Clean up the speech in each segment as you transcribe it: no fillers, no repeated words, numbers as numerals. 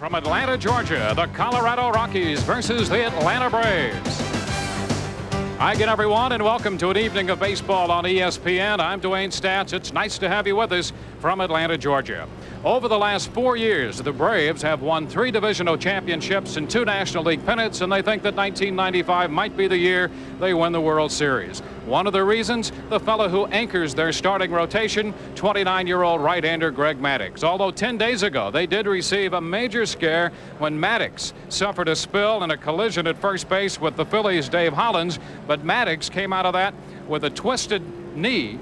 From Atlanta, Georgia, the Colorado Rockies versus the Atlanta Braves. Hi again, everyone, and welcome to an evening of baseball on ESPN. I'm DeWayne Staats. It's nice to have you with us from Atlanta, Georgia. Over the last 4 years, the Braves have won 3 divisional championships and 2 National League pennants, and they think that 1995 might be the year they win the World Series. One of the reasons, the fellow who anchors their starting rotation, 29-year-old right-hander Greg Maddux. Although 10 days ago, they did receive a major scare when Maddux suffered a spill in a collision at first base with the Phillies' Dave Hollins, but Maddux came out of that with a twisted knee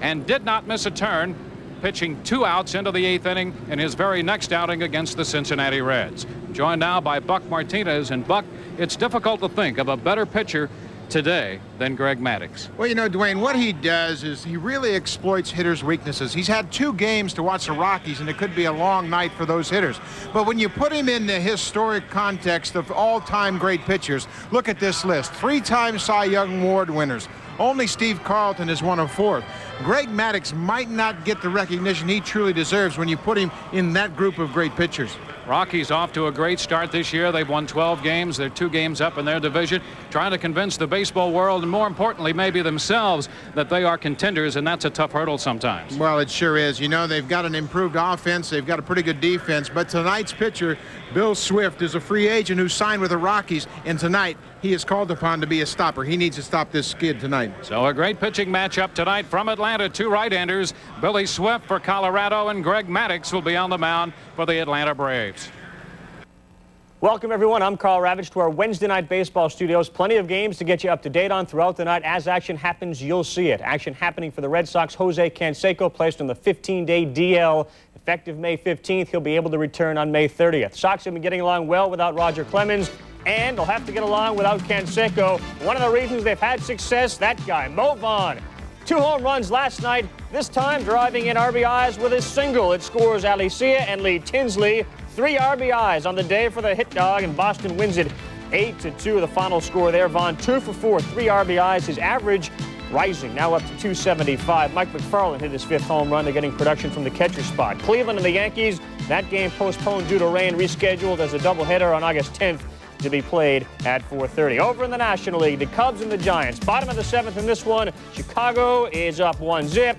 and did not miss a turn, pitching 2 outs into the 8th inning in his very next outing against the Cincinnati Reds. Joined now by Buck Martinez. And Buck, it's difficult to think of a better pitcher today than Greg Maddux. Well, you know, DeWayne, what he does is he really exploits hitters' weaknesses. He's had 2 games to watch the Rockies, and it could be a long night for those hitters. But when you put him in the historic context of all-time great pitchers, look at this list. 3-time Cy Young Award winners. Only Steve Carlton is one of 4. Greg Maddux might not get the recognition he truly deserves when you put him in that group of great pitchers. Rockies off to a great start this year. They've won 12 games. They're 2 games up in their division, trying to convince the baseball world, and more importantly, maybe themselves, that they are contenders, and that's a tough hurdle sometimes. Well, it sure is. You know, they've got an improved offense. They've got a pretty good defense. But tonight's pitcher, Bill Swift, is a free agent who signed with the Rockies, and tonight he is called upon to be a stopper. He needs to stop this skid tonight. So a great pitching matchup tonight from Atlanta. 2 right-handers, Billy Swift for Colorado, and Greg Maddux will be on the mound for the Atlanta Braves. Welcome, everyone. I'm Carl Ravitch to our Wednesday Night Baseball studios. Plenty of games to get you up to date on throughout the night. As action happens, you'll see it. Action happening for the Red Sox. Jose Canseco placed on the 15-day DL. Effective May 15th, he'll be able to return on May 30th. Sox have been getting along well without Roger Clemens, and they'll have to get along without Canseco. One of the reasons they've had success, that guy, Mo Vaughn. 2 home runs last night, this time driving in RBIs with his single. It scores Alicia and Lee Tinsley. 3 RBIs on the day for the hit dog, and Boston wins it 8-2. The final score there. Vaughn 2 for 4, 3 RBIs. His average rising now up to 275. Mike McFarland hit his 5th home run. They're getting production from the catcher spot. Cleveland and the Yankees, that game postponed due to rain, rescheduled as a doubleheader on August 10th to be played at 4:30. Over in the National League, the Cubs and the Giants. Bottom of the 7th in this one. Chicago is up 1-0.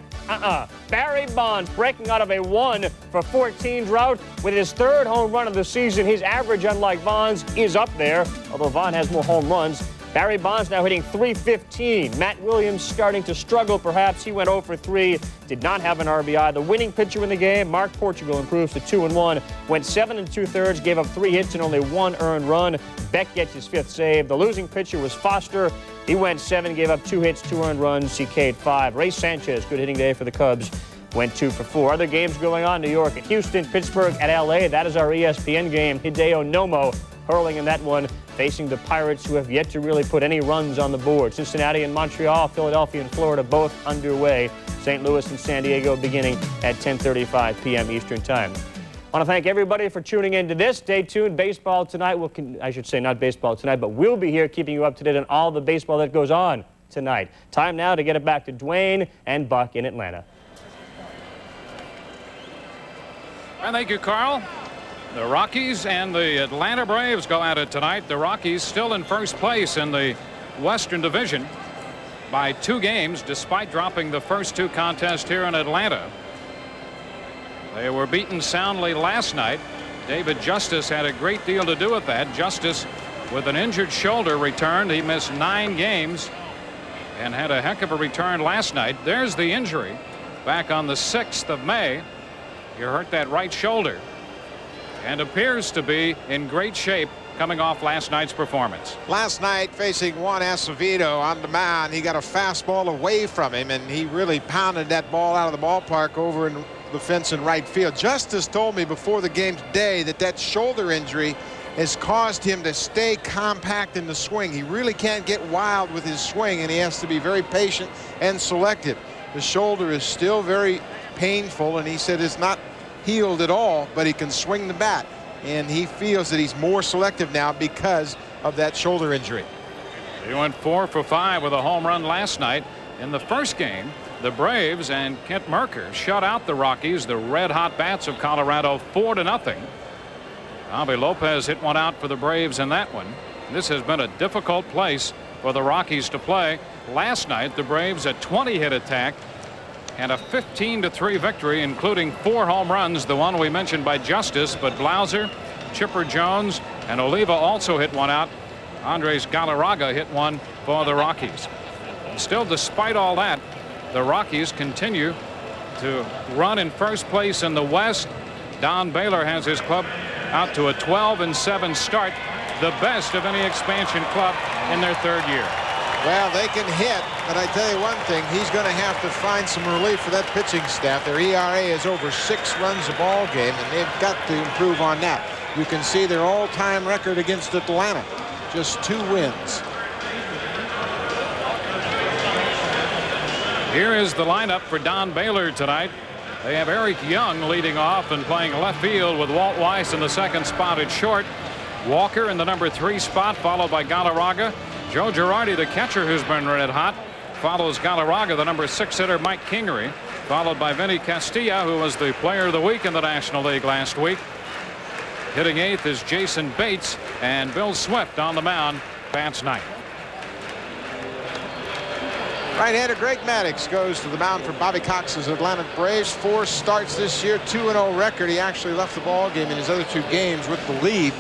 Barry Bonds breaking out of a 1-for-14 drought with his 3rd home run of the season. His average, unlike Bonds, is up there, although Vaughn has more home runs. Barry Bonds now hitting .315. Matt Williams starting to struggle, perhaps. He went 0 for 3, did not have an RBI. The winning pitcher in the game, Mark Portugal, improves to 2-1. Went 7 2/3, gave up 3 hits and only 1 earned run. Beck gets his 5th save. The losing pitcher was Foster. He went 7, gave up 2 hits, 2 earned runs. He K'd 5. Ray Sanchez, good hitting day for the Cubs, went 2 for 4. Other games going on: New York and Houston, Pittsburgh at LA. That is our ESPN game. Hideo Nomo hurling in that one, facing the Pirates, who have yet to really put any runs on the board. Cincinnati and Montreal, Philadelphia and Florida both underway. St. Louis and San Diego beginning at 10:35 p.m. Eastern Time. I want to thank everybody for tuning in to this. Stay tuned. Baseball tonight. I should say not baseball tonight, but we'll be here keeping you up to date on all the baseball that goes on tonight. Time now to get it back to DeWayne and Buck in Atlanta. And thank you, Carl. The Rockies and the Atlanta Braves go at it tonight. The Rockies still in first place in the Western Division by 2 games, despite dropping the first 2 contests here in Atlanta. They were beaten soundly last night. David Justice had a great deal to do with that. Justice, with an injured shoulder, returned. He missed 9 games and had a heck of a return last night. There's the injury back on the 6th of May. He hurt that right shoulder and appears to be in great shape coming off last night's performance. Last night, facing Juan Acevedo on the mound, he got a fastball away from him, and he really pounded that ball out of the ballpark over in the fence in right field. Justice told me before the game today that shoulder injury has caused him to stay compact in the swing. He really can't get wild with his swing, and he has to be very patient and selective. The shoulder is still very painful, and he said it's not healed at all, but he can swing the bat, and he feels that he's more selective now because of that shoulder injury. He went 4 for 5 with a home run last night. In the first game, the Braves and Kent Mercker shut out the Rockies, the red hot bats of Colorado, 4-0. Javi Lopez hit one out for the Braves in that one. This has been a difficult place for the Rockies to play. Last night, the Braves a 20-hit attack and a 15-3 victory, including 4 home runs, the one we mentioned by Justice, but Blauser, Chipper Jones, and Oliva also hit one out. Andres Galarraga hit one for the Rockies. Still, despite all that, the Rockies continue to run in first place in the West. Don Baylor has his club out to a 12-7 start, the best of any expansion club in their 3rd year. Well, they can hit, but I tell you one thing, he's going to have to find some relief for that pitching staff. Their ERA is over 6 runs a ball game, and they've got to improve on that. You can see their all-time record against Atlanta, just 2 wins. Here is the lineup for Don Baylor tonight. They have Eric Young leading off and playing left field with Walt Weiss in the 2nd spot at short. Walker in the number 3 spot, followed by Galarraga. Joe Girardi, the catcher, who's been red hot, follows Galarraga, the number 6 hitter, Mike Kingery, followed by Vinny Castilla, who was the player of the week in the National League last week. Hitting 8th is Jason Bates, and Bill Swift on the mound bats 9th. Right-hander Greg Maddux goes to the mound for Bobby Cox's Atlanta Braves. 4 starts this year, 2-0 record. He actually left the ball game in his other 2 games with the lead.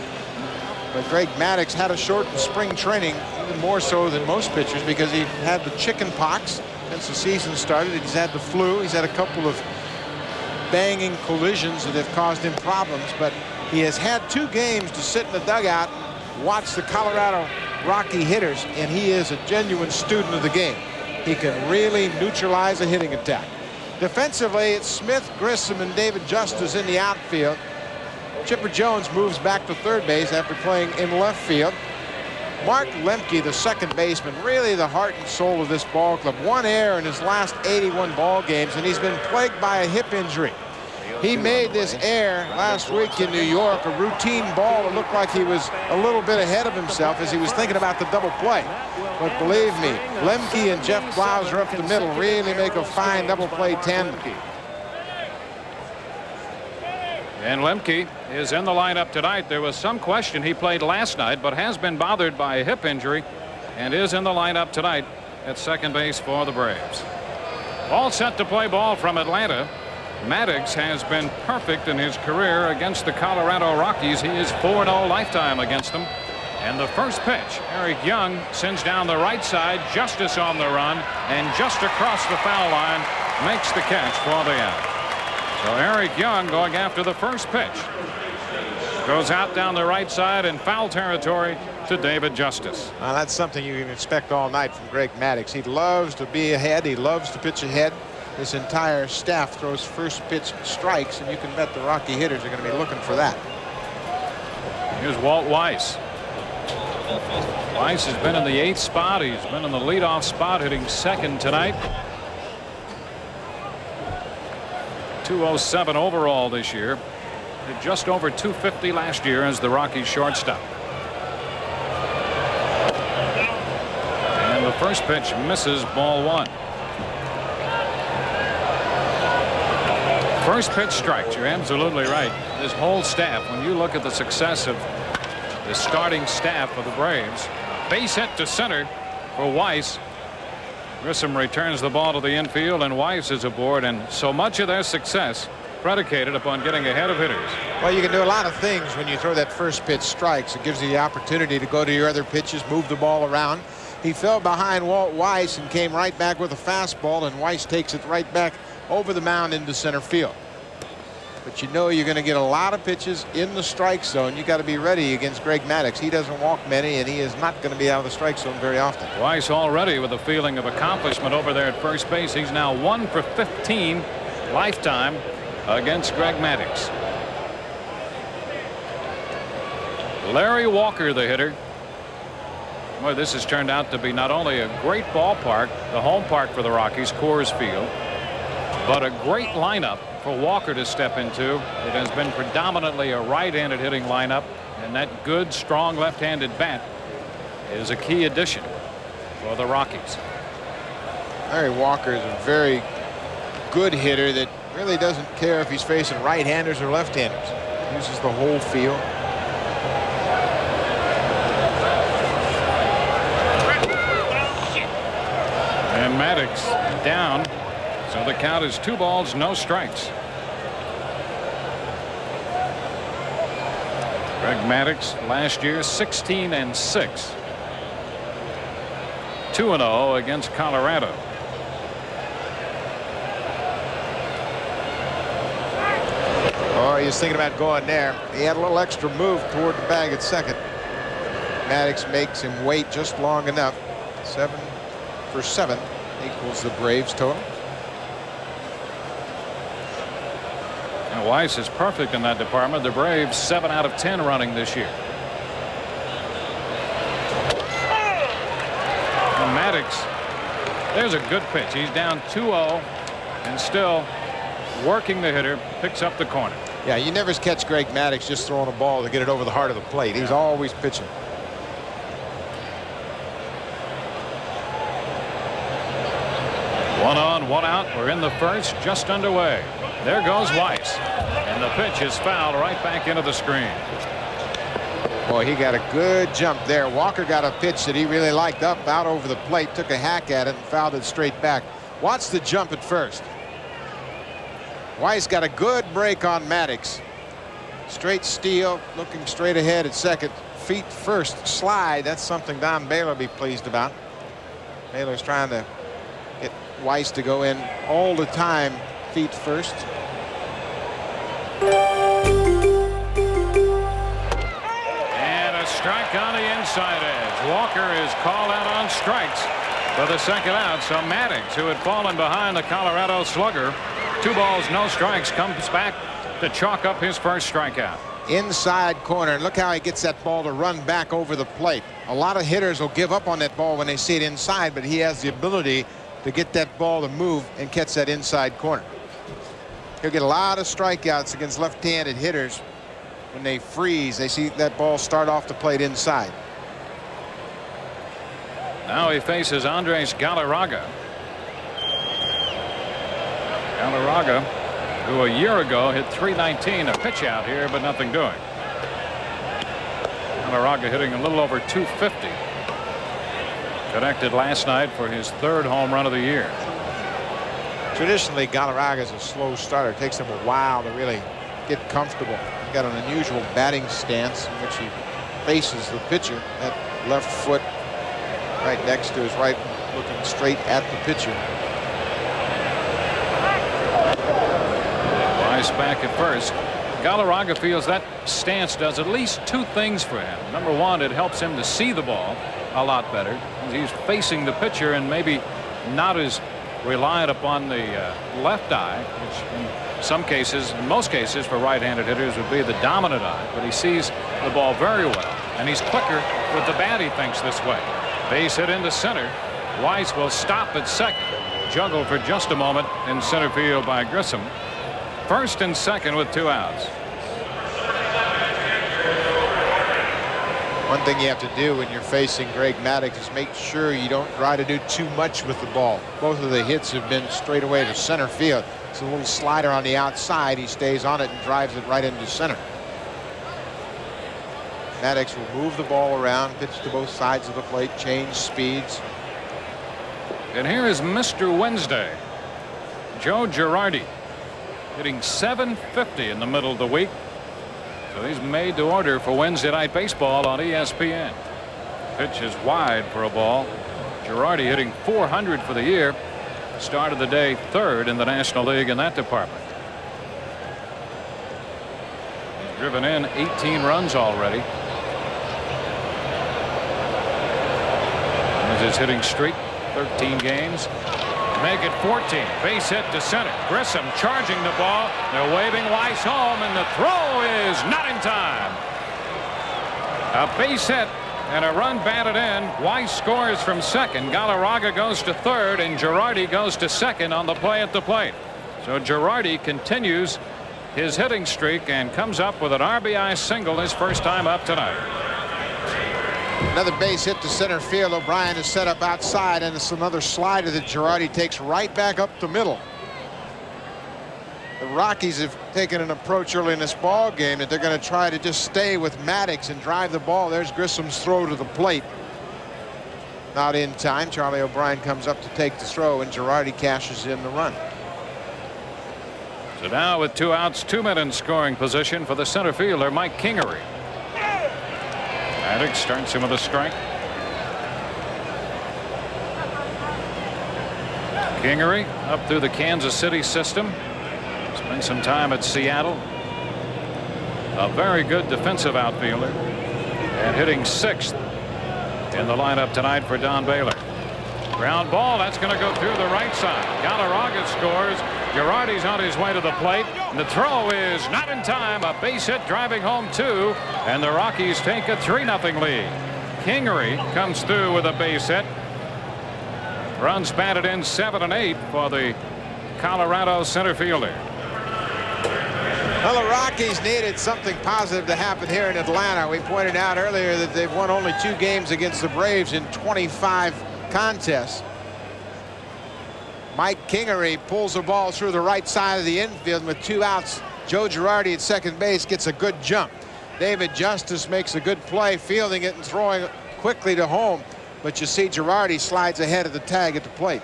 But Greg Maddux had a shortened spring training, even more so than most pitchers, because he had the chicken pox since the season started. He's had the flu. He's had a couple of banging collisions that have caused him problems. But he has had 2 games to sit in the dugout and watch the Colorado Rocky hitters, and he is a genuine student of the game. He can really neutralize a hitting attack. Defensively, it's Smith, Grissom, and David Justice in the outfield. Chipper Jones moves back to 3rd base after playing in left field. Mark Lemke, the 2nd baseman, really the heart and soul of this ball club. 1 error in his last 81 ball games, and he's been plagued by a hip injury. He made this error last week in New York, a routine ball. It looked like he was a little bit ahead of himself as he was thinking about the double play. But believe me, Lemke and Jeff Blauser up the middle really make a fine double play tandem. And Lemke is in the lineup tonight. There was some question. He played last night, but has been bothered by a hip injury and is in the lineup tonight at 2nd base for the Braves. All set to play ball from Atlanta. Maddux has been perfect in his career against the Colorado Rockies. He is 4-0 lifetime against them. And the first pitch, Eric Young sends down the right side. Justice on the run, and just across the foul line makes the catch for the out. So Eric Young going after the first pitch. Goes out down the right side in foul territory to David Justice. Well, that's something you can expect all night from Greg Maddux. He loves to be ahead. He loves to pitch ahead. This entire staff throws first pitch strikes, and you can bet the Rocky hitters are going to be looking for that. Here's Walt Weiss. Weiss has been in the 8th spot. He's been in the leadoff spot, hitting 2nd tonight. 207 overall this year. Hit just over 250 last year as the Rockies shortstop. And the first pitch misses, ball 1. First pitch strikes. You're absolutely right. This whole staff, when you look at the success of the starting staff of the Braves, base hit to center for Weiss. Grissom returns the ball to the infield, and Weiss is aboard, and so much of their success predicated upon getting ahead of hitters. Well, you can do a lot of things when you throw that first pitch strikes. It gives you the opportunity to go to your other pitches, move the ball around. He fell behind Walt Weiss and came right back with a fastball, and Weiss takes it right back over the mound into center field. But you know you're going to get a lot of pitches in the strike zone. You got to be ready against Greg Maddux. He doesn't walk many, and he is not going to be out of the strike zone very often. Weiss already with a feeling of accomplishment over there at first base. He's now 1 for 15 lifetime against Greg Maddux. Larry Walker, the hitter. Boy, this has turned out to be not only a great ballpark, the home park for the Rockies, Coors Field, but a great lineup for Walker to step into. It has been predominantly a right-handed hitting lineup, and that good, strong left-handed bat is a key addition for the Rockies. Larry Walker is a very good hitter that really doesn't care if he's facing right-handers or left-handers. Uses the whole field. down. So the count is 2 balls, no strikes. Greg Maddux last year 16-6. 2-0 against Colorado. Oh, he was thinking about going there. He had a little extra move toward the bag at second. Maddux makes him wait just long enough. 7 for 7 equals the Braves total. And Weiss is perfect in that department. The Braves 7 out of 10 running this year. And Maddux, there's a good pitch. He's down 2-0 and still working the hitter, picks up the corner. Yeah, you never catch Greg Maddux just throwing a ball to get it over the heart of the plate. He's always pitching. One on, one out. We're in the first, just underway. There goes Weiss, and the pitch is fouled right back into the screen. Boy, he got a good jump there. Walker got a pitch that he really liked up out over the plate, took a hack at it and fouled it straight back. Watch the jump at first. Weiss got a good break on Maddux. Straight steal, looking straight ahead at second. Feet first slide. That's something Don Baylor will be pleased about. Baylor's trying to get Weiss to go in all the time, feet first. And a strike on the inside edge. Walker is called out on strikes for the second out. So Maddux, who had fallen behind the Colorado slugger, 2 balls, no strikes, comes back to chalk up his first strikeout. Inside corner. And look how he gets that ball to run back over the plate. A lot of hitters will give up on that ball when they see it inside, but he has the ability to get that ball to move and catch that inside corner. He'll get a lot of strikeouts against left-handed hitters when they freeze. They see that ball start off the plate inside. Now he faces Andres Galarraga. Galarraga, who a year ago hit .319, a pitch out here, but nothing doing. Galarraga hitting a little over .250. Connected last night for his 3rd home run of the year. Traditionally, Galarraga is a slow starter. It takes him a while to really get comfortable. He's got an unusual batting stance in which he faces the pitcher. That left foot right next to his right, looking straight at the pitcher. Weiss back at first. Galarraga feels that stance does at least 2 things for him. Number one, it helps him to see the ball a lot better. He's facing the pitcher and maybe not as reliant upon the left eye, which in some cases, in most cases for right-handed hitters would be the dominant eye, but he sees the ball very well, and he's quicker with the bat, he thinks, this way. Base hit into center. Weiss will stop at second. Juggled for just a moment in center field by Grissom. First and second with 2 outs. One thing you have to do when you're facing Greg Maddux is make sure you don't try to do too much with the ball. Both of the hits have been straight away to center field. It's a little slider on the outside. He stays on it and drives it right into center. Maddux will move the ball around, pitch to both sides of the plate, change speeds. And here is Mr. Wednesday, Joe Girardi, hitting .750 in the middle of the week. So he's made to order for Wednesday Night Baseball on ESPN. Pitch is wide for a ball. Girardi hitting .400 for the year. Started the day 3rd in the National League in that department. He's driven in 18 runs already. This is his hitting streak, 13 games. Make it 14. Base hit to center. Grissom charging the ball. They're waving Weiss home, and the throw is not in time. A base hit and a run batted in. Weiss scores from second. Galarraga goes to third, and Girardi goes to second on the play at the plate. So Girardi continues his hitting streak and comes up with an RBI single his first time up tonight. Another base hit to center field. O'Brien is set up outside, and it's another slider that Girardi takes right back up the middle. The Rockies have taken an approach early in this ball game that they're going to try to just stay with Maddux and drive the ball. There's Grissom's throw to the plate. not in time. Charlie O'Brien comes up to take the throw, and Girardi cashes in the run. So now with 2 outs, 2 men in scoring position for the center fielder, Mike Kingery. Maddux starts him with a strike. Kingery up through the Kansas City system. Spent some time at Seattle. A very good defensive outfielder. And hitting 6th in the lineup tonight for Don Baylor. Ground ball. That's going to go through the right side. Galarraga scores. Girardi's on his way to the plate. And the throw is not in time. A base hit driving home 2. And the Rockies take a 3-0 lead. Kingery comes through with a base hit. Runs batted in 7 and 8 for the Colorado center fielder. Well, the Rockies needed something positive to happen here in Atlanta. We pointed out earlier that they've won only 2 games against the Braves in 25 contests. Mike Kingery pulls the ball through the right side of the infield, and with 2 outs, Joe Girardi at second base gets a good jump. David Justice makes a good play, fielding it and throwing it quickly to home. But you see Girardi slides ahead of the tag at the plate.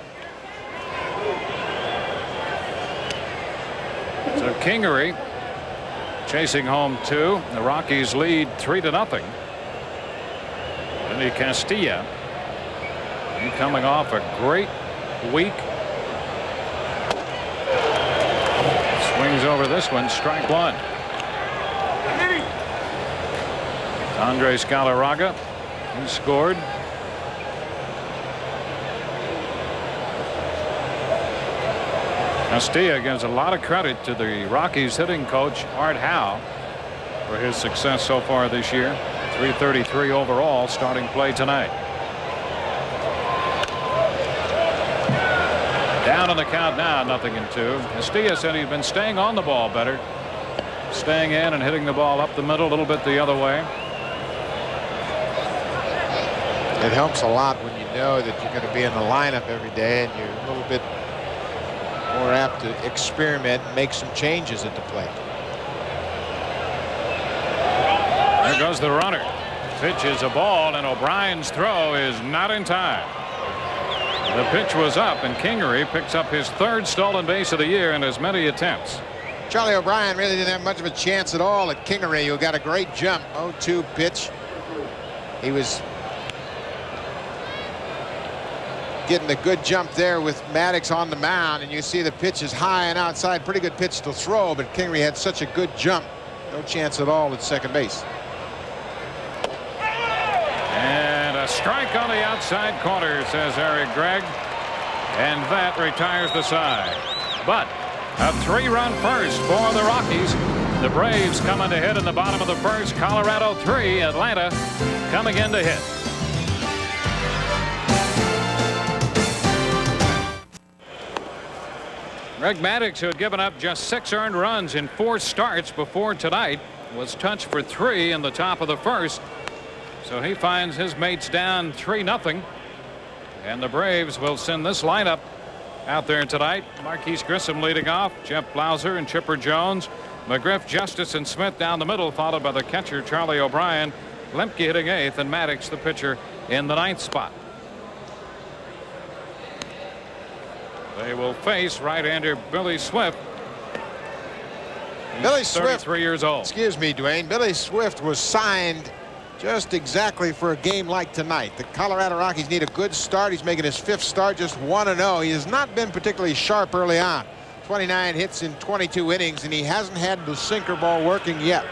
So Kingery chasing home 2. The Rockies lead 3-0. Vinny Castilla, he coming off a great week. Swings over this one, strike 1. Andres Galarraga, he scored. Castilla gives a lot of credit to the Rockies hitting coach Art Howe for his success so far this year. 333 overall starting play tonight. Down on the count now, 0-2. Castilla said he's been staying on the ball better, staying in and hitting the ball up the middle, a little bit the other way. It helps a lot when you know that you're going to be in the lineup every day and you're a little bit more apt to experiment and make some changes at the plate. There goes the runner. Pitch is a ball, and O'Brien's throw is not in time. The pitch was up, and Kingery picks up his 3rd stolen base of the year in as many attempts. Charlie O'Brien really didn't have much of a chance at all at Kingery, who got a great jump. 0-2 pitch. He was getting a good jump there with Maddux on the mound, and you see the pitch is high and outside. Pretty good pitch to throw, but Kingery had such a good jump. No chance at all at second base. And a strike on the outside corner, says Eric Gregg, and that retires the side. But a 3-run first for the Rockies. The Braves coming to hit in the bottom of the first. Colorado 3, Atlanta coming in to hit. Greg Maddux, who had given up just 6 earned runs in 4 starts before tonight, was touched for 3 in the top of the first. So he finds his mates down 3-0. And the Braves will send this lineup out there tonight. Marquise Grissom leading off. Jeff Blauser and Chipper Jones. McGriff, Justice, and Smith down the middle, followed by the catcher Charlie O'Brien. Lemke hitting 8th, and Maddux, the pitcher, in the 9th spot. They will face right-hander Billy Swift. Billy 33 Swift, years old. Excuse me, DeWayne. Billy Swift was signed just exactly for a game like tonight. The Colorado Rockies need a good start. He's making his 5th start, just 1-0. He has not been particularly sharp early on. 29 hits in 22 innings, and he hasn't had the sinker ball working yet.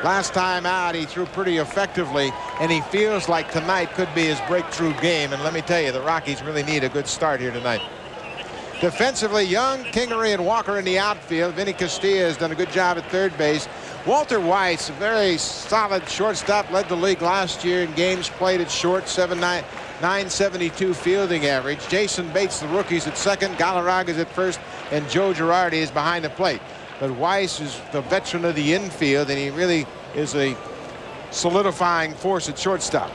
Last time out, he threw pretty effectively, and he feels like tonight could be his breakthrough game. And let me tell you, the Rockies really need a good start here tonight. Defensively, Young, Kingery, and Walker in the outfield. Vinny Castilla has done a good job at third base. Walter Weiss, a very solid shortstop, led the league last year in games played at short, 972 fielding average. Jason Bates, the rookies, at second. Galarraga's at first, and Joe Girardi is behind the plate. But Weiss is the veteran of the infield, and he really is a solidifying force at shortstop.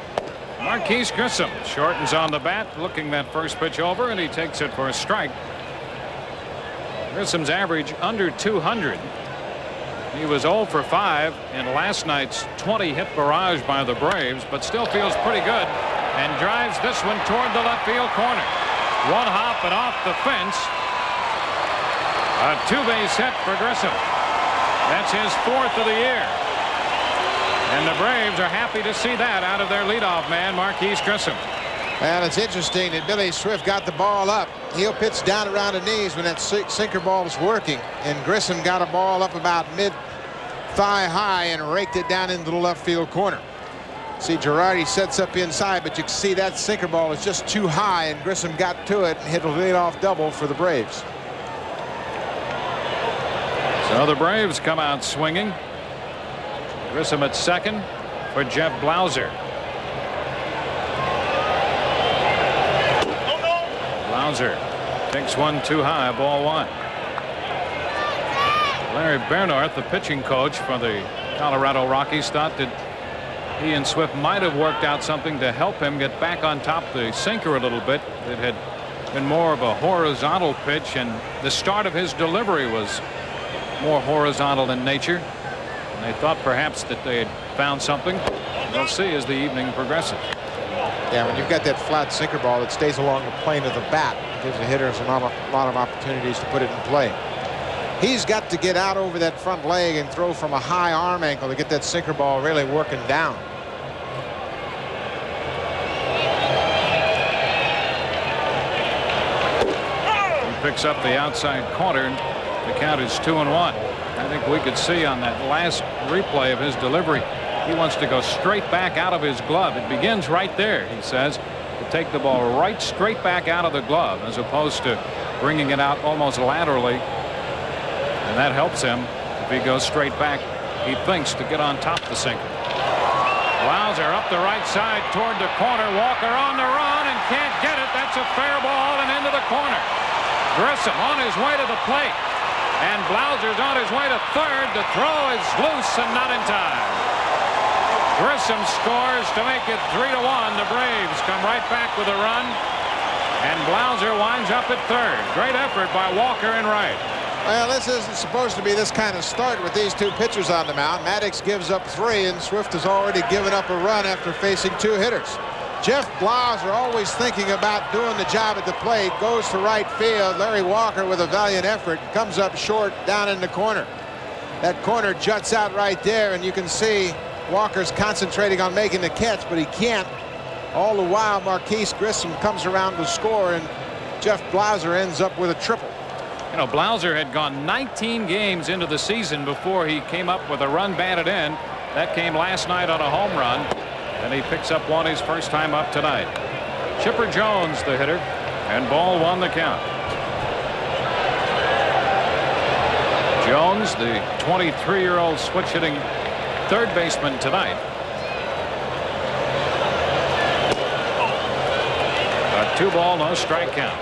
Marquise Grissom shortens on the bat, looking that first pitch over, and he takes it for a strike. Grissom's average under 200. He was 0 for 5 in last night's 20-hit barrage by the Braves, but still feels pretty good. and drives this one toward the left field corner. One hop and off the fence. A two-base hit for Grissom. That's his 4th of the year. And the Braves are happy to see that out of their leadoff man, Marquise Grissom. Well, it's interesting that Billy Swift got the ball up. He'll pitch down around the knees when that sinker ball is working. And Grissom got a ball up about mid-thigh high and raked it down into the left field corner. See, Girardi sets up inside, but you can see that sinker ball is just too high, and Grissom got to it and hit a leadoff double for the Braves. So the Braves come out swinging. Grissom at second for Jeff Blauser. Blauser takes one too high, ball 1. Larry Bernhardt, the pitching coach for the Colorado Rockies, thought that he and Swift might have worked out something to help him get back on top of the sinker a little bit. It had been more of a horizontal pitch, and the start of his delivery was more horizontal in nature. And they thought perhaps that they had found something. We'll see as the evening progresses. Yeah, when you've got that flat sinker ball that stays along the plane of the bat, it gives the hitters a lot of opportunities to put it in play. He's got to get out over that front leg and throw from a high arm angle to get that sinker ball really working down. He picks up the outside corner. The count is 2-1. I think we could see on that last replay of his delivery, he wants to go straight back out of his glove. It begins right there, he says, to take the ball right straight back out of the glove as opposed to bringing it out almost laterally. And that helps him if he goes straight back, he thinks, to get on top of the sinker. Blauser up the right side toward the corner. Walker on the run and can't get it. That's a fair ball and into the corner. Grissom on his way to the plate. And Blauser's on his way to third. The throw is loose and not in time. Grissom scores to make it 3-1. The Braves come right back with a run. And Blauser winds up at third. Great effort by Walker and Wright. Well, this isn't supposed to be this kind of start with these two pitchers on the mound. Maddux gives up 3, and Swift has already given up a run after facing 2 hitters. Jeff Blauser, always thinking about doing the job at the plate, goes to right field. Larry Walker, with a valiant effort, comes up short down in the corner. That corner juts out right there, and you can see Walker's concentrating on making the catch, but he can't. All the while, Marquise Grissom comes around to score, and Jeff Blauser ends up with a triple. You know, Blauser had gone 19 games into the season before he came up with a run batted in. That came last night on a home run, and he picks up one his first time up tonight. Chipper Jones, the hitter, and ball 1 the count. Jones, the 23-year-old switch-hitting third baseman tonight. A 2-ball, no strike count.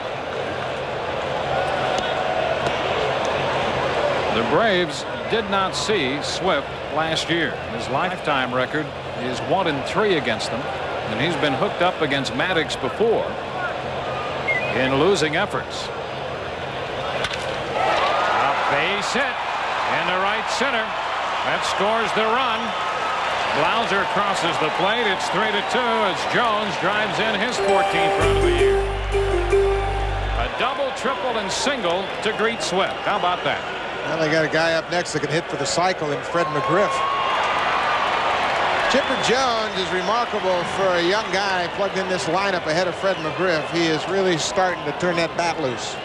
The Braves did not see Swift last year. His lifetime record is 1-3 against them, and he's been hooked up against Maddux before in losing efforts. A base hit into right center. That scores the run. Blauser crosses the plate. It's 3-2 as Jones drives in his 14th run of the year. A double, triple, and single to greet Swift. How about that? Well, they got a guy up next that can hit for the cycle in Fred McGriff. Chipper Jones is remarkable for a young guy plugged in this lineup ahead of Fred McGriff. He is really starting to turn that bat loose.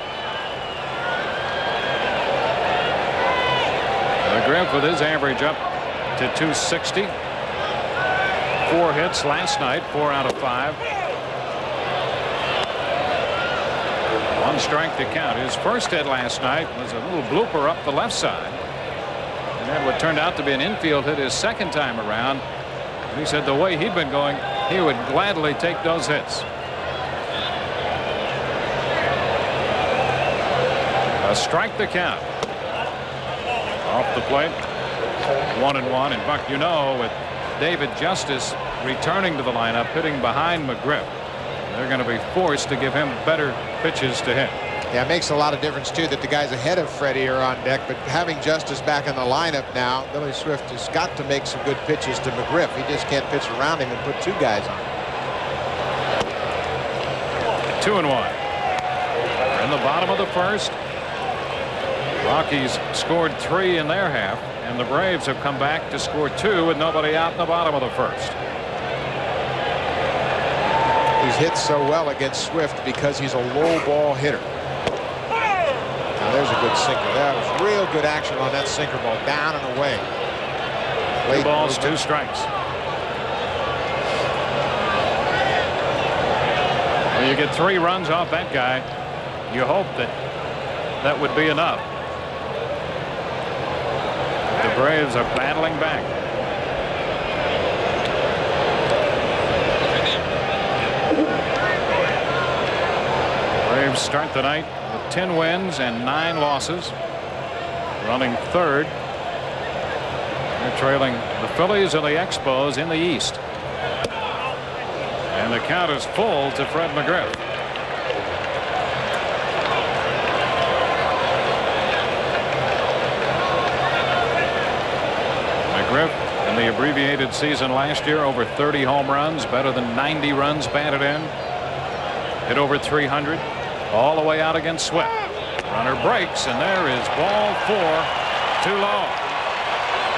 McGriff with his average up to 260. 4 hits last night, 4 out of 5. 1 strike to count. His first hit last night was a little blooper up the left side. And then what turned out to be an infield hit his second time around. And he said the way he'd been going, he would gladly take those hits. A strike to count. Off the plate. 1-1. And Buck, you know, with David Justice returning to the lineup, hitting behind McGriff, they're going to be forced to give him better pitches to hit. Yeah, it makes a lot of difference, too, that the guys ahead of Freddie are on deck. But having Justice back in the lineup now, Billy Swift has got to make some good pitches to McGriff. He just can't pitch around him and put 2 guys on. 2-1. In the bottom of the first, Rockies scored 3 in their half, and the Braves have come back to score 2 with nobody out in the bottom of the first. He's hit so well against Swift because he's a low ball hitter. Now there's a good sinker. That was real good action on that sinker ball, down and away. 2 balls, 2 strikes. Well, you get 3 runs off that guy. You hope that that would be enough. The Braves are battling back. Braves start the night with 10 wins and 9 losses, running third. They're trailing the Phillies and the Expos in the East. And the count is full to Fred McGriff. McGriff in the abbreviated season last year, over 30 home runs, better than 90 runs batted in, hit over 300, all the way out against Swift. Runner breaks, and there is ball 4, too low.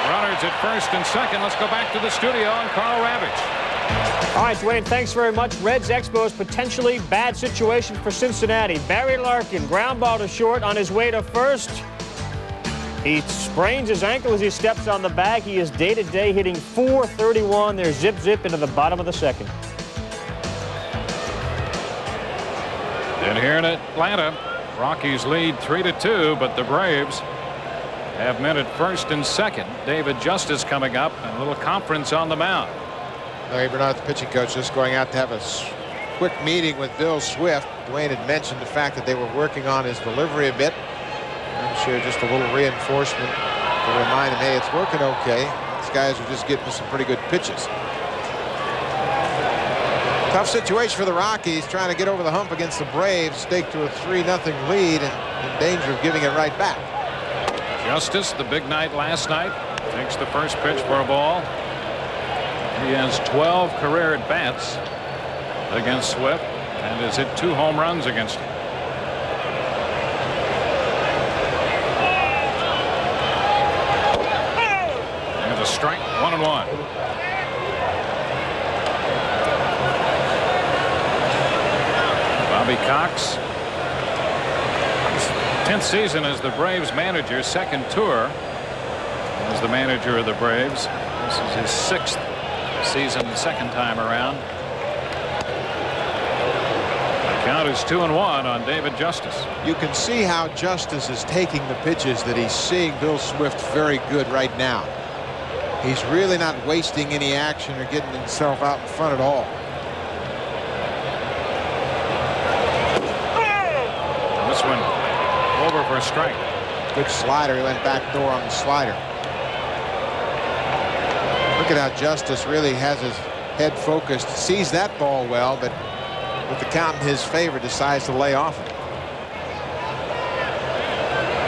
Runners at first and second. Let's go back to the studio and Carl Ravitch. All right, DeWayne, thanks very much. Reds Expos, potentially bad situation for Cincinnati. Barry Larkin, ground ball to short on his way to first. He sprains his ankle as he steps on the bag. He is day-to-day hitting .431. They're zip into the bottom of the second. And here in Atlanta, Rockies lead 3-2, but the Braves have men at first and second. David Justice coming up, and a little conference on the mound. Larry Bernard, the pitching coach, just going out to have a quick meeting with Bill Swift. DeWayne had mentioned the fact that they were working on his delivery a bit. I'm sure just a little reinforcement to remind him, hey, it's working okay. These guys are just getting some pretty good pitches. Tough situation for the Rockies, trying to get over the hump against the Braves, staked to a 3-0 lead and in danger of giving it right back. Justice, the big night last night, takes the first pitch for a ball. He has 12 career at-bats against Swift and has hit 2 home runs against him. There's a strike, 1-1. Bobby Cox, his 10th season as the Braves manager, 2nd tour as the manager of the Braves. This is his 6th season, 2nd time around. The count is 2-1 on David Justice. You can see how Justice is taking the pitches that he's seeing Bill Swift very good right now. He's really not wasting any action or getting himself out in front at all. This one over for a strike. Good slider. He went back door on the slider. Look at how Justice really has his head focused, sees that ball well, but with the count in his favor decides to lay off it.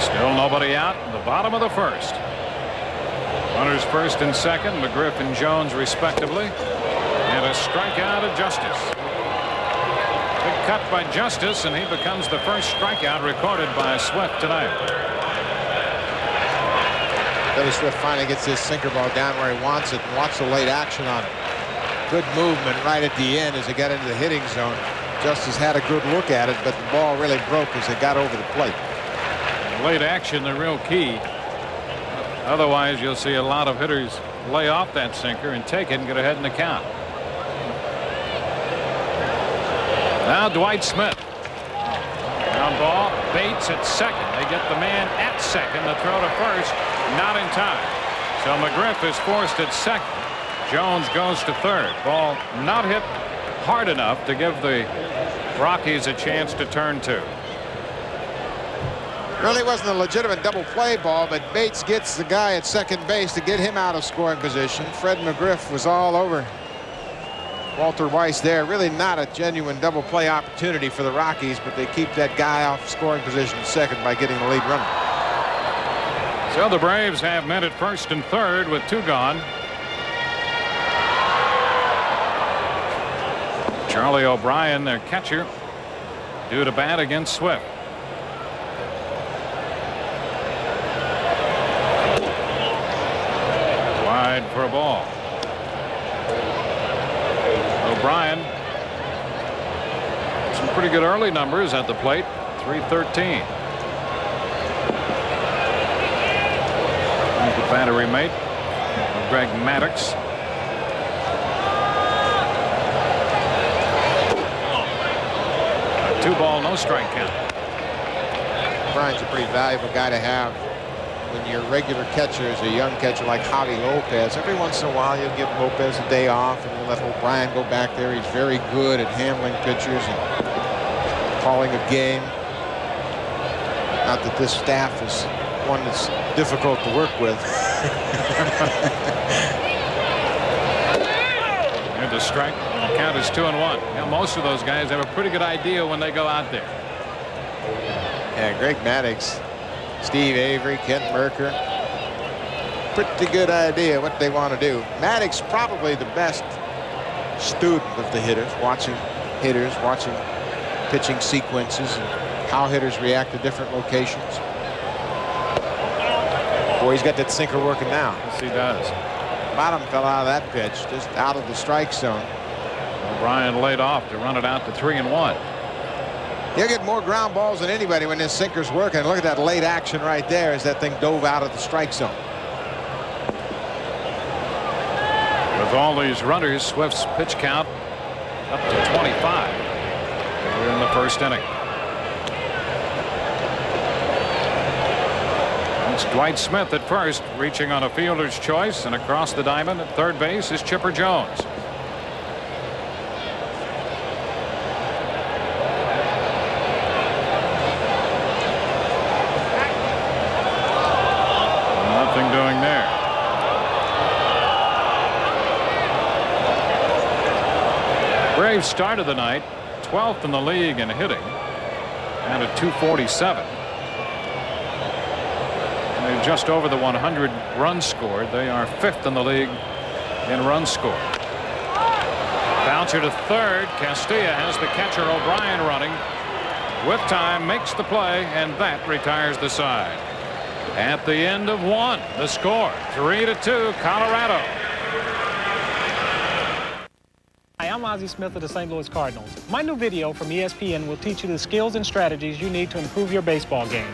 Still nobody out in the bottom of the first. Runners first and second, McGriff and Jones respectively, and a strikeout of Justice. Big cut by Justice, and he becomes the first strikeout recorded by Swift tonight. Billy Swift finally gets his sinker ball down where he wants it, and watch the late action on it. Good movement right at the end as it got into the hitting zone. Justice had a good look at it, but the ball really broke as it got over the plate. Late action, the real key. Otherwise, you'll see a lot of hitters lay off that sinker and take it and get ahead in the count. Now Dwight Smith. Ground ball. Bates at second. They get the man at second. The throw to first. Not in time. So McGriff is forced at second. Jones goes to third. Ball not hit hard enough to give the Rockies a chance to turn 2. Really wasn't a legitimate double play ball, but Bates gets the guy at second base to get him out of scoring position. Fred McGriff was all over Walter Weiss there. Really not a genuine double play opportunity for the Rockies, but they keep that guy off scoring position at second by getting the lead runner. So the Braves have men at first and third with 2 gone. Charlie O'Brien, their catcher, due to bat against Swift. Wide for a ball. O'Brien, some pretty good early numbers at the plate. 313. The battery mate, Greg Maddux. A 2-ball, no strike count. Brian's a pretty valuable guy to have when your regular catcher is a young catcher like Javi Lopez. Every once in a while you'll give Lopez a day off and you'll let O'Brien go back there. He's very good at handling pitchers and calling a game. Not that this staff is one that's difficult to work with. Here's the strike. The count is 2-1. Now, most of those guys have a pretty good idea when they go out there. Yeah, Greg Maddux, Steve Avery, Kent Merker. Pretty good idea what they want to do. Maddux probably the best student of the hitters, watching pitching sequences and how hitters react to different locations. Boy, he's got that sinker working now. Yes, he does. Bottom fell out of that pitch, just out of the strike zone. O'Brien laid off to run it out to 3-1. He'll get more ground balls than anybody when his sinker's working. Look at that late action right there as that thing dove out of the strike zone. With all these runners, Swift's pitch count up to 25. We're in the first inning. It's Dwight Smith at first, reaching on a fielder's choice, and across the diamond at third base is Chipper Jones. Nothing doing there. Braves started the night 12th in the league in hitting and at 247. They're just over the 100 runs scored. They are 5th in the league in runs scored. Bouncer to third. Castilla has the catcher O'Brien running. With time, makes the play, and that retires the side. At the end of one, the score 3-2 Colorado. Hi, I'm Ozzie Smith of the St. Louis Cardinals. My new video from ESPN will teach you the skills and strategies you need to improve your baseball game.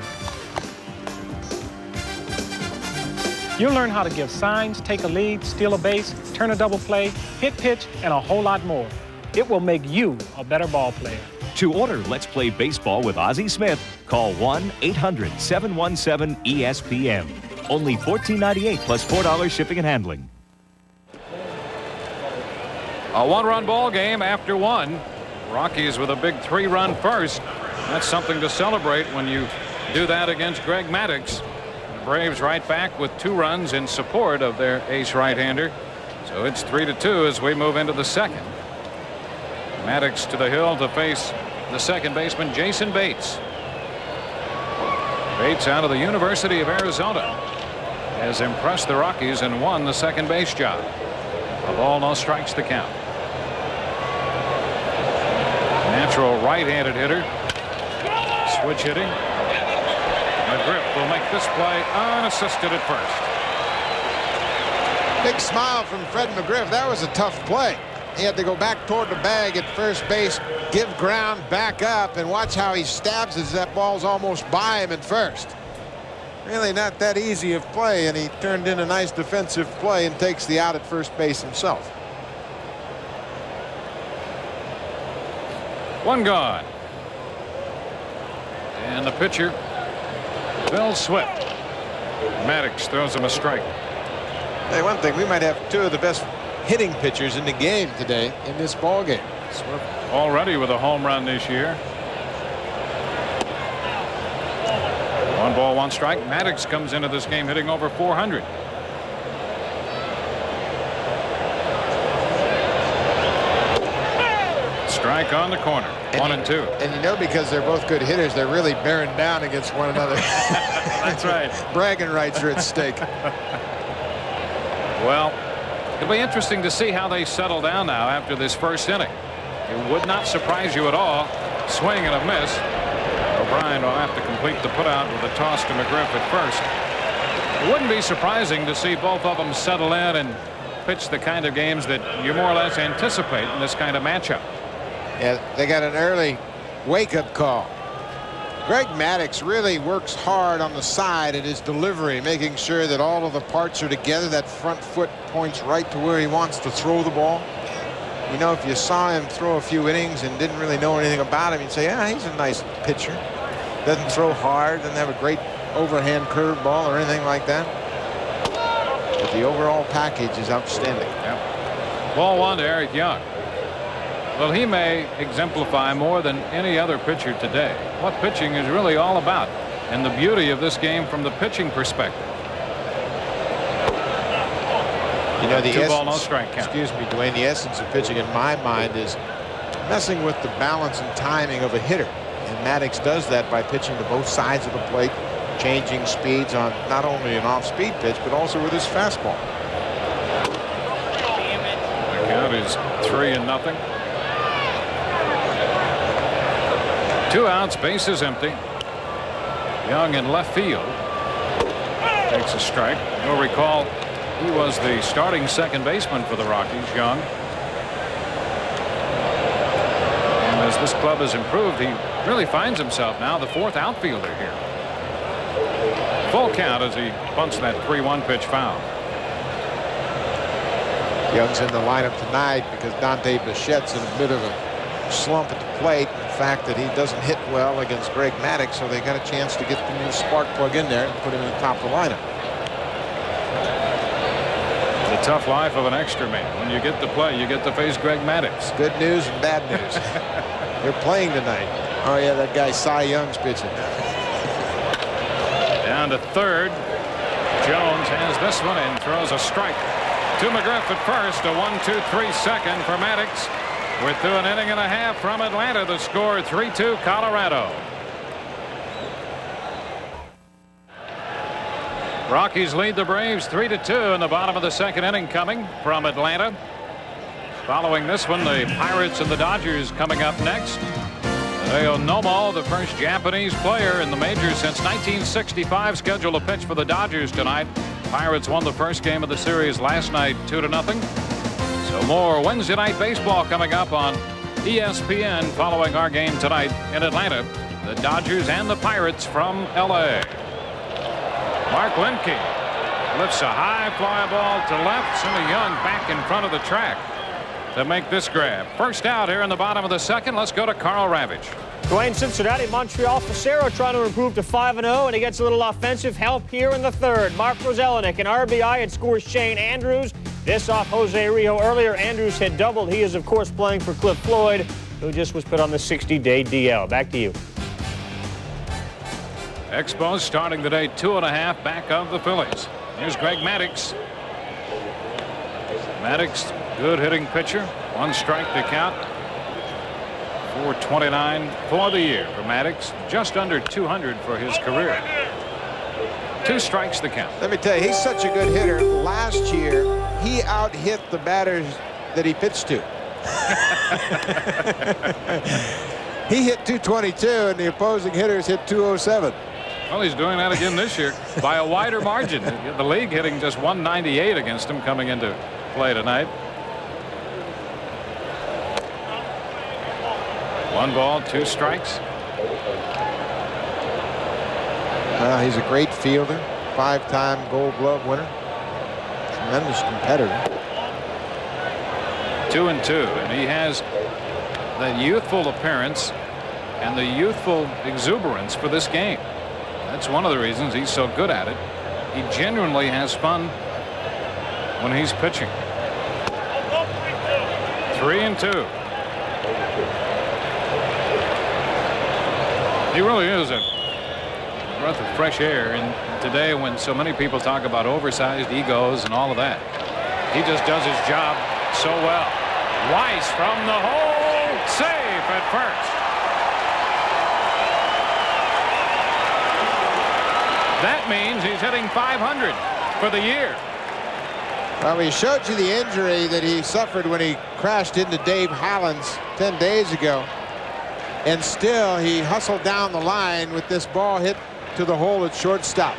You'll learn how to give signs, take a lead, steal a base, turn a double play, hit pitch, and a whole lot more. It will make you a better ball player. To order Let's Play Baseball with Ozzie Smith, call 1-800-717-ESPN. Only $14.98 plus $4 shipping and handling. A one-run ball game after one. Rockies with a big 3-run first. That's something to celebrate when you do that against Greg Maddux. The Braves right back with 2 runs in support of their ace right-hander. So it's 3-2 as we move into the second. Maddux to the hill to face the second baseman Jason Bates. Bates out of the University of Arizona has impressed the Rockies and won the second base job. A ball, no strikes to count. Natural right-handed hitter. Switch hitting. McGriff will make this play unassisted at first. Big smile from Fred McGriff. That was a tough play. He had to go back toward the bag at first base, give ground, back up, and watch how he stabs as that ball's almost by him at first. Really not that easy of play, and he turned in a nice defensive play and takes the out at first base himself. One gone. And the pitcher, Bill Swift. Maddux throws him a strike. Hey, one thing, we might have 2 of the best hitting pitchers in the game today in this ball game. Swift already with a home run this year. 1 ball, 1 strike. Maddux comes into this game hitting over 400. Strike on the corner. 1-2. And you know, because they're both good hitters, they're really bearing down against one another. That's right. Bragging rights are at stake. Well, it'll be interesting to see how they settle down now after this first inning. It would not surprise you at all Swing and a miss. O'Brien will have to complete the putout with a toss to McGriff at first. It wouldn't be surprising to see both of them settle in and pitch the kind of games that you more or less anticipate in this kind of matchup. Yeah, they got an early wake-up call. Greg Maddux really works hard on the side at his delivery, making sure that all of the parts are together. That front foot points right to where he wants to throw the ball. You know, if you saw him throw a few innings and didn't really know anything about him, you'd say, yeah, he's a nice pitcher. Doesn't throw hard, doesn't have a great overhand curveball or anything like that. But the overall package is outstanding. Yep. Ball one to Eric Young. Well, he may exemplify more than any other pitcher today what pitching is really all about, and the beauty of this game from the pitching perspective. You know, the 2 ball, no strike count. Excuse me, Dwayne. The essence of pitching, in my mind, is messing with the balance and timing of a hitter. And Maddux does that by pitching to both sides of the plate, changing speeds on not only an off-speed pitch, but also with his fastball. The count is 3-0. 2 outs, bases empty. Young in left field takes a strike. You'll recall he was the starting second baseman for the Rockies, Young. And as this club has improved, he really finds himself now the 4th outfielder here. Full count as he bunts that 3-1 pitch foul. Young's in the lineup tonight because Dante Bichette's in a bit of a slump at the plate. The fact that he doesn't hit well against Greg Maddux, so they got a chance to get the new spark plug in there and put him in the top of the lineup. The tough life of an extra man. When you get to play, you get to face Greg Maddux. Good news and bad news. They're playing tonight. Oh yeah, that guy Cy Young's pitching. Down to third. Jones has this one and throws a strike to McGriff at first. A 1-2-3 second for Maddux. We're through an inning and a half from Atlanta. The score 3-2 Colorado. Rockies lead the Braves 3-2 in the bottom of the second inning coming from Atlanta. Following this one, the Pirates and the Dodgers coming up next. Hideo Nomo, the first Japanese player in the majors since 1965, scheduled to pitch for the Dodgers tonight. Pirates won the first game of the series last night 2-0. So more Wednesday Night Baseball coming up on ESPN following our game tonight in Atlanta. The Dodgers and the Pirates from L.A. Mark Lemke lifts a high fly ball to left. Jimmy Young back in front of the track to make this grab. First out here in the bottom of the second. Let's go to Carl Ravage. DeWayne, Cincinnati, Montreal, Facero trying to improve to 5-0, and he gets a little offensive help here in the third. Mark Rozelenic, an RBI, and scores Shane Andrews. This off Jose Rio earlier. Andrews had doubled. He is, of course, playing for Cliff Floyd, who just was put on the 60-day DL. Back to you. Expos starting the day 2.5 back of the Phillies. Here's Greg Maddux. Maddux, good hitting pitcher. 1 strike to count. 429 for the year for Maddux. Just under 200 for his career. 2 strikes to count. Let me tell you, he's such a good hitter. Last year, he out-hit the batters that he pitched to. He hit 222, and the opposing hitters hit 207. Well, he's doing that again this year by a wider margin. The league hitting just 198 against him coming into play tonight. 1 ball, 2 strikes. He's a great fielder, 5-time Gold Glove winner, tremendous competitor. 2-2, and he has that youthful appearance and the youthful exuberance for this game. That's one of the reasons he's so good at it. He genuinely has fun when he's pitching. 3-2. He really is a breath of fresh air, and today when so many people talk about oversized egos and all of that, he just does his job so well. Weiss from the hole, safe at first. That means he's hitting 500 for the year. Well, we showed you the injury that he suffered when he crashed into Dave Hollins 10 days ago. And still he hustled down the line with this ball hit to the hole at shortstop.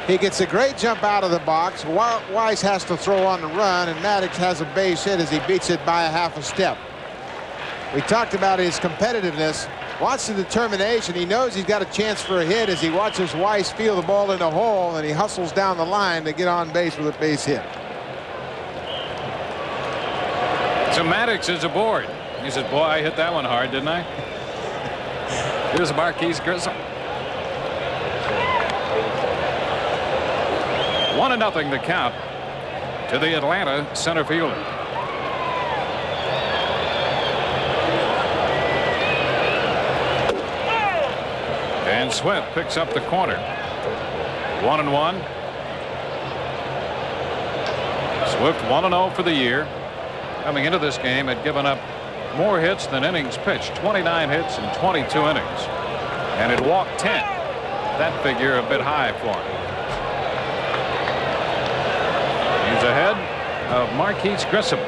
He gets a great jump out of the box. Weiss has to throw on the run, and Maddux has a base hit as he beats it by a half a step. We talked about his competitiveness. Watch the determination. He knows he's got a chance for a hit as he watches Weiss feel the ball in the hole, and he hustles down the line to get on base with a base hit. So Maddux is aboard. He said, boy, I hit that one hard, didn't I? Here's Marquise Grissom. 1-0 the count to the Atlanta center fielder. And Swift picks up the corner. 1-1. Swift 1-0 for the year. Coming into this game had given up more hits than innings pitched. 29 hits in 22 innings. And it walked 10. That figure a bit high for him. He's ahead of Marquise Grissom.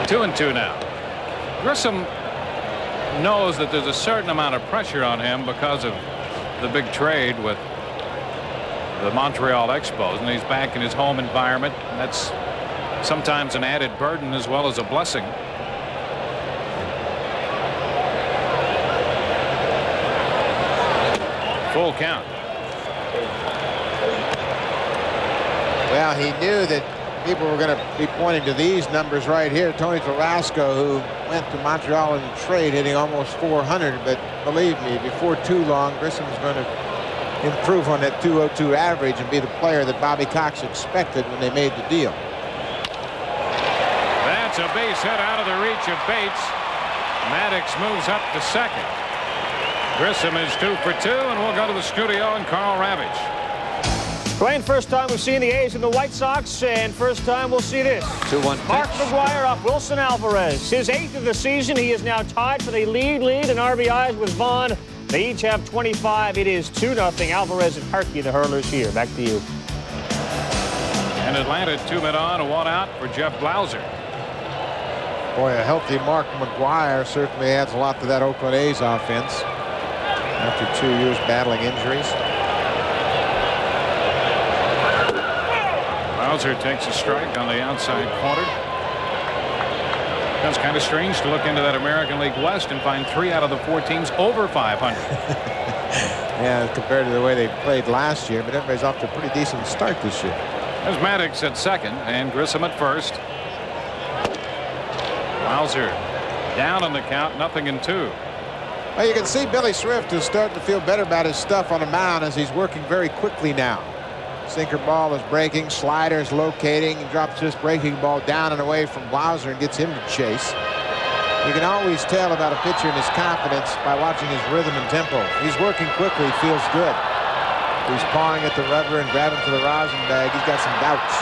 Two and two now. Grissom knows that there's a certain amount of pressure on him because of the big trade with the Montreal Expos, and he's back in his home environment. That's sometimes an added burden as well as a blessing. Full count. Well, he knew that people were going to be pointing to these numbers right here. Tony Carrasco, who went to Montreal in the trade, hitting almost 400. But believe me, before too long, Grissom's going to improve on that 202 average and be the player that Bobby Cox expected when they made the deal. That's a base hit out of the reach of Bates. Maddux moves up to second. Grissom is 2 for 2, and we'll go to the studio and Carl Ravage. Dwayne, first time we've seen the A's and the White Sox, and first time we'll see this. 2-1 Mark McGwire off Wilson Alvarez. His 8th of the season. He is now tied for the lead in RBIs with Vaughn. They each have 25. It is 2-0. Alvarez and Harkey, the hurlers here. Back to you. And Atlanta 2 men on, 1 out for Jeff Blauser. Boy, a healthy Mark McGwire certainly adds a lot to that Oakland A's offense after 2 years battling injuries. Blauser takes a strike on the outside corner. That's kind of strange to look into that American League West and find 3 out of the 4 teams over 500. Yeah, compared to the way they played last year, but everybody's off to a pretty decent start this year. There's Maddux at second and Grissom at first. Blauser down on the count, 0-2. Well, you can see Billy Swift is starting to feel better about his stuff on the mound as he's working very quickly now. Sinker ball is breaking, sliders locating, he drops this breaking ball down and away from Blauser and gets him to chase. You can always tell about a pitcher and his confidence by watching his rhythm and tempo. He's working quickly, feels good. He's pawing at the rubber and grabbing for the rosin bag. He's got some doubts.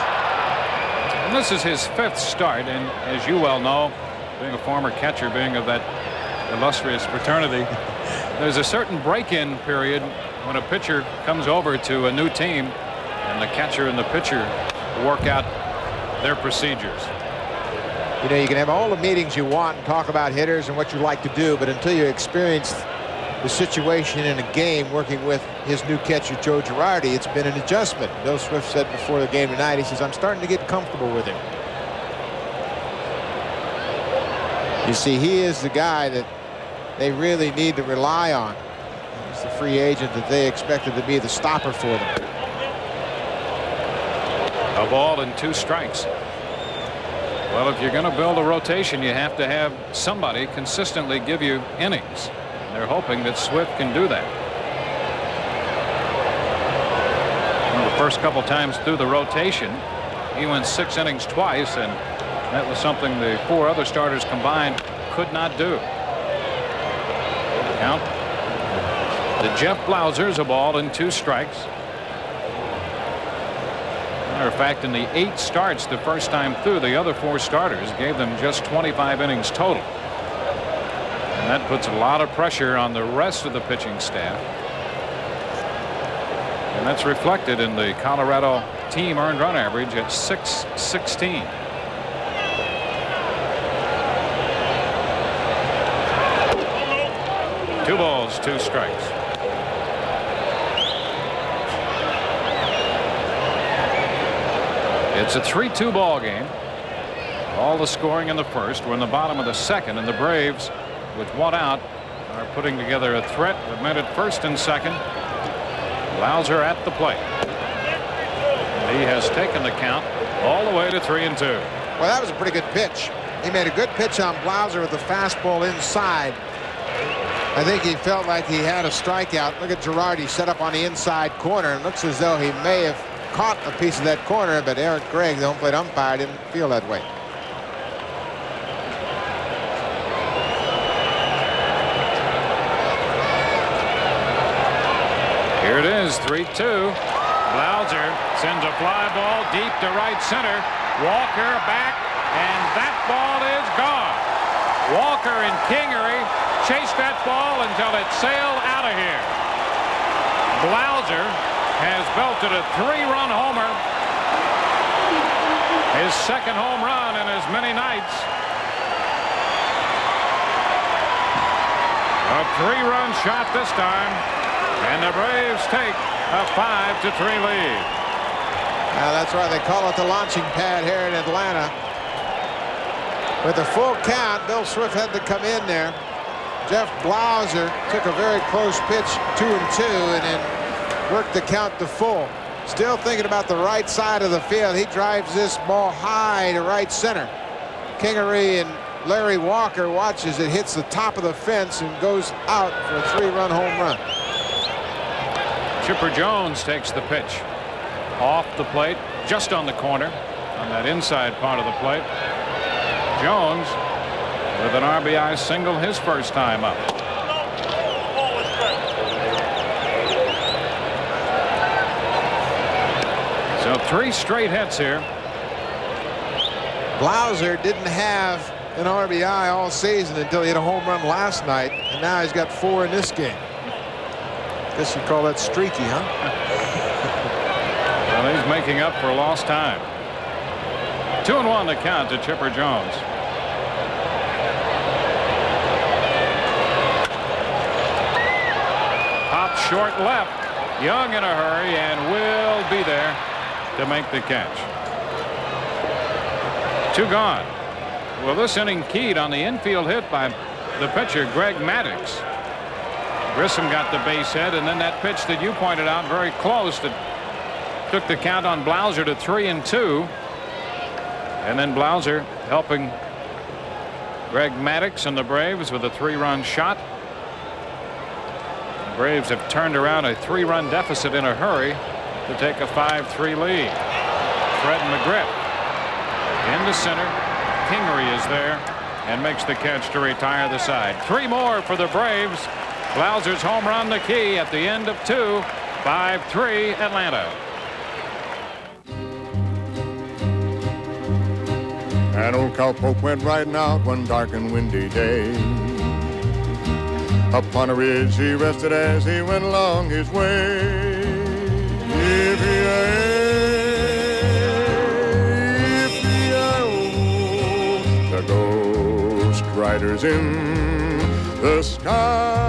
And this is his 5th start, and as you well know, being a former catcher, being of that illustrious fraternity, there's a certain break-in period when a pitcher comes over to a new team and the catcher and the pitcher work out their procedures. You know, you can have all the meetings you want and talk about hitters and what you like to do, but until you experience the situation in a game working with his new catcher, Joe Girardi, it's been an adjustment. Bill Swift said before the game tonight, he says, I'm starting to get comfortable with him. You see, he is the guy that they really need to rely on. He's the free agent that they expected to be the stopper for them. A ball and 2 strikes. Well, if you're going to build a rotation, you have to have somebody consistently give you innings. And they're hoping that Swift can do that. Well, the first couple times through the rotation, he went 6 innings twice, and that was something the 4 other starters combined could not do. Count to Jeff Blauser's a ball and 2 strikes. Matter of fact, in the 8 starts the first time through, the other 4 starters gave them just 25 innings total. And And that puts a lot of pressure on the rest of the pitching staff. And that's reflected in the Colorado team earned run average at 616. Two balls, two strikes. It's a 3-2 ball game. All the scoring in the first. We're in the bottom of the second, and the Braves, with one out, are putting together a threat with men at first and second. Blauser at the plate. And he has taken the count all the way to 3-2. Well, that was a pretty good pitch. He made a good pitch on Blauser with the fastball inside. I think he felt like he had a strikeout. Look at Girardi set up on the inside corner. It looks as though he may have caught a piece of that corner, but Eric Gregg, the home plate umpire, didn't feel that way. Here it is, 3-2. Blauser sends a fly ball deep to right center. Walker back, and that ball is gone. Walker and Kingery chased that ball until it sailed out of here. Blauser has belted a 3-run homer. His second home run in as many nights. A 3-run shot this time. And the Braves take a 5-3 lead. Now that's why they call it the launching pad here in Atlanta. With the full count, Bill Swift had to come in there. Jeff Blauser took a very close pitch, 2-2, and then worked the count to full. Still thinking about the right side of the field. He drives this ball high to right center. Kingery and Larry Walker watches it, hits the top of the fence and goes out for a 3-run home run. Chipper Jones takes the pitch off the plate, just on the corner, on that inside part of the plate. Jones with an RBI single his first time up. So 3 straight hits here. Blauser didn't have an RBI all season until he hit a home run last night, and now he's got 4 in this game. Guess you call that streaky, huh? Well, he's making up for lost time. 2-1 the count to Chipper Jones. Pop short left. Young in a hurry and will be there to make the catch. 2 gone. Well, this inning keyed on the infield hit by the pitcher Greg Maddux. Grissom got the base hit, and then that pitch that you pointed out very close that took the count on Blauser to 3-2. And then Blauser helping Greg Maddux and the Braves with a 3-run shot. The Braves have turned around a 3-run deficit in a hurry to take a 5-3 lead. Fred McGriff into center. Kingery is there and makes the catch to retire the side. 3 more for the Braves. Blauser's home run the key at the end of 2. 5-3 Atlanta. An old cowpoke went riding out one dark and windy day. Upon a ridge he rested as he went along his way. The ghost riders in the sky.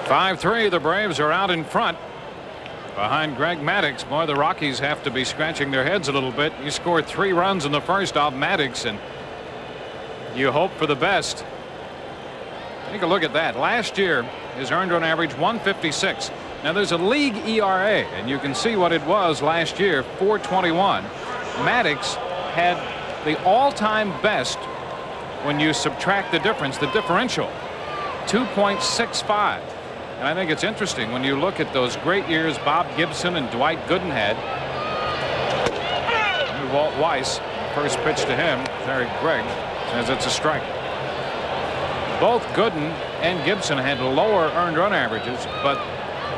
5-3, the Braves are out in front behind Greg Maddux. Boy, the Rockies have to be scratching their heads a little bit. You scored 3 runs in the first off Maddux, and you hope for the best. Take a look at that. Last year, his earned run average 156. Now there's a league ERA, and you can see what it was last year, 4.21. Maddux had the all-time best when you subtract the difference, the differential, 2.65. And I think it's interesting when you look at those great years Bob Gibson and Dwight Gooden had. Walt Weiss, first pitch to him, Larry Gregg says it's a strike. Both Gooden and Gibson had lower earned run averages, but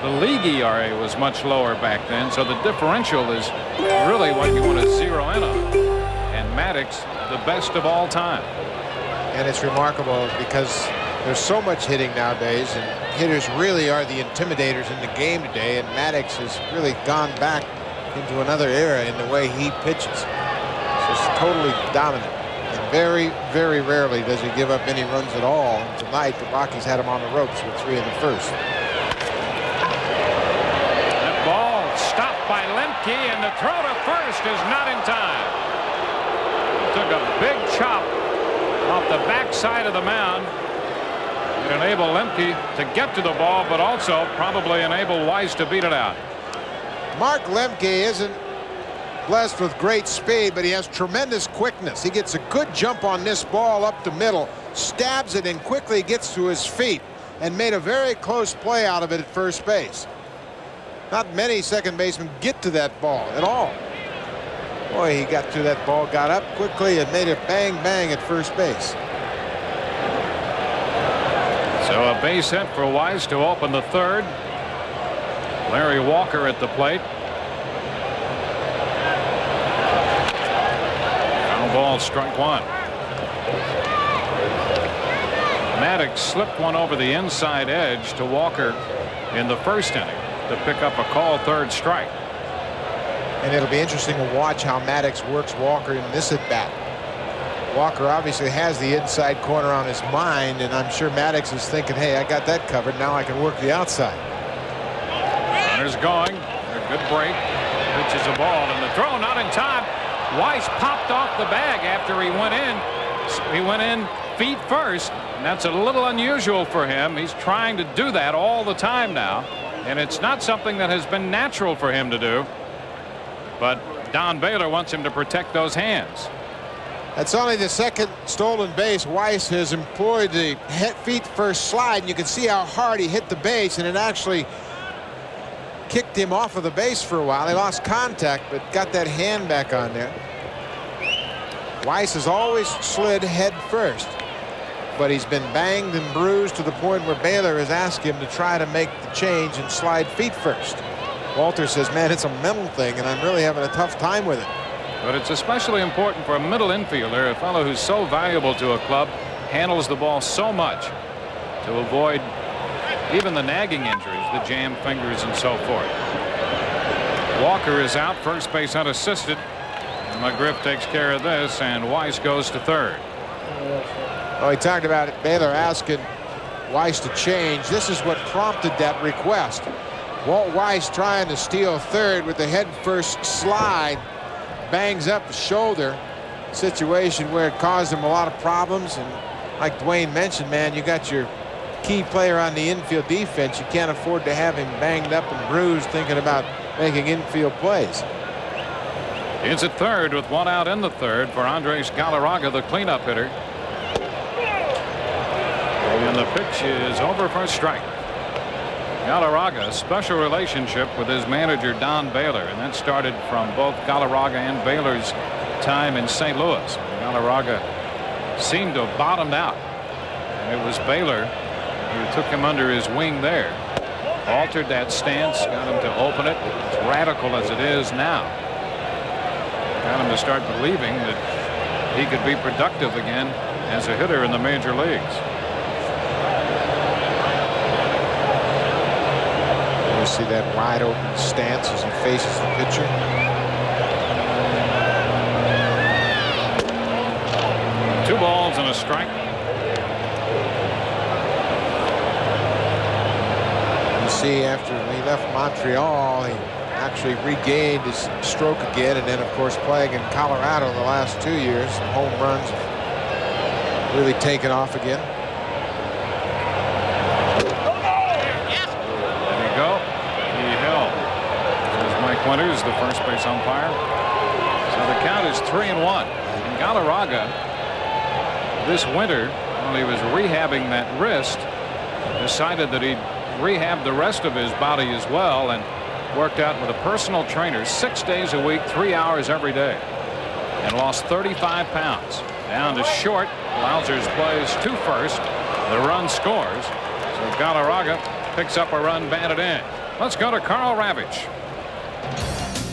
The league ERA was much lower back then, so the differential is really what you want to zero in on. And Maddux, the best of all time. And it's remarkable because there's so much hitting nowadays, and hitters really are the intimidators in the game today, and Maddux has really gone back into another era in the way he pitches. Just totally dominant. And very, very rarely does he give up any runs at all. Tonight, the Rockies had him on the ropes with 3 in the first. That ball stopped by Lemke, and the throw to first is not in time. Took a big chop off the backside of the mound. It enabled Lemke to get to the ball, but also probably enabled Weiss to beat it out. Mark Lemke isn't blessed with great speed, but he has tremendous quickness. He gets a good jump on this ball up the middle, stabs it, and quickly gets to his feet, and made a very close play out of it at first base. Not many second basemen get to that ball at all. Boy, he got to that ball, got up quickly, and made a bang bang at first base. So a base hit for Weiss to open the third. Larry Walker at the plate. Foul ball, strike one. Maddux slipped one over the inside edge to Walker in the first inning to pick up a called third strike. And it'll be interesting to watch how Maddux works Walker in this at bat. Walker obviously has the inside corner on his mind, and I'm sure Maddux is thinking, hey, I got that covered. Now I can work the outside. Runners going. A good break. Pitches a ball, and the throw not in time. Weiss popped off the bag after he went in. He went in feet first, and that's a little unusual for him. He's trying to do that all the time now, and it's not something that has been natural for him to do. But Don Baylor wants him to protect those hands. That's only the second stolen base. Weiss has employed the feet first slide, and you can see how hard he hit the base, and it actually kicked him off of the base for a while. He lost contact, but got that hand back on there. Weiss has always slid head first, but he's been banged and bruised to the point where Baylor has asked him to try to make the change and slide feet first. Walter says, man, it's a mental thing, and I'm really having a tough time with it. But it's especially important for a middle infielder, a fellow who's so valuable to a club, handles the ball so much to avoid even the nagging injuries, the jammed fingers and so forth. Walker is out, first base unassisted. McGriff takes care of this, and Weiss goes to third. Oh, he talked about it. Baylor asking Weiss to change. This is what prompted that request. Walt Weiss trying to steal third with the head first slide. Bangs up the shoulder, situation where it caused him a lot of problems. And like DeWayne mentioned, man, you got your key player on the infield defense. You can't afford to have him banged up and bruised thinking about making infield plays. It's at third with one out in the third for Andres Galarraga, the cleanup hitter. And the pitch is over for a strike. Galarraga, a special relationship with his manager Don Baylor, and that started from both Galarraga and Baylor's time in St. Louis. Galarraga seemed to have bottomed out, and it was Baylor who took him under his wing there. Altered that stance, got him to open it, as radical as it is now. Got him to start believing that he could be productive again as a hitter in the major leagues. See that wide open stance as he faces the pitcher. Two balls and a strike. You see, after he left Montreal, he actually regained his stroke again, and then of course playing in Colorado the last 2 years, home runs have really taken off again. Winters, the first base umpire. So the count is 3-1. And Galarraga this winter, while he was rehabbing that wrist, decided that he'd rehab the rest of his body as well, and worked out with a personal trainer 6 days a week, 3 hours every day, and lost 35 pounds. Down to short. Blauser's plays to first. The run scores. So Galarraga picks up a run batted in. Let's go to Carl Ravitch.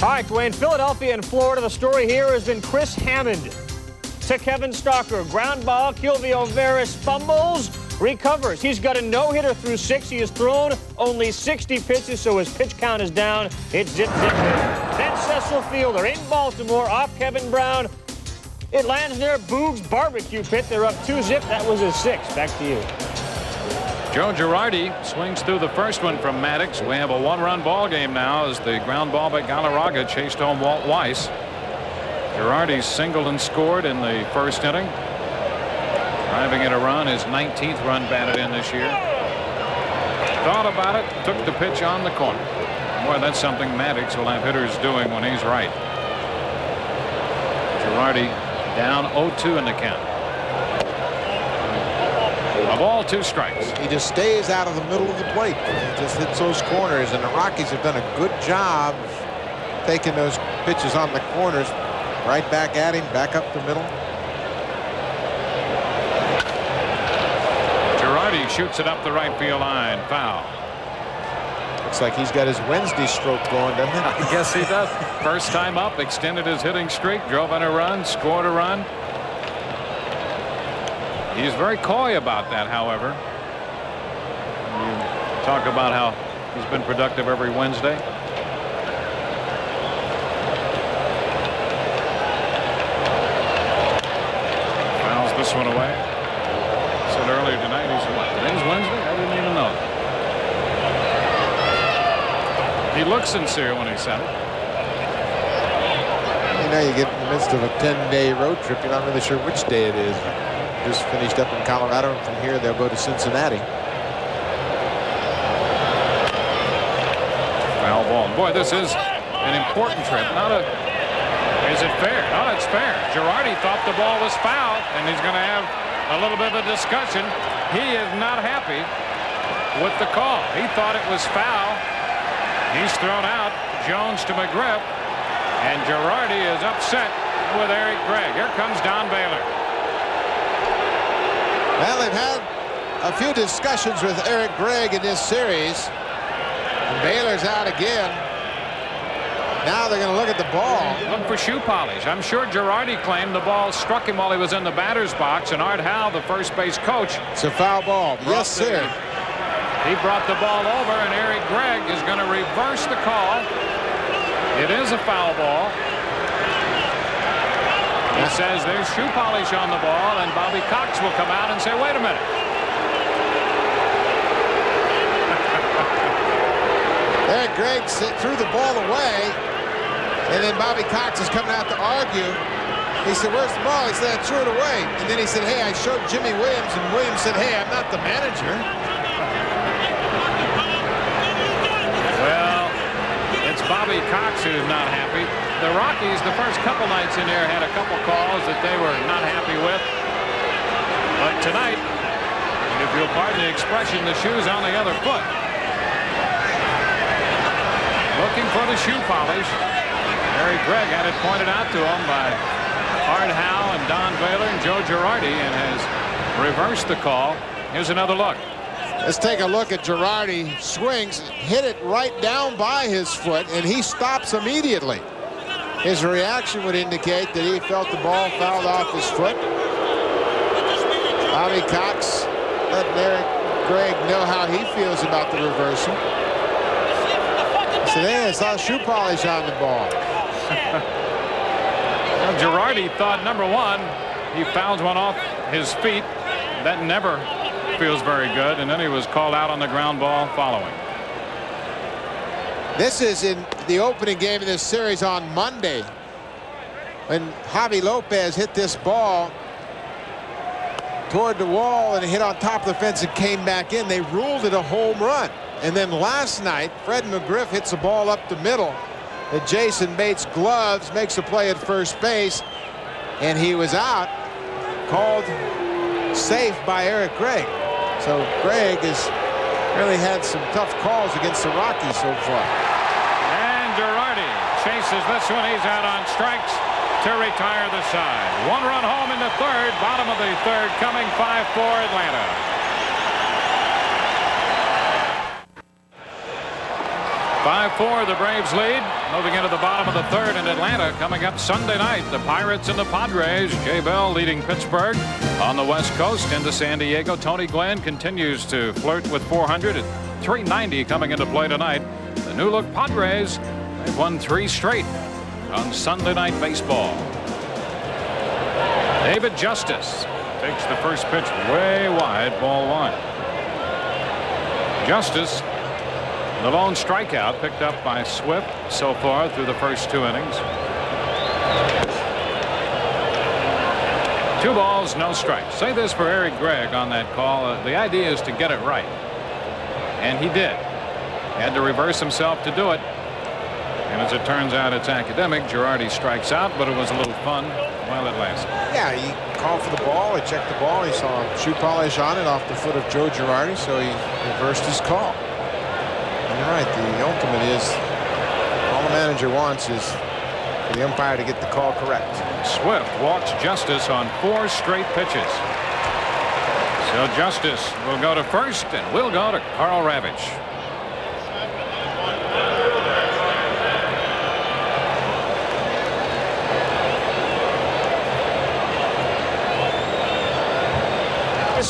All right, Dwayne, Philadelphia and Florida. The story here has been Chris Hammond to Kevin Stalker. Ground ball. Kilvio Veras fumbles, recovers. He's got a no-hitter through 6. He has thrown only 60 pitches, so his pitch count is down. It's zip, zip, zip. Then Cecil Fielder in Baltimore off Kevin Brown. It lands near Boog's barbecue pit. They're up 2-zip. That was his 6. Back to you. Joe Girardi swings through the first one from Maddux. We have a 1-run ball game now as the ground ball by Galarraga chased home Walt Weiss. Girardi singled and scored in the first inning, driving in a run, his 19th run batted in this year. Thought about it, took the pitch on the corner. Boy, that's something Maddux will have hitters doing when he's right. Girardi down 0-2 in the count. A ball, 2 strikes. He just stays out of the middle of the plate. He just hits those corners, and the Rockies have done a good job of taking those pitches on the corners right back at him, back up the middle. Girardi shoots it up the right field line. Foul. Looks like he's got his Wednesday stroke going, doesn't it? I guess he does. First time up, extended his hitting streak, drove in a run, scored a run. He's very coy about that, however. You talk about how he's been productive every Wednesday. Fouls this one away. Said earlier tonight, he said, what, today's Wednesday? I didn't even know. He looked sincere when he said it. You know, you get in the midst of a 10-day road trip, you're not really sure which day it is. Just finished up in Colorado, and from here they'll go to Cincinnati. Foul ball. Boy, this is an important trip. Not a. Is it fair? No, it's fair. Girardi thought the ball was foul, and he's going to have a little bit of a discussion. He is not happy with the call. He thought it was foul. He's thrown out. Jones to McGriff, and Girardi is upset with Eric Gregg. Here comes Don Baylor. Well, they've had a few discussions with Eric Gregg in this series. And Baylor's out again. Now they're going to look at the ball. Look for shoe polish. I'm sure Girardi claimed the ball struck him while he was in the batter's box, and Art Howe, the first base coach, it's a foul ball. Yes, sir. He brought the ball over, and Eric Gregg is going to reverse the call. It is a foul ball. He says there's shoe polish on the ball, and Bobby Cox will come out and say, wait a minute. Eric Gregg threw the ball away, and then Bobby Cox is coming out to argue. He said, where's the ball? He said, I threw it away. And then he said, hey, I showed Jimmy Williams, and Williams said, hey, I'm not the manager. Well, it's Bobby Cox who's not happy. The Rockies, the first couple nights in there, had a couple calls that they were not happy with. But tonight, if you'll pardon the expression, the shoe's on the other foot. Looking for the shoe polish. Eric Gregg had it pointed out to him by Art Howe and Don Baylor and Joe Girardi, and has reversed the call. Here's another look. Let's take a look at Girardi. Swings, hit it right down by his foot, and he stops immediately. His reaction would indicate that he felt the ball fouled off his foot. Bobby Cox letting Eric Gregg know how he feels about the reversal. He said, hey, I saw shoe polish on the ball. Well, Girardi thought, number one, he fouls one off his feet. That never feels very good. And then he was called out on the ground ball following. This is in the opening game of this series on Monday, when Javi Lopez hit this ball toward the wall and hit on top of the fence and came back in. They ruled it a home run. And then last night, Fred McGriff hits the ball up the middle. That Jason Bates gloves, makes a play at first base, and he was out. Called safe by Eric Gregg. So Gregg has really had some tough calls against the Rockies so far. And Girardi chases this one. He's out on strikes to retire the side. 1 run home in the third. Bottom of the third coming. 5-4 Atlanta. 5-4, the Braves lead. Moving into the bottom of the third in Atlanta. Coming up Sunday night, the Pirates and the Padres. Jay Bell leading Pittsburgh on the West Coast into San Diego. Tony Gwynn continues to flirt with 400 at 390 coming into play tonight. The new look Padres, they've won 3 straight on Sunday Night Baseball. David Justice takes the first pitch way wide, ball 1. Justice, the lone strikeout picked up by Swift so far through the first 2 innings. 2 balls, no strikes. Say this for Eric Gregg on that call. The idea is to get it right. And he did. Had to reverse himself to do it. And as it turns out, it's academic. Girardi strikes out, but it was a little fun while it lasted. Yeah, he called for the ball. He checked the ball. He saw shoe polish on it off the foot of Joe Girardi, so he reversed his call. And you're right. The ultimate is all the manager wants is for the umpire to get the call correct. Swift walks Justice on 4 straight pitches. So Justice will go to first, and we'll go to Carl Ravage.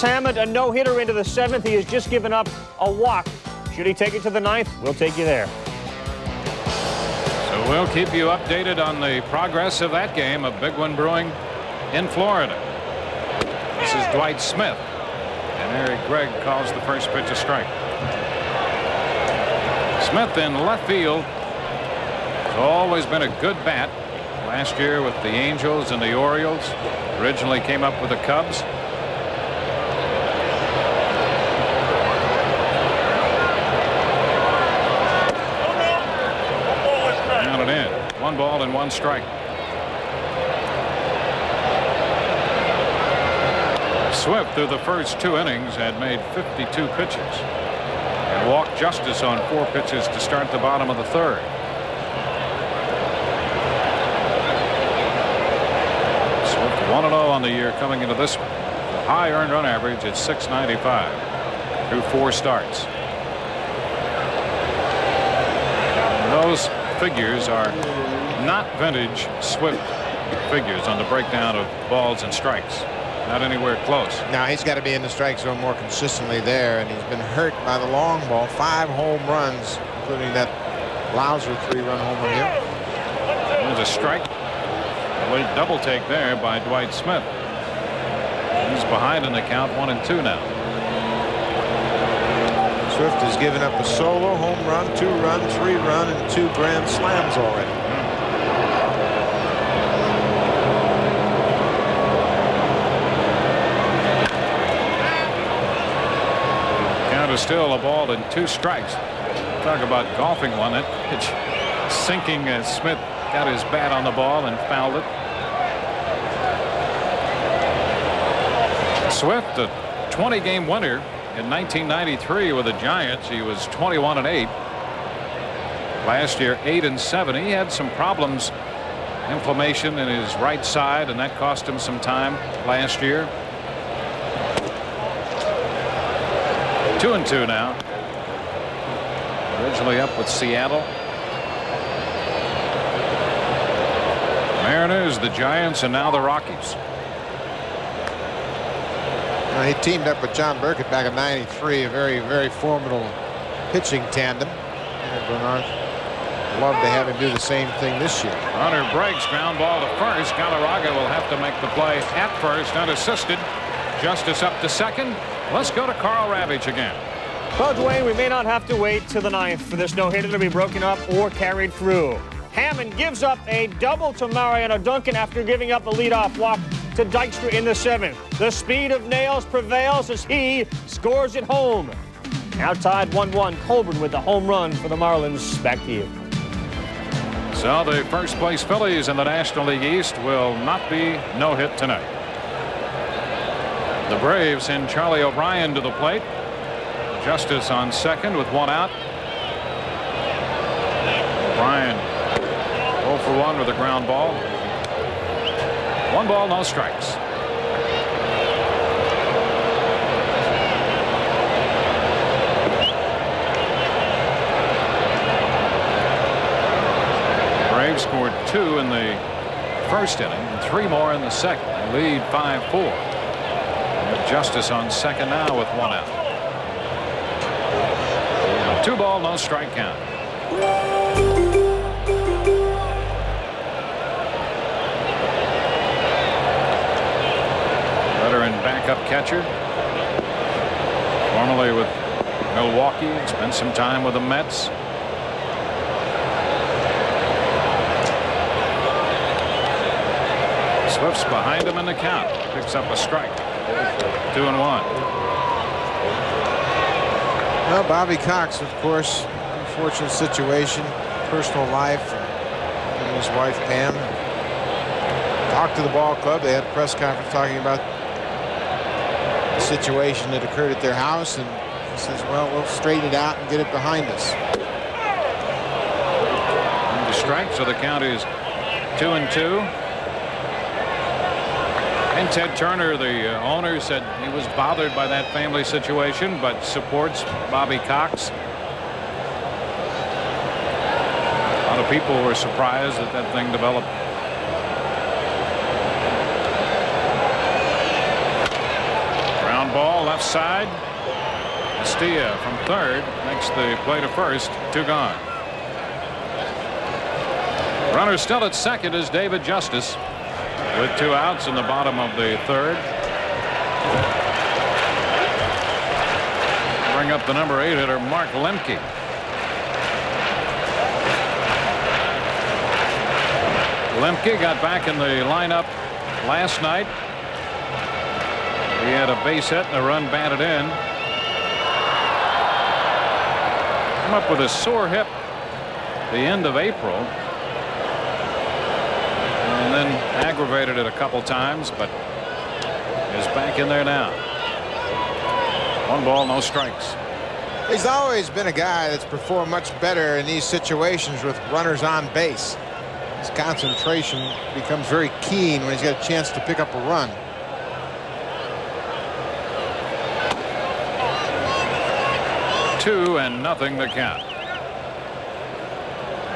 Hammond, a no-hitter into the 7th. He has just given up a walk. Should he take it to the 9th? We'll take you there. So we'll keep you updated on the progress of that game. A big one brewing in Florida. This is Dwight Smith. And Eric Gregg calls the first pitch a strike. Smith in left field has always been a good bat. Last year with the Angels and the Orioles. Originally came up with the Cubs. Counted in. 1 ball and 1 strike. Swift through the first 2 innings had made 52 pitches and walked Justice on 4 pitches to start the bottom of the 3rd. Swift 1-0 on the year coming into this one. The high earned run average at .695 through 4 starts. Those figures are not vintage Swift figures on the breakdown of balls and strikes. Not anywhere close. Now he's got to be in the strike zone more consistently there, and he's been hurt by the long ball. 5 home runs, including that Blauser 3-run homer here. There's a strike. A late double take there by Dwight Smith. He's behind in the count, 1-2 now. Swift has given up a solo, home run, 2-run, 3-run, and 2 grand slams already. Count is still a ball and 2 strikes. Talk about golfing one. That pitch sinking as Smith got his bat on the ball and fouled it. Swift, a 20-game winner in 1993 with the Giants. He was 21-8. Last year 8-7. He had some problems, inflammation in his right side, and that cost him some time last year. 2-2 now. Originally up with Seattle. Mariners, the Giants, and now the Rockies. He teamed up with John Burkett back in '93, a very, very formidable pitching tandem. And Bernard love to have him do the same thing this year. Runner breaks, ground ball to first. Galarraga will have to make the play at first, unassisted. Justice up to second. Let's go to Carl Ravage again. Well, DeWayne, we may not have to wait till the 9th for this no-hitter to be broken up or carried through. Hammond gives up a double to Mariano Duncan after giving up the leadoff walk to Dykstra in the 7th. The speed of Nails prevails as he scores at home. Now tied 1-1. Colburn with the home run for the Marlins. Back to you. So the first place Phillies in the National League East will not be no hit tonight. The Braves send Charlie O'Brien to the plate. Justice on second with 1 out. O'Brien 0 for 1 with a ground ball. 1 ball, no strikes. Braves scored 2 in the first inning and 3 more in the second. They lead 5-4. Justice on second now with 1 out. 2 ball, no strike count. Veteran backup catcher, formerly with Milwaukee, spent some time with the Mets. Swift's behind him in the count. Picks up a strike. 2-1. Well, Bobby Cox, of course, unfortunate situation, personal life, and his wife Pam talked to the ball club. They had a press conference talking about the situation that occurred at their house, and he says, well, we'll straighten it out and get it behind us. And the strike, so the count is 2-2. And Ted Turner, the owner, said he was bothered by that family situation, but supports Bobby Cox. A lot of people were surprised that that thing developed. Ground ball left side. Castilla from third makes the play to first. 2 gone. Runner still at second is David Justice, with 2 outs in the bottom of the third. Bring up the number 8 hitter Mark Lemke. Lemke got back in the lineup last night. He had a base hit and a run batted in. Come up with a sore hip the end of April, and then aggravated it a couple times, but is back in there now. 1 ball, no strikes. He's always been a guy that's performed much better in these situations with runners on base. His concentration becomes very keen when he's got a chance to pick up a run. Two and nothing the count.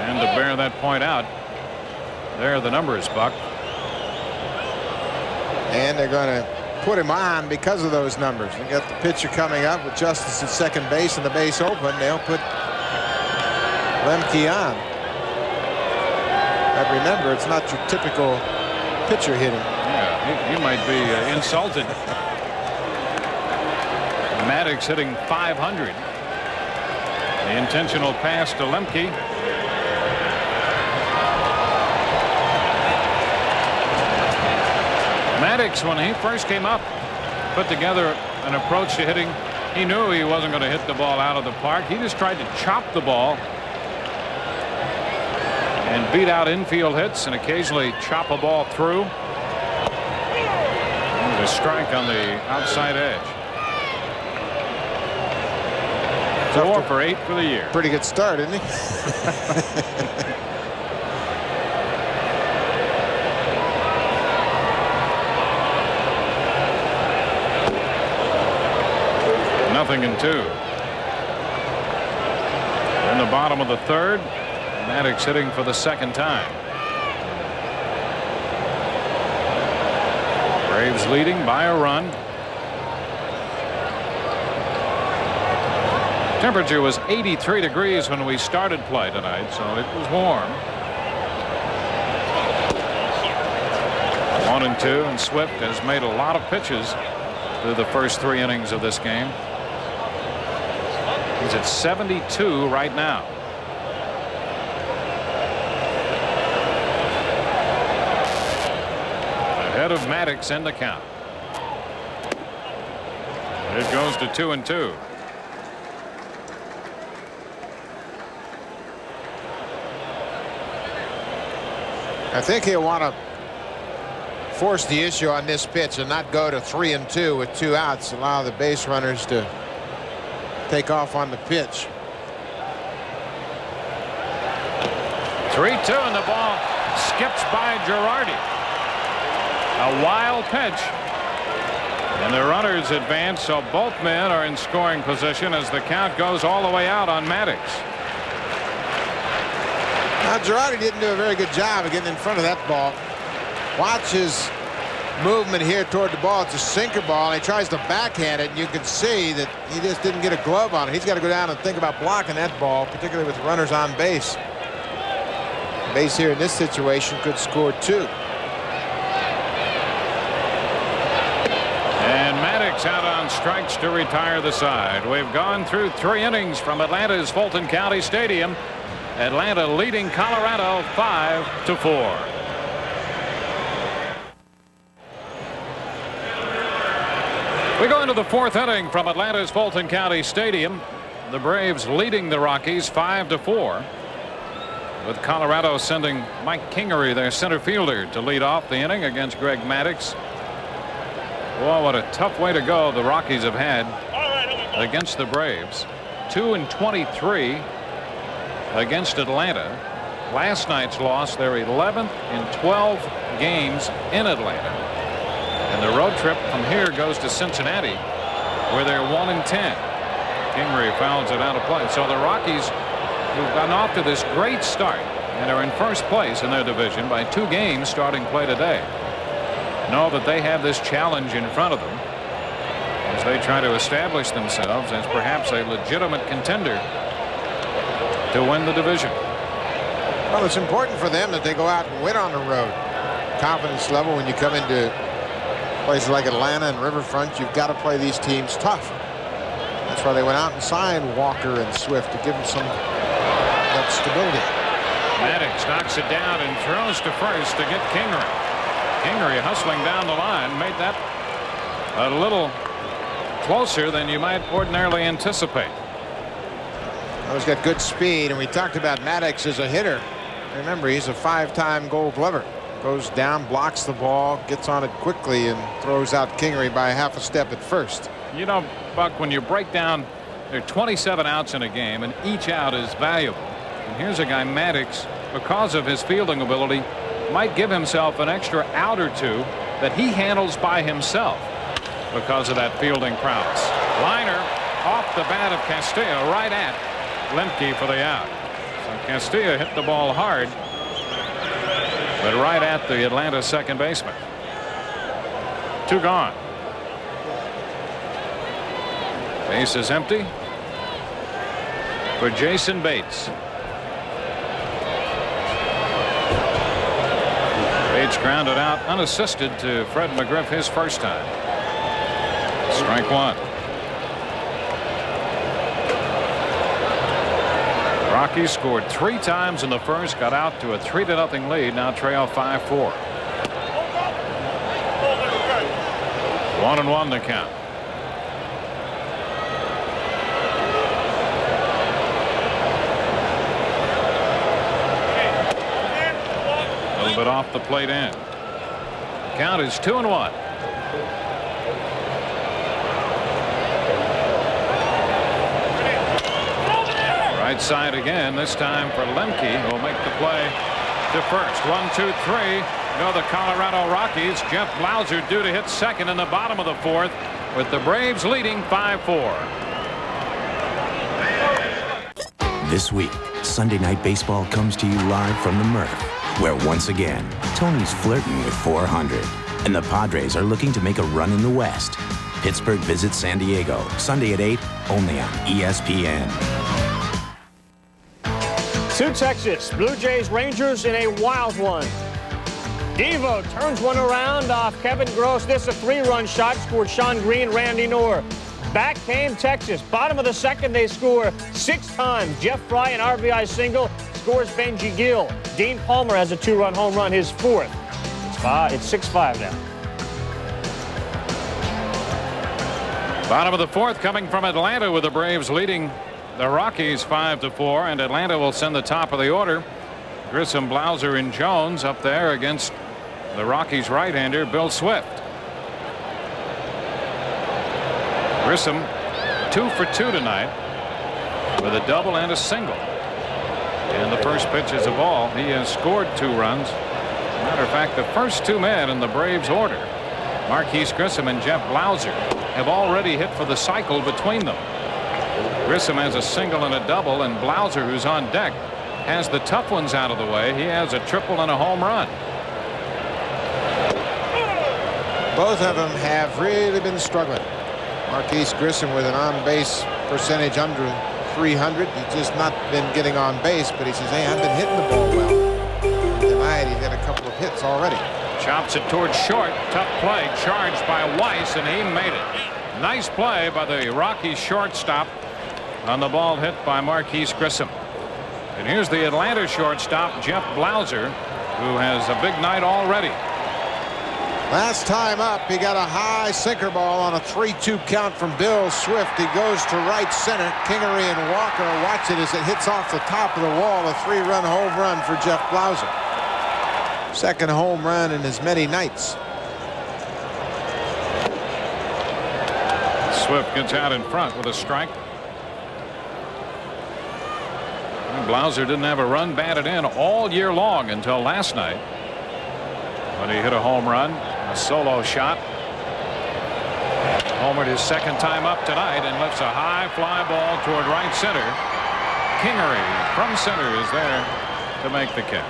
And to bear that point out, there are the numbers, Buck. And they're going to put him on because of those numbers. They got the pitcher coming up with Justice at second base and the base open. They'll put Lemke on. But remember, it's not your typical pitcher hitting. Yeah, he might be insulted. Maddux hitting .500. The intentional pass to Lemke. Maddux, when he first came up, put together an approach to hitting. He knew he wasn't going to hit the ball out of the park. He just tried to chop the ball and beat out infield hits and occasionally chop a ball through. And a strike on the outside edge. 4 for 8 for the year. Pretty good start, isn't he? Nothing in 2. In the bottom of the third, Maddux hitting for the second time. Braves leading by a run. Temperature was 83 degrees when we started play tonight, so it was warm. 1-2, and Swift has made a lot of pitches through the first 3 innings of this game. He's at 72 right now. Ahead of Maddux in the count. It goes to 2-2. I think he'll want to force the issue on this pitch and not go to 3-2 with 2 outs. Allow the base runners to take off on the pitch. 3-2, and the ball skips by Girardi. A wild pitch, and the runners advance, so both men are in scoring position as the count goes all the way out on Maddux. Girardi didn't do a very good job of getting in front of that ball. Watch his movement here toward the ball. It's a sinker ball, and he tries to backhand it, and you can see that he just didn't get a glove on it. He's got to go down and think about blocking that ball, particularly with runners on base. Base here in this situation could score 2. And Maddux out on strikes to retire the side. We've gone through 3 innings from Atlanta's Fulton County Stadium. Atlanta leading Colorado 5-4. We go into the 4th inning from Atlanta's Fulton County Stadium. The Braves leading the Rockies 5-4. With Colorado sending Mike Kingery, their center fielder, to lead off the inning against Greg Maddux. Well, what a tough way to go the Rockies have had against the Braves. 2-23 against Atlanta. Last night's loss, their 11th in 12 games in Atlanta. And the road trip from here goes to Cincinnati, where they're 1-10. Kingery fouls it out of play. So the Rockies, who've gotten off to this great start and are in first place in their division by 2 games starting play today, know that they have this challenge in front of them as they try to establish themselves as perhaps a legitimate contender to win the division. Well, it's important for them that they go out and win on the road. Confidence level when you come into places like Atlanta and Riverfront, you've got to play these teams tough. That's why they went out and signed Walker and Swift to give them some that stability. Maddux knocks it down and throws to first to get Kingery. Kingery hustling down the line made that a little closer than you might ordinarily anticipate. He's got good speed, and we talked about Maddux as a hitter. Remember, he's a 5-time Gold Glover. Goes down, blocks the ball, gets on it quickly, and throws out Kingery by half a step at first. You know, Buck, when you break down, there are 27 outs in a game, and each out is valuable. And here's a guy, Maddux, because of his fielding ability, might give himself an extra out or 2 that he handles by himself because of that fielding prowess. Liner off the bat of Castillo right at Lemke for the out. So Castillo hit the ball hard, but right at the Atlanta second baseman. 2 gone. Base is empty for Jason Bates. Bates grounded out unassisted to Fred McGriff his first time. Strike 1. Rockies scored 3 times in the first, got out to a 3-0 lead, now trail 5-4. 1-1 the count. A little bit off the plate end. The count is 2-1. Right side again, this time for Lemke, who will make the play to first. 1, 2, 3. Go the Colorado Rockies. Jeff Blauser due to hit second in the bottom of the 4th, with the Braves leading 5-4. This week, Sunday Night Baseball comes to you live from the Murph, where once again, Tony's flirting with 400, and the Padres are looking to make a run in the West. Pittsburgh visits San Diego, Sunday at 8, only on ESPN. To Texas, Blue Jays Rangers in a wild one. Devo turns one around off Kevin Gross. This a 3-run shot, scored Sean Green, Randy Knorr. Back came Texas. Bottom of the 2nd, they score 6 times. Jeff Fry, an RBI single, scores Benji Gill. Dean Palmer has a 2-run home run, his 4th. It's 6-5 now. Bottom of the 4th coming from Atlanta, with the Braves leading the Rockies 5-4, and Atlanta will send the top of the order. Grissom, Blauser, and Jones up there against the Rockies right-hander Bill Swift. Grissom 2 for 2 tonight with a double and a single. And the first pitch is a ball. He has scored 2 runs. Matter of fact, the first 2 men in the Braves order, Marquise Grissom and Jeff Blauser, have already hit for the cycle between them. Grissom has a single and a double, and Blauser, who's on deck, has the tough ones out of the way. He has a triple and a home run. Both of them have really been struggling. Marquise Grissom with an on-base percentage under 300. He's just not been getting on base, but he says, hey, I've been hitting the ball well. Tonight he's got a couple of hits already. Chops it towards short. Tough play. Charged by Weiss, and he made it. Nice play by the Rockies shortstop on the ball hit by Marquise Grissom. And here's the Atlanta shortstop, Jeff Blauser, who has a big night already. Last time up, he got a high sinker ball on a 3-2 count from Bill Swift. He goes to right center. Kingery and Walker watch it as it hits off the top of the wall. A 3-run home run for Jeff Blauser. Second home run in as many nights. Swift gets out in front with a strike. Blauser didn't have a run batted in all year long until last night, when he hit a home run, a solo shot. Homered his second time up tonight and lifts a high fly ball toward right center. Kingery from center is there to make the catch.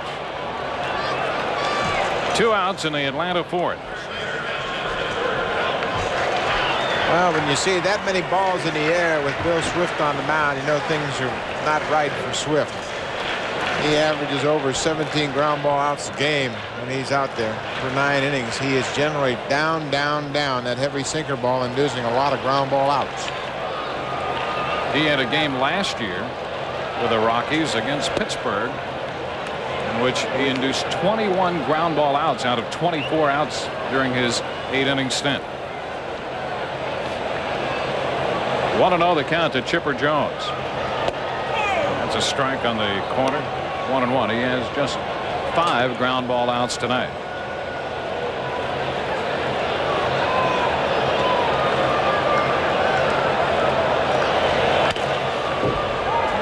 2 outs in the Atlanta fourth. Well, when you see that many balls in the air with Bill Swift on the mound, you know things are not right for Swift. He averages over 17 ground ball outs a game when he's out there for 9 innings. He is generally down, down, down. That heavy sinker ball inducing a lot of ground ball outs. He had a game last year with the Rockies against Pittsburgh in which he induced 21 ground ball outs out of 24 outs during his 8-inning stint. 1-0 the count to Chipper Jones. That's a strike on the corner. 1-1. He has just 5 ground ball outs tonight.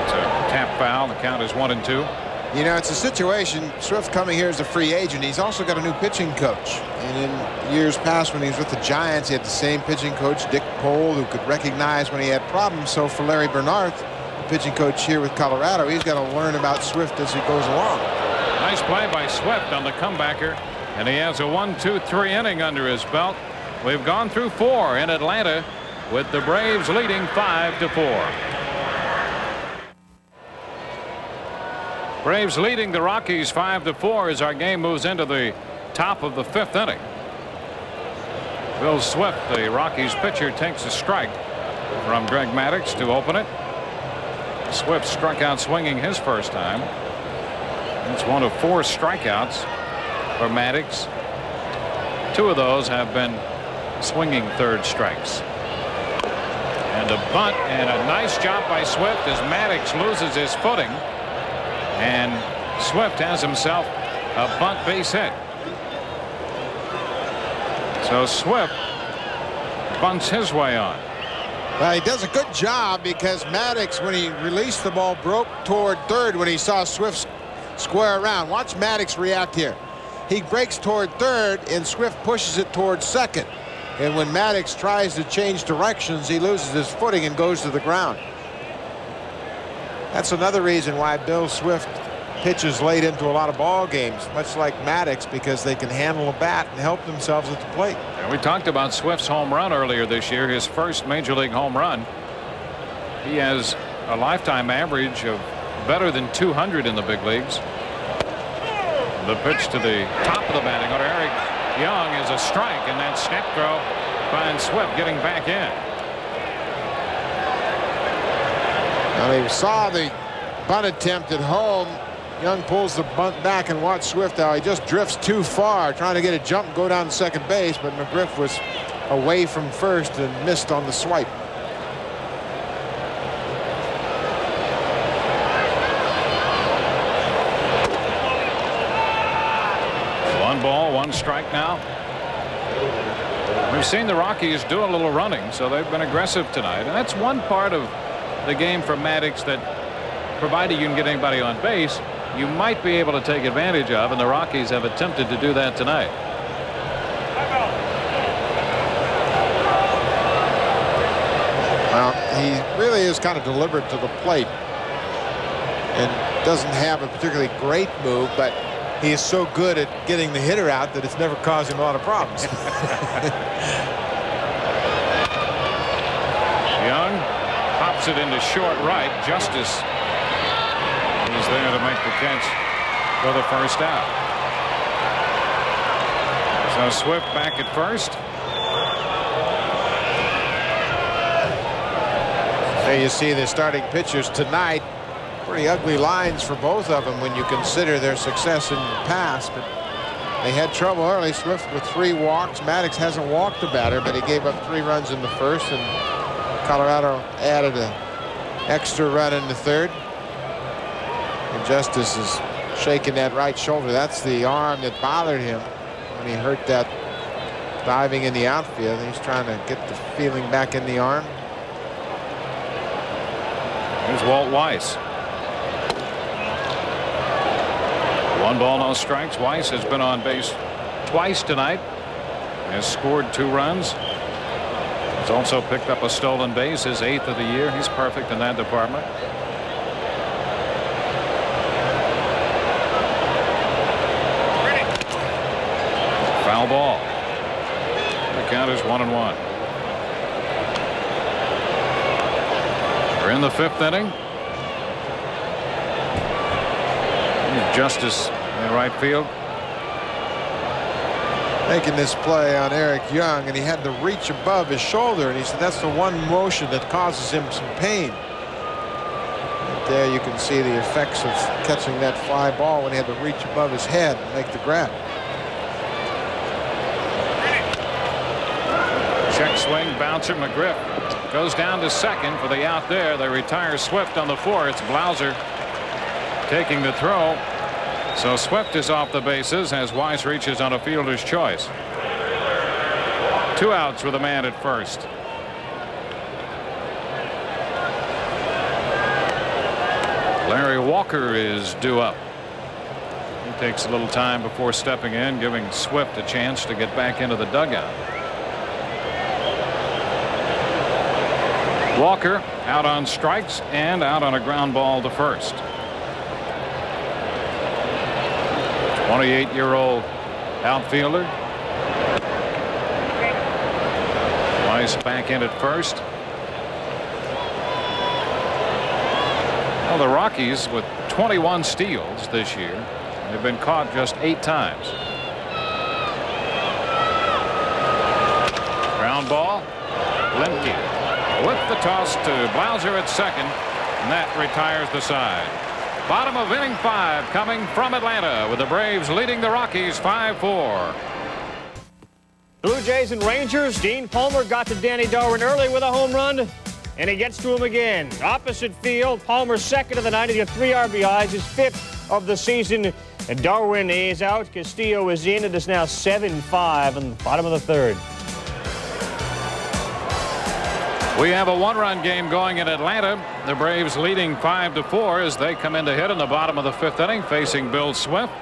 It's a tap foul. The count is 1-2. You know, it's a situation. Swift coming here as a free agent. He's also got a new pitching coach. And in years past, when he was with the Giants, he had the same pitching coach, Dick Pohl, who could recognize when he had problems. So for Larry Bernard, the pitching coach here with Colorado, he's got to learn about Swift as he goes along. Nice play by Swift on the comebacker, and he has a 1-2-3 inning under his belt. We've gone through 4 in Atlanta, with the Braves leading 5-4. Braves leading the Rockies 5-4 as our game moves into the top of the 5th inning. Bill Swift, the Rockies pitcher, takes a strike from Greg Maddux to open it. Swift struck out swinging his first time. It's one of 4 strikeouts for Maddux. 2 of those have been swinging third strikes. And a bunt, and a nice job by Swift as Maddux loses his footing. And Swift has himself a bunt base hit. So Swift bunts his way on. Well, he does a good job because Maddux, when he released the ball, broke toward third when he saw Swift square around. Watch Maddux react here. He breaks toward third and Swift pushes it toward second. And when Maddux tries to change directions, he loses his footing and goes to the ground. That's another reason why Bill Swift pitches late into a lot of ball games, much like Maddux, because they can handle a bat and help themselves at the plate. And we talked about Swift's home run earlier this year, his first major league home run. He has a lifetime average of better than 200 in the big leagues. The pitch to the top of the batting order. Eric Young is a strike, and that snap throw finds Swift getting back in. Now he saw the bunt attempt at home. Young pulls the bunt back, and watch Swift how he just drifts too far trying to get a jump and go down to second base, but McGriff was away from first and missed on the swipe. One ball, 1 strike now. We've seen the Rockies do a little running, so they've been aggressive tonight, and that's one part of the game for Maddux that, provided you can get anybody on base, you might be able to take advantage of, and the Rockies have attempted to do that tonight. Well, he really is kind of deliberate to the plate and doesn't have a particularly great move, but he is so good at getting the hitter out that it's never caused him a lot of problems. Young pops it into short right. Justice is there to make the catch for the first out. So Swift back at first. There you see the starting pitchers tonight. Pretty ugly lines for both of them when you consider their success in the past. But they had trouble early. Swift with 3 walks. Maddux hasn't walked a batter, but he gave up 3 runs in the first, and Colorado added an extra run in the third. And Justice is shaking that right shoulder. That's the arm that bothered him when he hurt that diving in the outfield. He's trying to get the feeling back in the arm. Here's Walt Weiss. 1 ball, no strikes. Weiss has been on base twice tonight. Has scored 2 runs. He's also picked up a stolen base, his 8th of the year. He's perfect in that department. Foul ball. The count is 1-1. We're in the 5th inning. Justice in right field. Making this play on Eric Young, and he had to reach above his shoulder, and he said that's the one motion that causes him some pain. Right there you can see the effects of catching that fly ball when he had to reach above his head and make the grab. Check swing, bouncer. McGriff goes down to second for the out there. They retire Swift on the 4. It's Blauser taking the throw. So Swift is off the bases as Weiss reaches on a fielder's choice. 2 outs with a man at first. Larry Walker is due up. He takes a little time before stepping in, giving Swift a chance to get back into the dugout. Walker out on strikes and out on a ground ball to first. 28-year-old outfielder. Weiss back in at first. Well, the Rockies with 21 steals this year have been caught just 8 times. Ground ball. Lemke with the toss to Blauser at second, and that retires the side. Bottom of inning 5 coming from Atlanta, with the Braves leading the Rockies 5-4. Blue Jays and Rangers. Dean Palmer got to Danny Darwin early with a home run, and he gets to him again. Opposite field, Palmer second of the night. He got 3 RBIs, his 5th of the season. And Darwin is out. Castillo is in. It is now 7-5 in the bottom of the 3rd. We have a 1-run game going in Atlanta. The Braves leading 5-4 as they come in to hit in the bottom of the 5th inning, facing Bill Swift.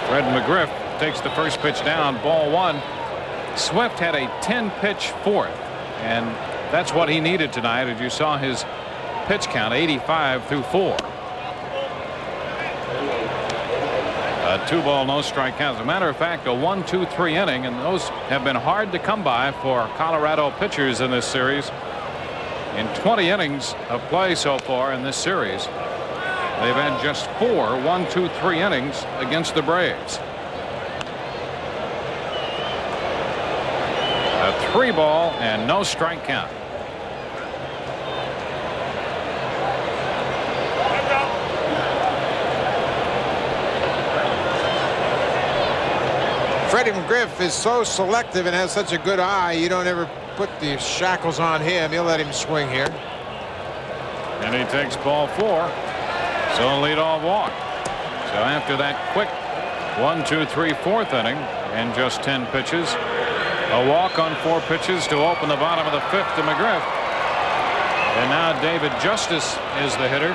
Fred McGriff takes the first pitch down, ball 1. Swift had a 10-pitch 4th, and that's what he needed tonight. As you saw his pitch count, 85 through 4. A 2-ball, no strike count. As a matter of fact, a 1-2-3 inning, and those have been hard to come by for Colorado pitchers in this series. In 20 innings of play so far in this series, they've had just 4 1-2-3 innings against the Braves. A 3-ball and no strike count. Freddie McGriff is so selective and has such a good eye. You don't ever put the shackles on him. He'll let him swing here. And he takes ball 4. So leadoff walk. So after that quick 1-2-3 4th inning and just 10 pitches, a walk on 4 pitches to open the bottom of the 5th to McGriff. And now David Justice is the hitter.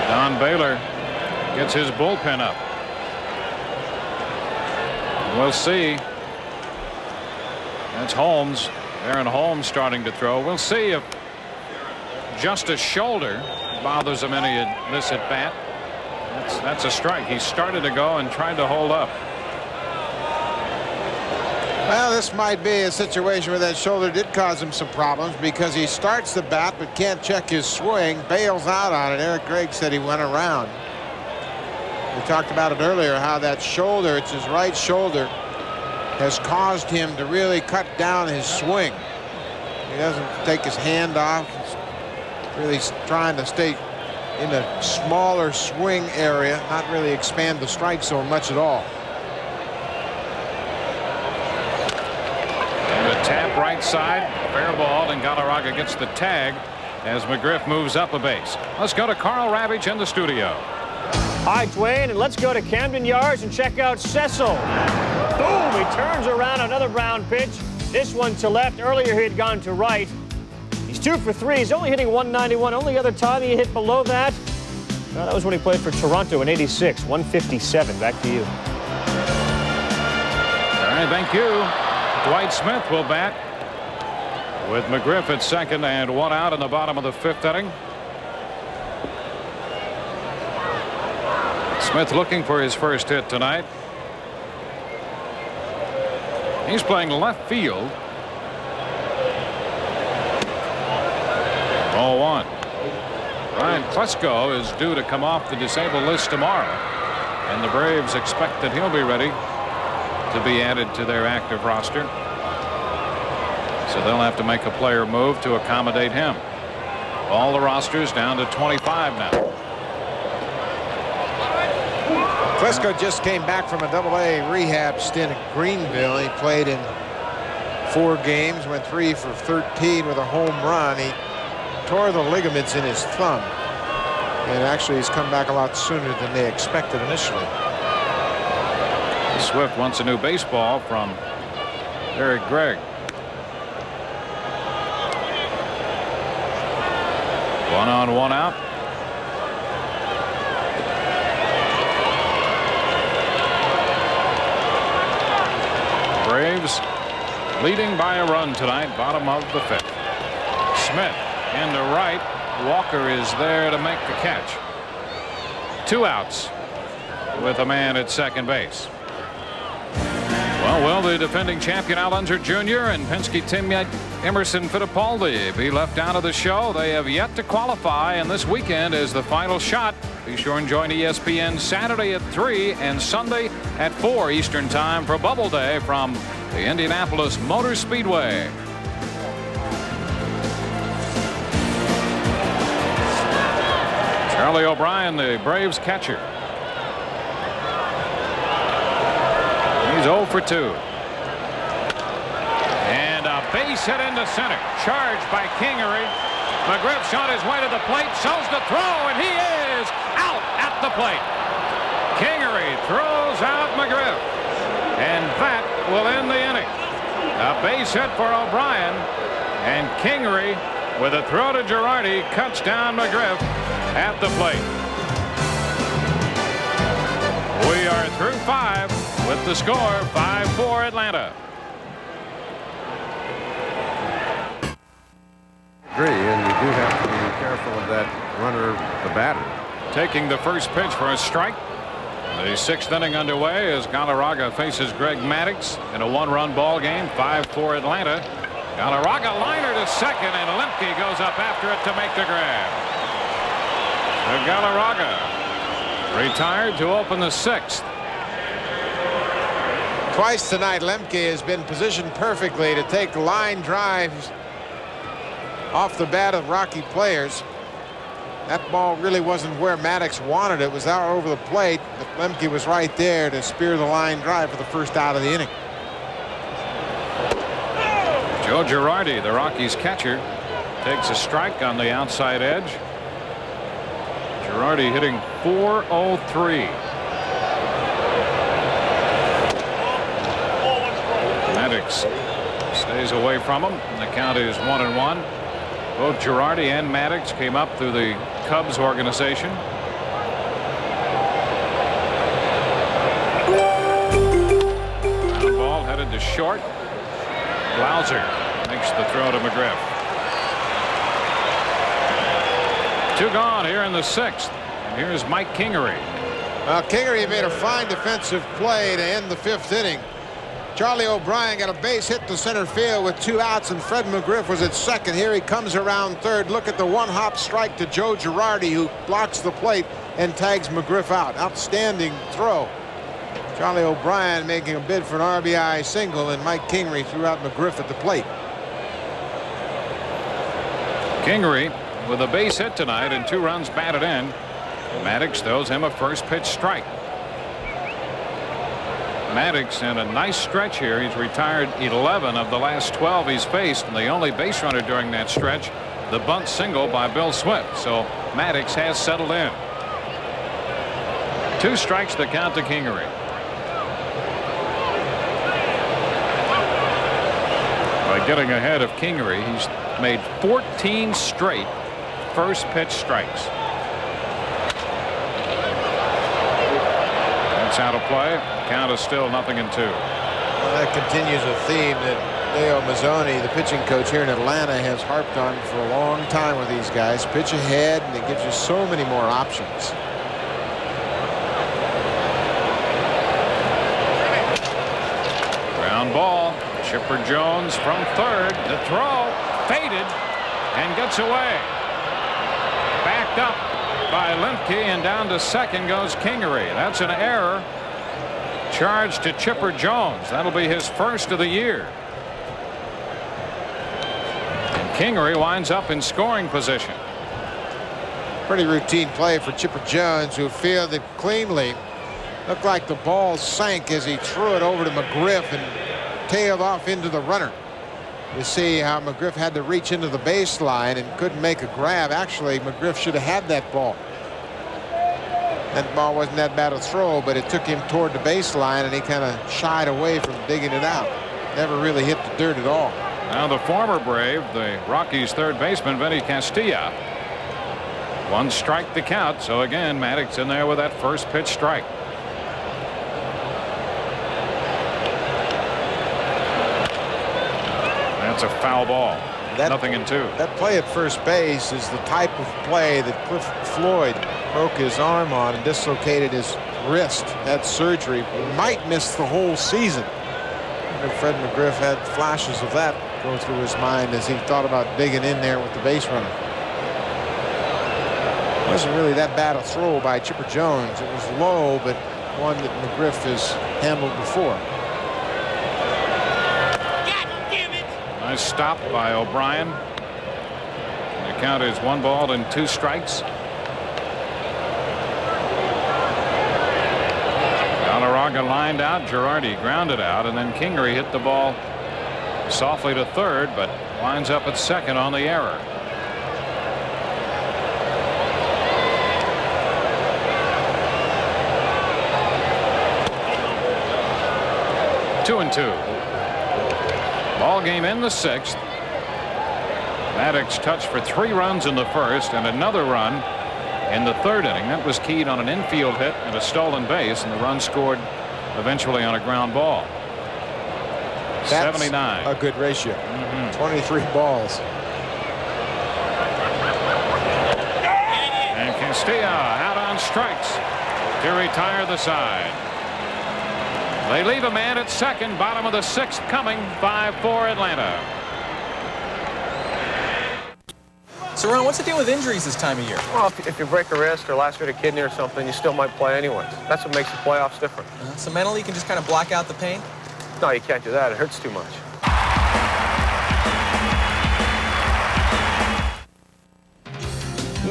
Don Baylor gets his bullpen up. We'll see. That's Holmes Darren Holmes starting to throw. We'll see if just a shoulder bothers him any in this at bat. That's a strike. He started to go and tried to hold up. Well, this might be a situation where that shoulder did cause him some problems, because he starts the bat but can't check his swing, bails out on it. Eric Gregg said he went around. We talked about it earlier, how that shoulder, it's his right shoulder, has caused him to really cut down his swing. He doesn't take his hand off. He's really trying to stay in a smaller swing area, not really expand the strike zone much at all. Tap right side, fair ball, and Galarraga gets the tag as McGriff moves up a base. Let's go to Carl Ravitch in the studio. Hi, DeWayne, and let's go to Camden Yards and check out Cecil. Boom! He turns around another ground pitch. This one to left. Earlier he had gone to right. He's 2 for 3. He's only hitting 191. Only other time he hit below that, well, that was when he played for Toronto in '86. 157. Back to you. All right, thank you. Dwight Smith will bat with McGriff at second and 1 out in the bottom of the 5th inning. Smith looking for his first hit tonight. He's playing left field. 0-1. Ryan Klesko is due to come off the disabled list tomorrow, and the Braves expect that he'll be ready to be added to their active roster. So they'll have to make a player move to accommodate him. All the rosters down to 25 now. Klesko just came back from a Double-A rehab stint at Greenville. He played in 4 games, went 3 for 13 with a home run. He tore the ligaments in his thumb, and actually he's come back a lot sooner than they expected initially. Swift wants a new baseball from Eric Gregg. 1 on, 1 out. Braves leading by a run tonight, bottom of the 5th. Smith into right. Walker is there to make the catch. 2 outs with a man at second base. Well, will the defending champion Al Unser Jr. and Penske teammate Emerson Fittipaldi be left out of the show? They have yet to qualify, and this weekend is the final shot. Be sure and join ESPN Saturday at 3 and Sunday at 4 Eastern Time for Bubble Day from the Indianapolis Motor Speedway. Charlie O'Brien, the Braves catcher. He's 0 for 2. And a base hit into center. Charged by Kingery. McGriff's on his way to the plate. Shows the throw, and he is out at the plate. Kingery throws out McGriff. And that will end the inning. A base hit for O'Brien. And Kingery, with a throw to Girardi, cuts down McGriff at the plate. We are through 5 with the score 5-4 Atlanta. Agree, and you do have to be careful of that runner, the batter. Taking the first pitch for a strike. The 6th inning underway as Galarraga faces Greg Maddux in a 1-run ball game. 5-4 Atlanta. Galarraga liner to second, and Lemke goes up after it to make the grab. So Galarraga retired to open the 6th. Twice tonight, Lemke has been positioned perfectly to take line drives off the bat of Rocky players. That ball really wasn't where Maddux wanted it. It was out over the plate, but Lemke was right there to spear the line drive for the first out of the inning. Joe Girardi, the Rockies catcher, takes a strike on the outside edge. Girardi hitting .403. Maddux stays away from him. The count is 1-1. Both Girardi and Maddux came up through the Cubs organization. Ground ball headed to short. Blauser Makes the throw to McGriff. 2 gone here in the 6th. And here's Mike Kingery. Well, Kingery made a fine defensive play to end the 5th inning. Charlie O'Brien got a base hit to center field with 2 outs, and Fred McGriff was at second. Here he comes around third. Look at the one-hop strike to Joe Girardi, who blocks the plate and tags McGriff out. Outstanding throw. Charlie O'Brien making a bid for an RBI single, and Mike Kingery threw out McGriff at the plate. Kingery with a base hit tonight and 2 runs batted in. Maddux throws him a first pitch strike. Maddux in a nice stretch here. He's retired 11 of the last 12 he's faced, and the only base runner during that stretch, the bunt single by Bill Swift. So Maddux has settled in. 2 strikes to count to Kingery. By getting ahead of Kingery, he's made 14 straight first pitch strikes. That's out of play. Count is still 0-2. Well, that continues a theme that Leo Mazzoni, the pitching coach here in Atlanta, has harped on for a long time with these guys. Pitch ahead, and it gives you so many more options. Ground ball. Chipper Jones from third. The throw faded and gets away. Backed up by Lemke, and down to second goes Kingery. That's an error. Charge to Chipper Jones. That'll be his first of the year. And Kingery winds up in scoring position. Pretty routine play for Chipper Jones, who fielded cleanly. Looked like the ball sank as he threw it over to McGriff and tailed off into the runner. You see how McGriff had to reach into the baseline and couldn't make a grab. Actually, McGriff should have had that ball. That ball wasn't that bad a throw, but it took him toward the baseline, and he kind of shied away from digging it out. Never really hit the dirt at all. Now the former Brave, the Rockies' third baseman, Vinny Castilla. 1 strike to count. So again, Maddux in there with that first pitch strike. That's a foul ball. 0-2. That play at first base is the type of play that Cliff Floyd broke his arm on and dislocated his wrist. Had surgery. Might miss the whole season. And Fred McGriff had flashes of that go through his mind as he thought about digging in there with the base runner. It wasn't really that bad a throw by Chipper Jones. It was low, but one that McGriff has handled before. Nice stop by O'Brien. The count is 1 ball and 2 strikes. Galarraga lined out. Girardi grounded out, and then Kingery hit the ball softly to third, but winds up at second on the error. Two and 2. Ball game in the 6th. Maddux touched for 3 runs in the first and another run in the 3rd inning. That was keyed on an infield hit and a stolen base, and the run scored eventually on a ground ball. That's 79. a good ratio. 23 balls. And Castilla out on strikes to retire the side. They leave a man at second. Bottom of the 6th coming. 5-4 Atlanta. So, Ron, what's the deal with injuries this time of year? Well, if you break a wrist or lacerate a kidney or something, you still might play anyways. That's what makes the playoffs different. So mentally, you can just kind of block out the pain? No, you can't do that. It hurts too much.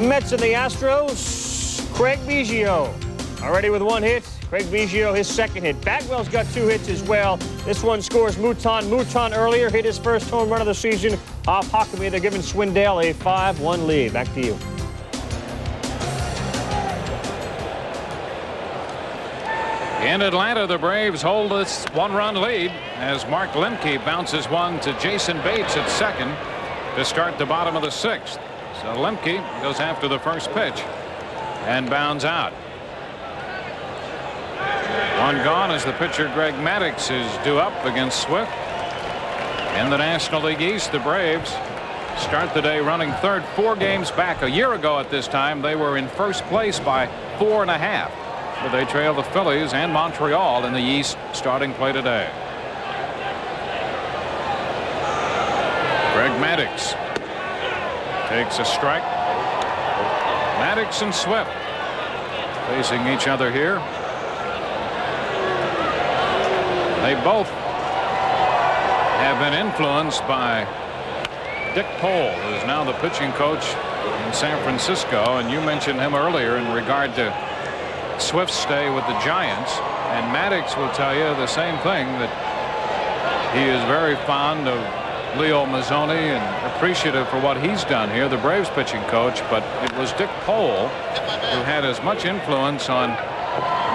Mets and the Astros. Craig Biggio already with 1 hit. Craig Biggio, his 2nd hit. Bagwell's got 2 hits as well. This one scores Mouton. Mouton earlier hit his first home run of the season off Hockey. They're giving Swindell a 5-1 lead. Back to you. In Atlanta, the Braves hold this 1-run lead as Mark Lemke bounces one to Jason Bates at second to start the bottom of the 6th. So Lemke goes after the first pitch and bounds out. 1 gone as the pitcher Greg Maddux is due up against Swift. In the National League East, the Braves start the day running third, 4 games back. A year ago at this time, they were in first place by 4.5. But they trail the Phillies and Montreal in the East starting play today. Greg Maddux takes a strike. Maddux and Swift facing each other here. They both have been influenced by Dick Pole, who is now the pitching coach in San Francisco, and you mentioned him earlier in regard to Swift's stay with the Giants, and Maddux will tell you the same thing, that he is very fond of Leo Mazzoni and appreciative for what he's done here, the Braves pitching coach. But it was Dick Pole who had as much influence on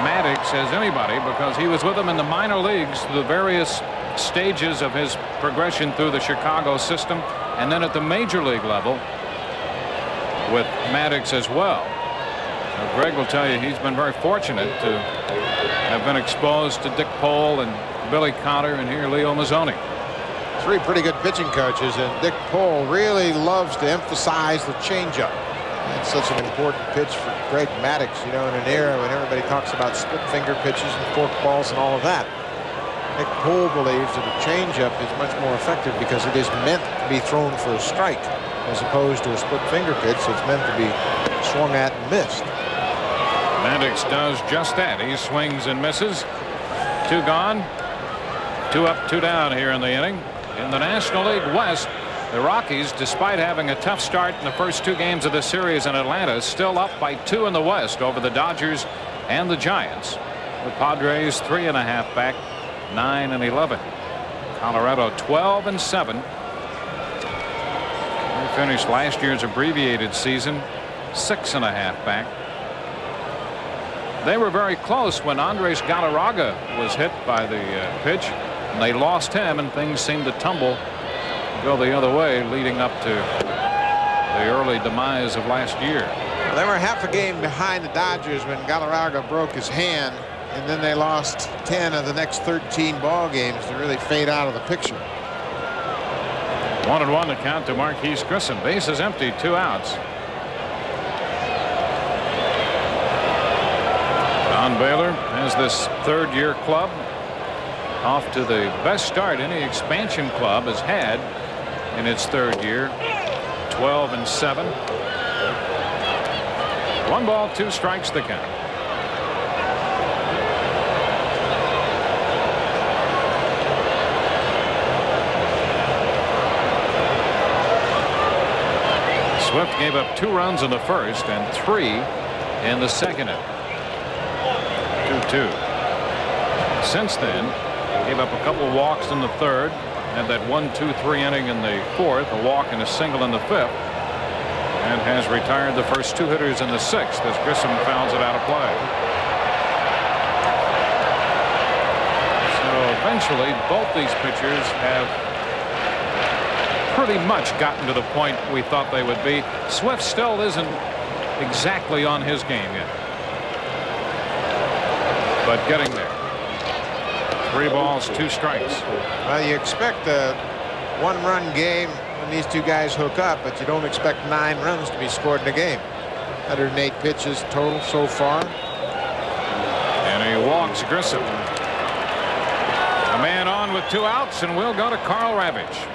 Maddux as anybody, because he was with him in the minor leagues through the various stages of his progression through the Chicago system, and then at the major league level with Maddux as well. Now, Greg will tell you he's been very fortunate to have been exposed to Dick Pole and Billy Cotter and here Leo Mazzoni. 3 pretty good pitching coaches, and Dick Pole really loves to emphasize the changeup. That's such an important pitch for Greg Maddux, you know, in an era when everybody talks about split finger pitches and fork balls and all of that. Dick Pole believes that a changeup is much more effective because it is meant to be thrown for a strike as opposed to a split finger pitch that's meant to be swung at and missed. Maddux does just that. He swings and misses. 2 gone, 2 up, 2 down here in the inning. In the National League West, the Rockies, despite having a tough start in the first 2 games of the series in Atlanta, still up by 2 in the West over the Dodgers and the Giants. The Padres 3.5 back, 9-11. Colorado 12-7. They finished last year's abbreviated season 6.5 back. They were very close when Andres Galarraga was hit by the pitch, and they lost him, and things seemed to go the other way leading up to the early demise of last year. Well, they were half a game behind the Dodgers when Galarraga broke his hand, and then they lost 10 of the next 13 ball games to really fade out of the picture. 1-1 to count to Marquise Grissom. Bases empty, 2 outs. Don Baylor has this 3rd-year club off to the best start any expansion club has had in its 3rd year. 12-7. 1 ball, 2 strikes the count. Swift gave up 2 runs in the first and 3 in the second inning. 2-2. Since then, gave up a couple walks in the third, had that 1-2-3 inning in the fourth, a walk and a single in the fifth, and has retired the first 2 hitters in the sixth as Grissom fouls it out of play. So eventually both these pitchers have pretty much gotten to the point we thought they would be. Swift still isn't exactly on his game yet, but getting there. 3 balls, 2 strikes. Well, you expect a 1-run game when these 2 guys hook up, but you don't expect 9 runs to be scored in a game. 108 pitches total so far. And he walks Grissom. A man on with 2 outs, and we'll go to Carl Ravage.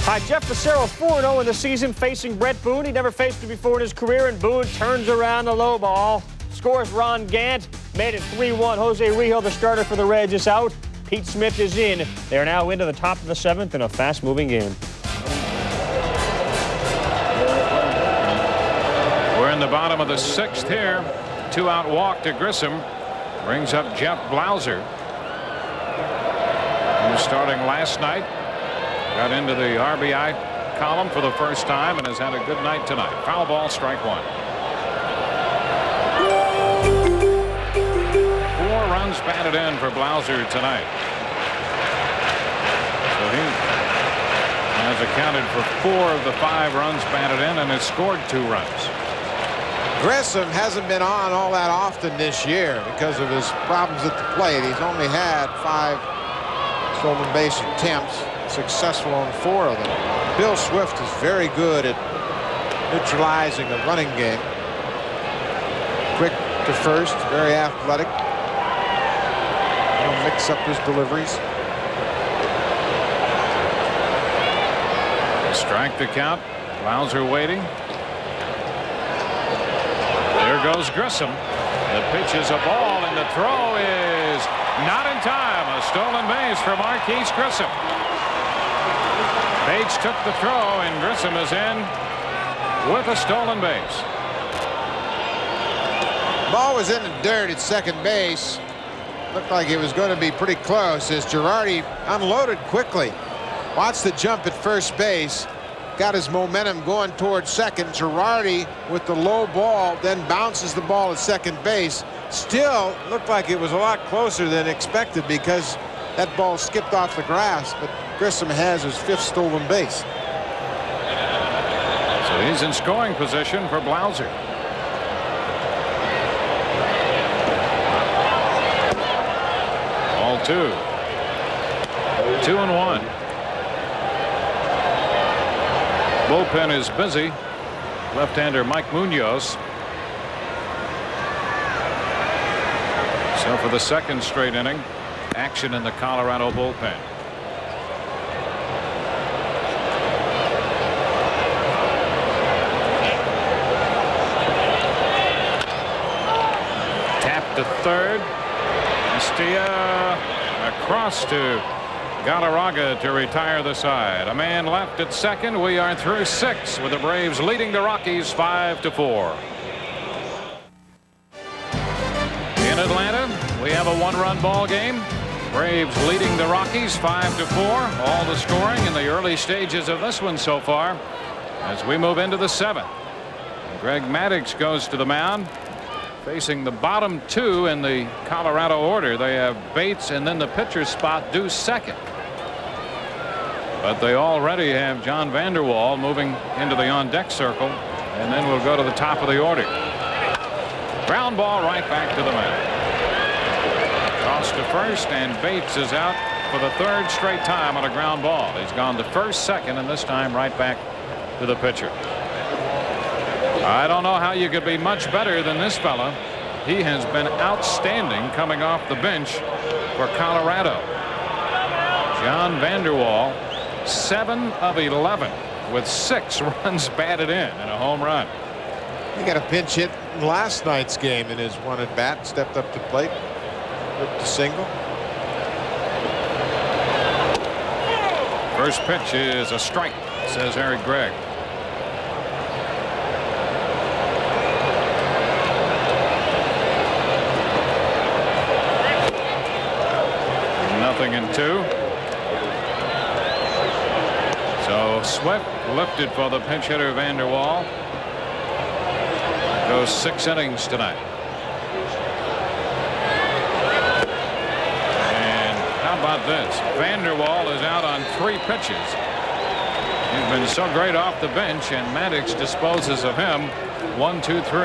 Hi, Jeff Blauser 4-0 in the season facing Brett Boone. He never faced him before in his career, and Boone turns around the low ball. Scores Ron Gant. Made it 3-1. Jose Rijo, the starter for the Reds, is out. Pete Smith is in. They are now into the top of the 7th in a fast-moving game. We're in the bottom of the 6th here. 2-out walk to Grissom. Brings up Jeff Blauser, who was starting last night. Got into the RBI column for the first time and has had a good night tonight. Foul ball, strike 1. 4 runs batted in for Blauser tonight. So he has accounted for 4 of the 5 runs batted in and has scored 2 runs. Grissom hasn't been on all that often this year because of his problems at the plate. He's only had 5 stolen base attempts. successful on 4 of them. Bill Swift is very good at neutralizing the running game. Quick to first, very athletic. He'll mix up his deliveries. Strike the count. Blauser waiting. There goes Grissom. The pitch is a ball, and the throw is not in time. A stolen base for Marquise Grissom. Bates took the throw, and Grissom is in with a stolen base. Ball was in the dirt at second base. Looked like it was going to be pretty close as Girardi unloaded quickly. Watched the jump at first base. Got his momentum going towards second. Girardi with the low ball, then bounces the ball at second base. Still looked like it was a lot closer than expected because that ball skipped off the grass, but Grissom has his 5th stolen base. So he's in scoring position for Blauser. Ball 2. 2-1. Bullpen is busy. Left-hander Mike Munoz. So for the 2nd straight inning, action in the Colorado bullpen. Tap to third. Castilla across to Galarraga to retire the side. A man left at second. We are through 6 with the Braves leading the Rockies 5-4. In Atlanta, we have a 1-run ball game. Braves leading the Rockies 5-4. All the scoring in the early stages of this one so far as we move into the 7th. Greg Maddux goes to the mound. Facing the bottom 2 in the Colorado order. They have Bates and then the pitcher's spot due second. But they already have John Vanderwall moving into the on-deck circle, and then we'll go to the top of the order. Ground ball right back to the mound. Toss to first, and Bates is out for the 3rd straight time on a ground ball. He's gone to first, second, and this time right back to the pitcher. I don't know how you could be much better than this fella. He has been outstanding coming off the bench for Colorado. John Vanderwall, 7 of 11 with 6 runs batted in and a home run. He got a pinch hit in last night's game in his 1 at bat. Stepped up to plate, ripped a single. First pitch is a strike, says Eric Gregg. In 2. So Swift lifted for the pinch hitter Vanderwall. Goes 6 innings tonight. And how about this? Vanderwall is out on 3 pitches. He's been so great off the bench, and Maddux disposes of him. 1, 2, 3.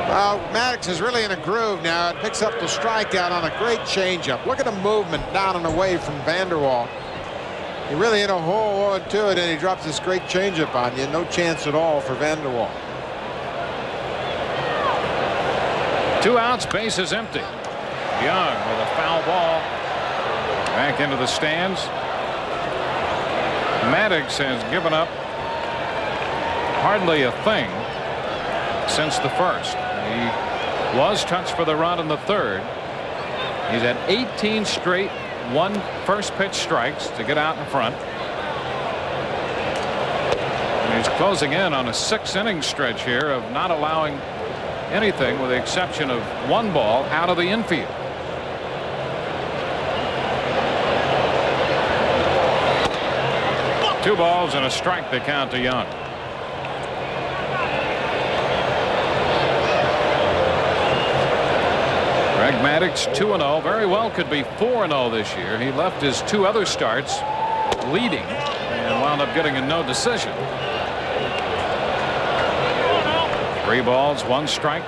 Well, Maddux is really in a groove now. It picks up the strikeout on a great changeup. Look at the movement down and away from Vanderwall. He really hit a hole on to it, and he drops this great changeup on you. No chance at all for Vanderwall. 2 outs, base is empty. Young with a foul ball back into the stands. Maddux has given up hardly a thing since the 1st. He was touched for the run in the 3rd. He's had 18 straight 1 first pitch strikes to get out in front. And he's closing in on a 6-inning stretch here of not allowing anything with the exception of 1 ball out of the infield. Two balls and a strike to count to Young. Greg Maddux 2-0. Very well could be 4-0 this year. He left his 2 other starts leading and wound up getting a no decision. 3 balls, 1 strike.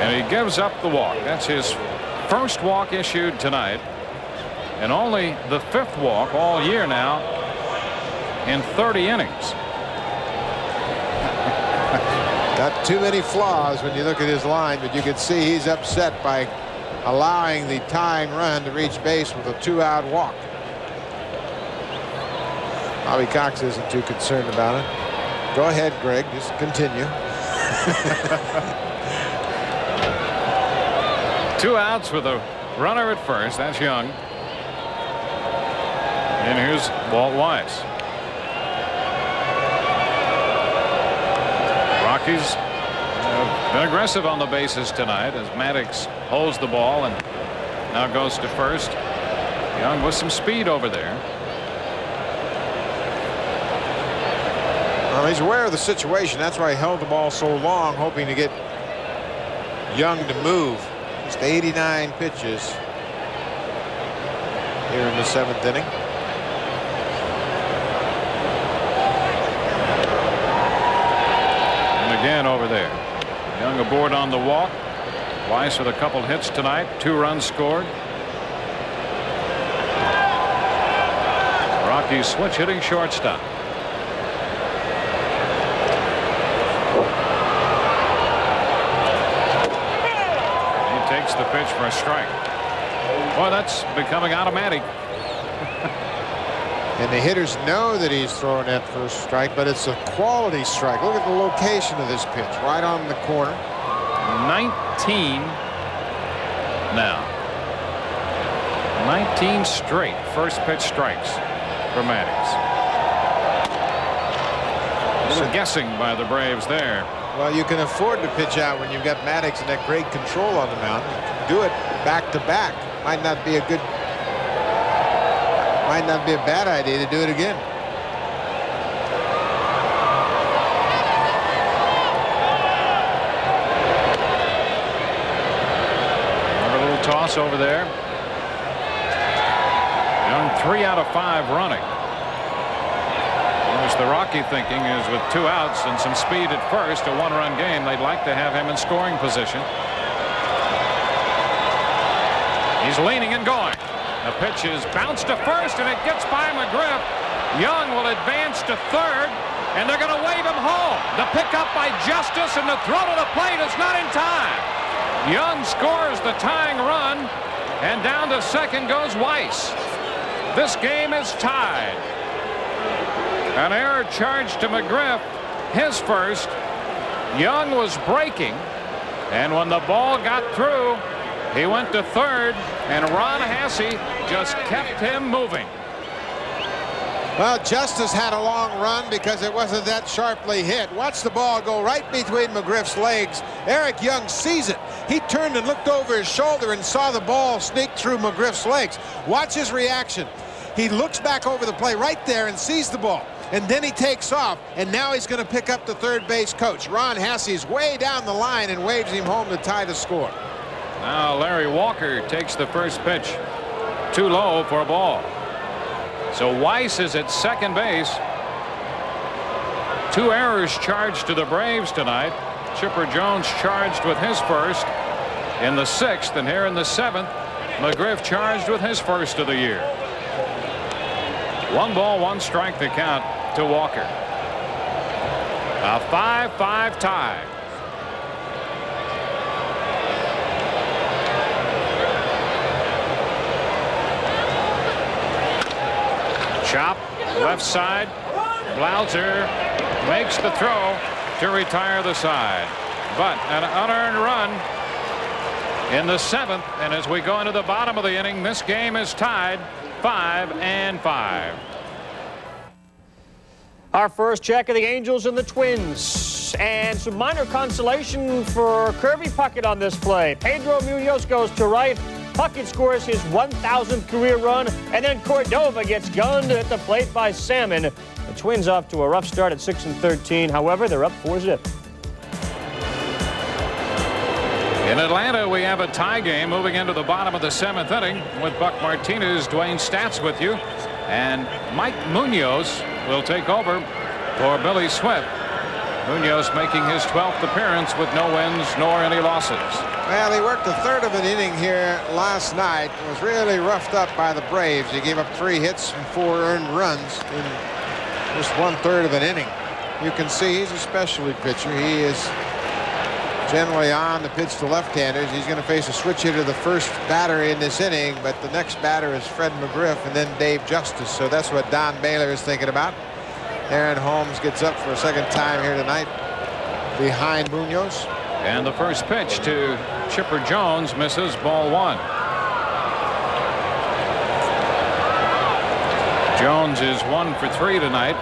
And he gives up the walk. That's his first walk issued tonight, and only the 5th walk all year now in 30 innings. Not too many flaws when you look at his line, but you can see he's upset by allowing the tying run to reach base with a 2-out walk. Bobby Cox isn't too concerned about it. Go ahead, Greg. Just continue. 2 outs with a runner at first. That's Young. And here's Walt Weiss. Rockies have been aggressive on the bases tonight as Maddux holds the ball and now goes to first. Young with some speed over there. Well, he's aware of the situation. That's why he held the ball so long, hoping to get Young to move. Just 89 pitches here in the 7th inning. And again over there. Young aboard on the walk. Weiss with a couple hits tonight. 2 runs scored. Rockies switch hitting shortstop. Takes the pitch for a strike. Boy, that's becoming automatic. And the hitters know that he's throwing that first strike, but it's a quality strike. Look at the location of this pitch, right on the corner. 19 now. 19 straight first pitch strikes for Maddux. A little guessing by the Braves there. Well, you can afford to pitch out when you've got Maddux and that great control on the mound. Do it back to back. Might not be a bad idea to do it again. Another little toss over there. Young 3 out of 5 running. The Rocky thinking is with 2 outs and some speed at first, a 1-run game, they'd like to have him in scoring position. He's leaning and going. The pitch is bounced to first and it gets by McGriff. Young will advance to third and they're going to wave him home. The pickup by Justice and the throw to the plate is not in time. Young scores the tying run and down to second goes Weiss. This game is tied. An error charged to McGriff, his first. Young was breaking, and when the ball got through, he went to third, and Ron Hasse just kept him moving. Well, Justice had a long run because it wasn't that sharply hit. Watch the ball go right between McGriff's legs. Eric Young sees it. He turned and looked over his shoulder and saw the ball sneak through McGriff's legs. Watch his reaction. He looks back over the play right there and sees the ball. And then he takes off, and now he's going to pick up the third base coach. Ron Hasse is way down the line and waves him home to tie the score. Now Larry Walker takes the first pitch. Too low for a ball. So Weiss is at second base. 2 errors charged to the Braves tonight. Chipper Jones charged with his first in the 6th, and here in the 7th, McGriff charged with his first of the year. 1 ball, 1 strike to count to Walker. A 5-5 tie. Chop left side. Blauser makes the throw to retire the side, but an unearned run in the 7th, and as we go into the bottom of the inning, this game is tied 5-5. Our first check of the Angels and the Twins, and some minor consolation for Kirby Puckett on this play. Pedro Munoz goes to right. Puckett scores his 1,000th career run, and then Cordova gets gunned at the plate by Salmon. The Twins off to a rough start at 6-13. However, they're up 4-zip. In Atlanta, we have a tie game moving into the bottom of the 7th inning with Buck Martinez, DeWayne Staats with you, and Mike Munoz will take over for Billy Swift. Munoz making his 12th appearance with no wins nor any losses. Well, he worked a third of an inning here last night. Was really roughed up by the Braves. He gave up 3 hits and 4 earned runs in just 1/3 of an inning. You can see he's a specialty pitcher. He is generally on to pitch to left-handers. He's going to face a switch hitter, the first batter in this inning, but the next batter is Fred McGriff and then Dave Justice. So that's what Don Baylor is thinking about. Darren Holmes gets up for a second time here tonight behind Munoz. And the first pitch to Chipper Jones misses, ball 1. Jones is 1 for 3 tonight.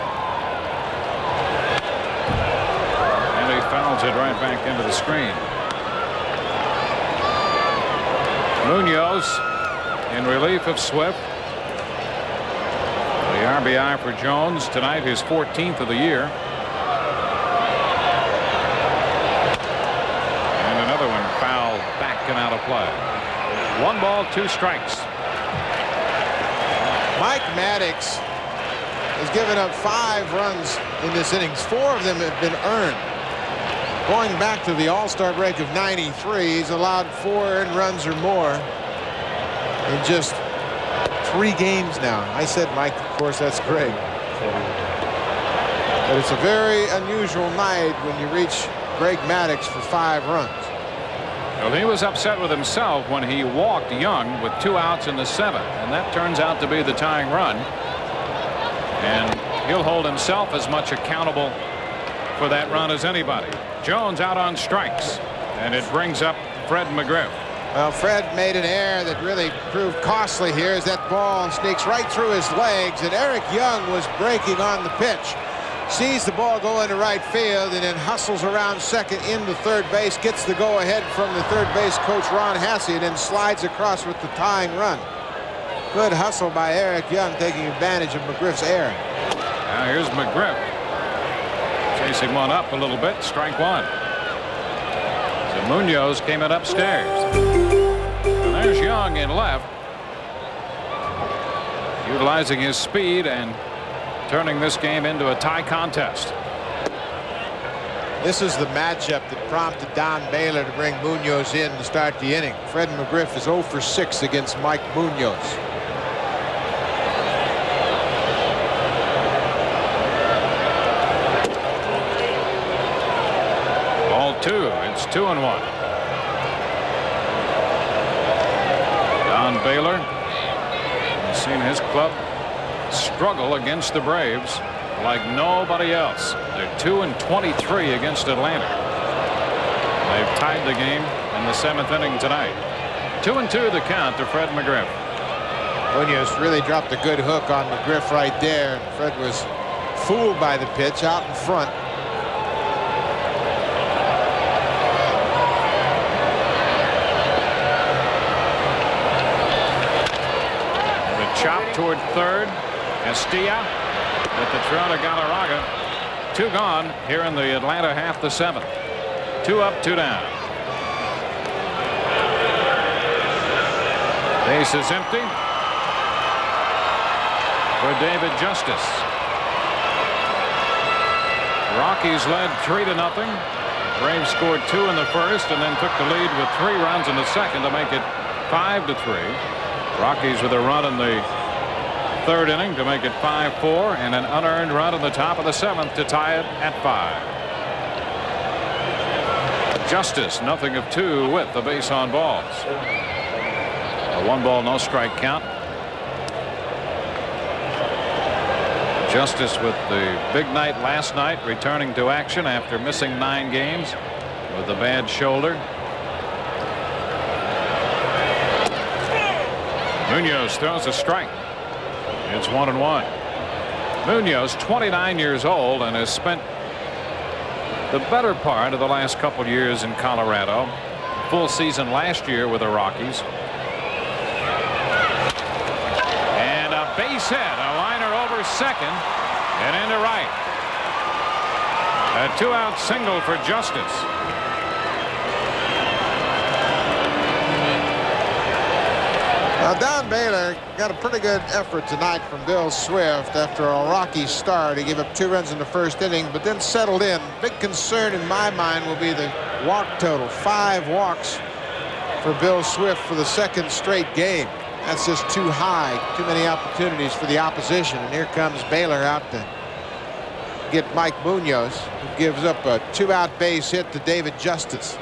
And he fouls it right back into the screen. Munoz in relief of Swift. The RBI for Jones tonight, his 14th of the year. And another one fouled back and out of play. 1 ball, 2 strikes. Mike Maddux has given up 5 runs in this innings. 4 of them have been earned. Going back to the All-Star break of '93, he's allowed 4 earned runs or more in just 3 games now. I said, Mike, of course, that's great. But it's a very unusual night when you reach Greg Maddux for 5 runs. Well, he was upset with himself when he walked Young with 2 outs in the 7th, and that turns out to be the tying run. And he'll hold himself as much accountable for that run as anybody. Jones out on strikes, and it brings up Fred McGriff. Well, Fred made an error that really proved costly here as that ball sneaks right through his legs, and Eric Young was breaking on the pitch. Sees the ball go into right field and then hustles around second into third base, gets the go-ahead from the third base coach Ron Hasse, and then slides across with the tying run. Good hustle by Eric Young, taking advantage of McGriff's error. Now here's McGriff chasing one up a little bit. Strike 1. So Munoz came in upstairs. And there's Young in left, utilizing his speed and turning this game into a tie contest. This is the matchup that prompted Don Baylor to bring Munoz in to start the inning. Fred McGriff is 0 for 6 against Mike Munoz. Ball 2. It's 2-1. Don Baylor has seen his club struggle against the Braves like nobody else. They're 2-23 against Atlanta. They've tied the game in the 7th inning tonight. 2-2 the count to Fred McGriff. Munoz really dropped a good hook on McGriff right there. Fred was fooled by the pitch out in front. The chop toward third. Castilla with the throw to Galarraga. 2 gone here in the Atlanta half the 7th. 2 up, 2 down. Base is empty for David Justice. Rockies led 3-0. Braves scored 2 in the first and then took the lead with 3 runs in the second to make it 5-3. Rockies with a run in the 3rd inning to make it 5-4 and an unearned run in the top of the 7th to tie it at 5. Justice nothing of 2 with the base on balls. A 1 ball no strike count. Justice with the big night last night, returning to action after missing 9 games with a bad shoulder. Munoz throws a strike. It's 1-1. Munoz, 29 years old, and has spent the better part of the last couple years in Colorado. Full season last year with the Rockies. And a base hit, a liner over second and into right. A 2-out single for Justice. Now, Don Baylor got a pretty good effort tonight from Bill Swift after a rocky start. He gave up 2 runs in the first inning, but then settled in. Big concern in my mind will be the walk total. 5 walks for Bill Swift for the second straight game. That's just too high. Too many opportunities for the opposition. And here comes Baylor out to get Mike Munoz, who gives up a 2-out base hit to David Justice.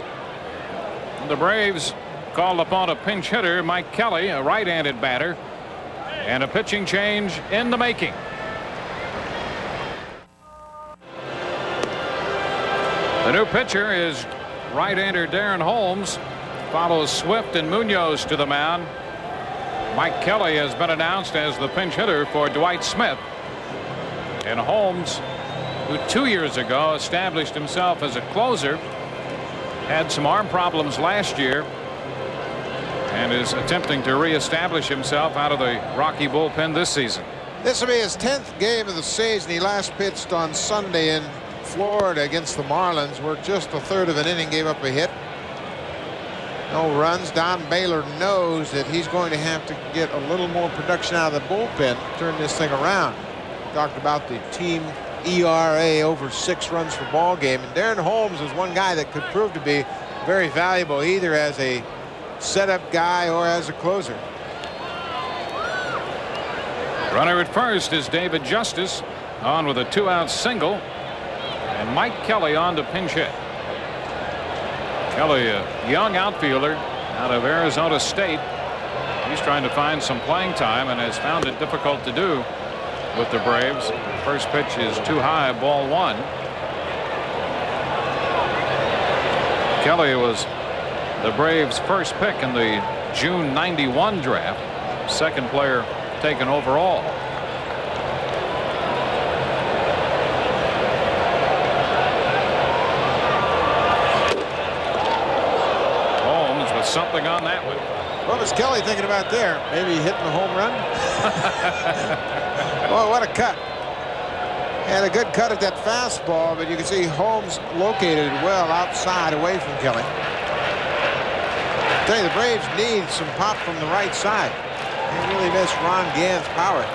The Braves called upon a pinch hitter, Mike Kelly, a right-handed batter, and a pitching change in the making. The new pitcher is right-hander Darren Holmes. Follows Swift and Munoz to the mound. Mike Kelly has been announced as the pinch hitter for Dwight Smith. And Holmes, who 2 years ago established himself as a closer, had some arm problems last year and is attempting to reestablish himself out of the Rocky bullpen this season. This will be his 10th game of the season. He last pitched on Sunday in Florida against the Marlins, where just a third of an inning gave up a hit. No runs. Don Baylor knows that he's going to have to get a little more production out of the bullpen to turn this thing around. Talked about the team ERA over 6 runs per ball game, and Darren Holmes is one guy that could prove to be very valuable either as a setup guy or as a closer. Runner at first is David Justice, on with a 2-out single, and Mike Kelly on to pinch hit. Kelly, a young outfielder out of Arizona State. He's trying to find some playing time and has found it difficult to do with the Braves. First pitch is too high, ball 1. Kelly was the Braves' first pick in the June '91 draft, second player taken overall. Holmes with something on that one. What was Kelly thinking about there? Maybe hitting a home run? Boy, what a cut. And a good cut at that fastball, but you can see Holmes located it well outside away from Kelly. I tell you, the Braves need some pop from the right side. They really miss Ron Gann's power.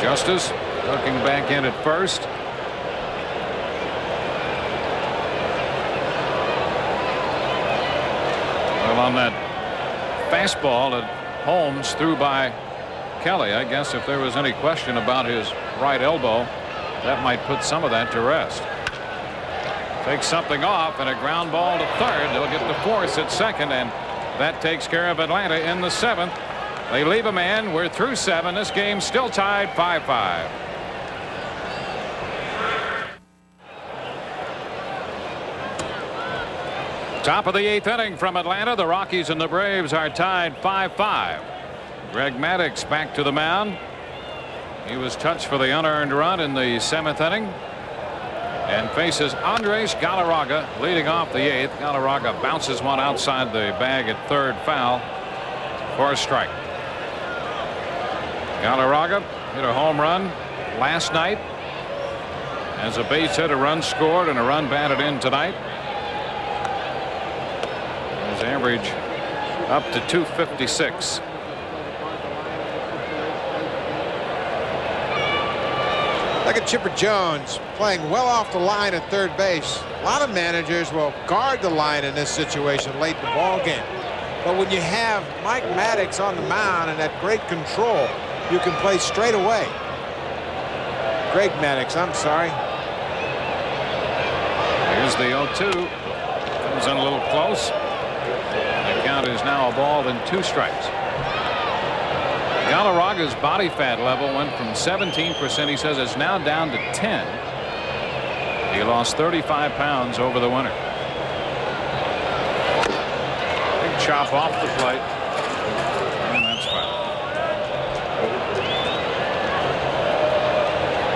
Justice looking back in at first. Well, on that fastball that Holmes threw by Kelly, I guess if there was any question about his right elbow, that might put some of that to rest. Takes something off, and a ground ball to third. They'll get the force at second, and that takes care of Atlanta in the 7th. They leave a man. We're through 7. This game's still tied 5-5. Top of the 8th inning from Atlanta. The Rockies and the Braves are tied 5-5. Greg Maddux back to the mound. He was touched for the unearned run in the 7th inning and faces Andres Galarraga leading off the 8th. Galarraga bounces one outside the bag at third, foul for a strike. Galarraga hit a home run last night as a base hit, a run scored, and a run batted in tonight. His average up to 256. Look at Chipper Jones playing well off the line at third base. A lot of managers will guard the line in this situation late in the ball game. But when you have Mike Maddux on the mound and that great control, you can play straight away. Greg Maddux, I'm sorry. Here's the 0-2. Comes in a little close. The count is now a ball and 2 strikes. Galarraga's body fat level went from 17%. He says it's now down to 10. He lost 35 pounds over the winter. Big chop off the plate. And that's fine.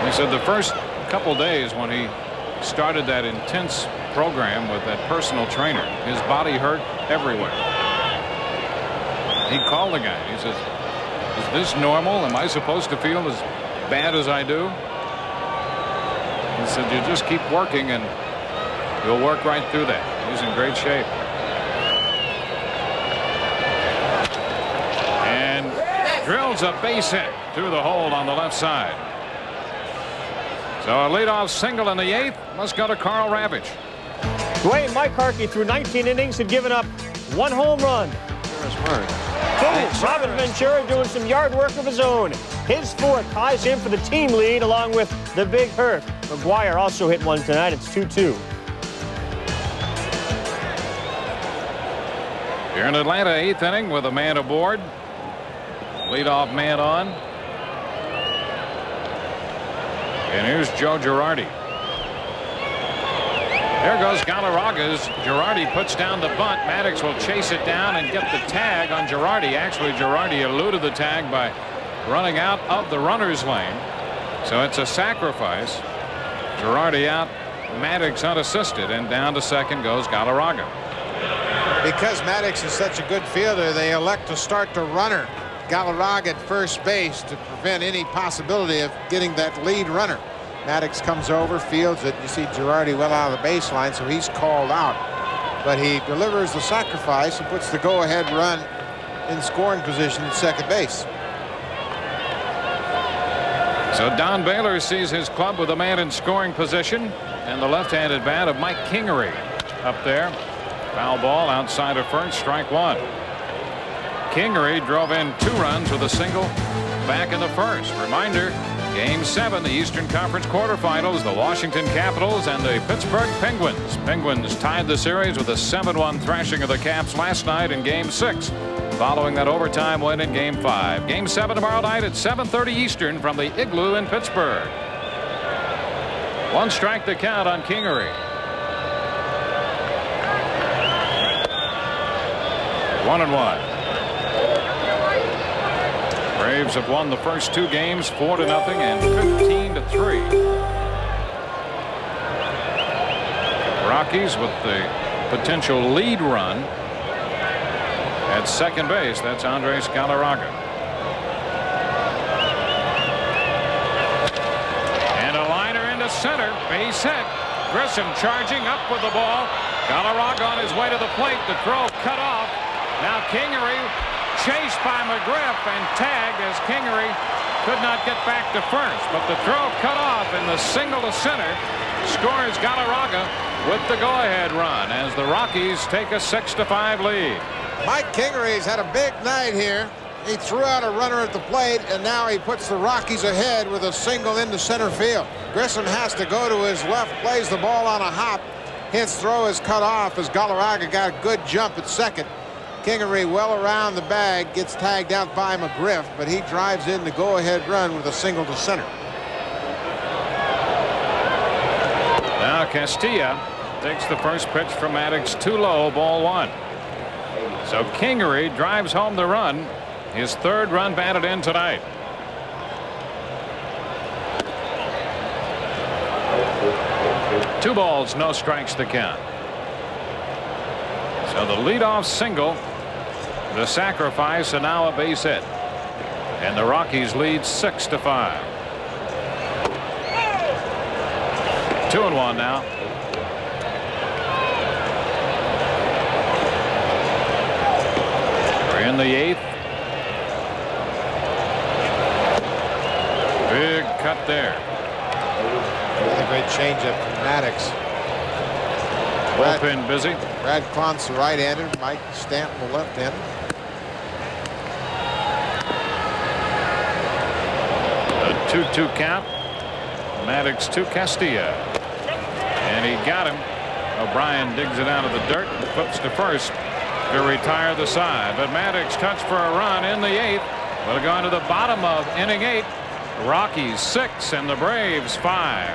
He said the first couple days when he started that intense program with that personal trainer, his body hurt everywhere. He called the guy. He says, "Is this normal? Am I supposed to feel as bad as I do?" He said, "You just keep working and He'll work right through that. He's in great shape. And drills a base hit through the hole on the left side. So a leadoff single in the 8th must go to Carl Ravage. DeWayne Mike Harkey through 19 innings had given up 1 home run. Boom! Robin Ventura doing some yard work of his own. His 4th ties him for the team lead along with the Big Hurt. McGuire also hit one tonight. It's 2-2. Here in Atlanta, 8th inning with a man aboard. Leadoff man on. And here's Joe Girardi. There goes Galarraga's. Girardi puts down the bunt. Maddux will chase it down and get the tag on Girardi. Actually, Girardi eluded the tag by running out of the runner's lane. So it's a sacrifice. Girardi out, Maddux unassisted, and down to second goes Galarraga. Because Maddux is such a good fielder, they elect to start the runner, Galarraga, at first base to prevent any possibility of getting that lead runner. Maddux comes over, fields it. You see Girardi well out of the baseline, so he's called out. But he delivers the sacrifice and puts the go-ahead run in scoring position at second base. So Don Baylor sees his club with a man in scoring position, and the left-handed bat of Mike Kingery up there. Foul ball outside of first, strike 1. Kingery drove in 2 runs with a single back in the first. Reminder, Game 7, the Eastern Conference quarterfinals, the Washington Capitals and the Pittsburgh Penguins. Penguins tied the series with a 7-1 thrashing of the Caps last night in Game 6, following that overtime win in Game 5. Game 7 tomorrow night at 7:30 Eastern from the Igloo in Pittsburgh. 1 strike to count on Kingery. 1-1. Braves have won the first 2 games 4-0 and 15-3. Rockies with the potential lead run at second base. That's Andres Galarraga. And a liner into center. Base hit. Grissom charging up with the ball. Galarraga on his way to the plate. The throw cut off. Now Kingery chased by McGriff and tagged as Kingery could not get back to first. But the throw cut off and the single to center scores Galarraga with the go-ahead run as the Rockies take a 6-5 lead. Mike Kingery's had a big night here. He threw out a runner at the plate, and now he puts the Rockies ahead with a single into center field. Grissom has to go to his left, plays the ball on a hop. His throw is cut off as Galarraga got a good jump at second. Kingery well around the bag, gets tagged out by McGriff, but he drives in the go-ahead run with a single to center. Now Castilla takes the first pitch from Maddux, too low, ball 1. So Kingery drives home the run, his 3rd run batted in tonight. Two balls, no strikes to count. So the leadoff single, the sacrifice, and now a base hit. And the Rockies lead 6-5. 2-1 now. We're in the 8th. Big cut there. Really great changeup from Maddux. Bullpen busy. Brad Klontz, the right-hander. Mike Stanton, the left-hander. A 2-2 count. Maddux to Castilla. And he got him. O'Brien digs it out of the dirt and flips to first to retire the side. But Maddux touched for a run in the 8th. We'll go into the bottom of inning 8. Rockies 6 and the Braves 5.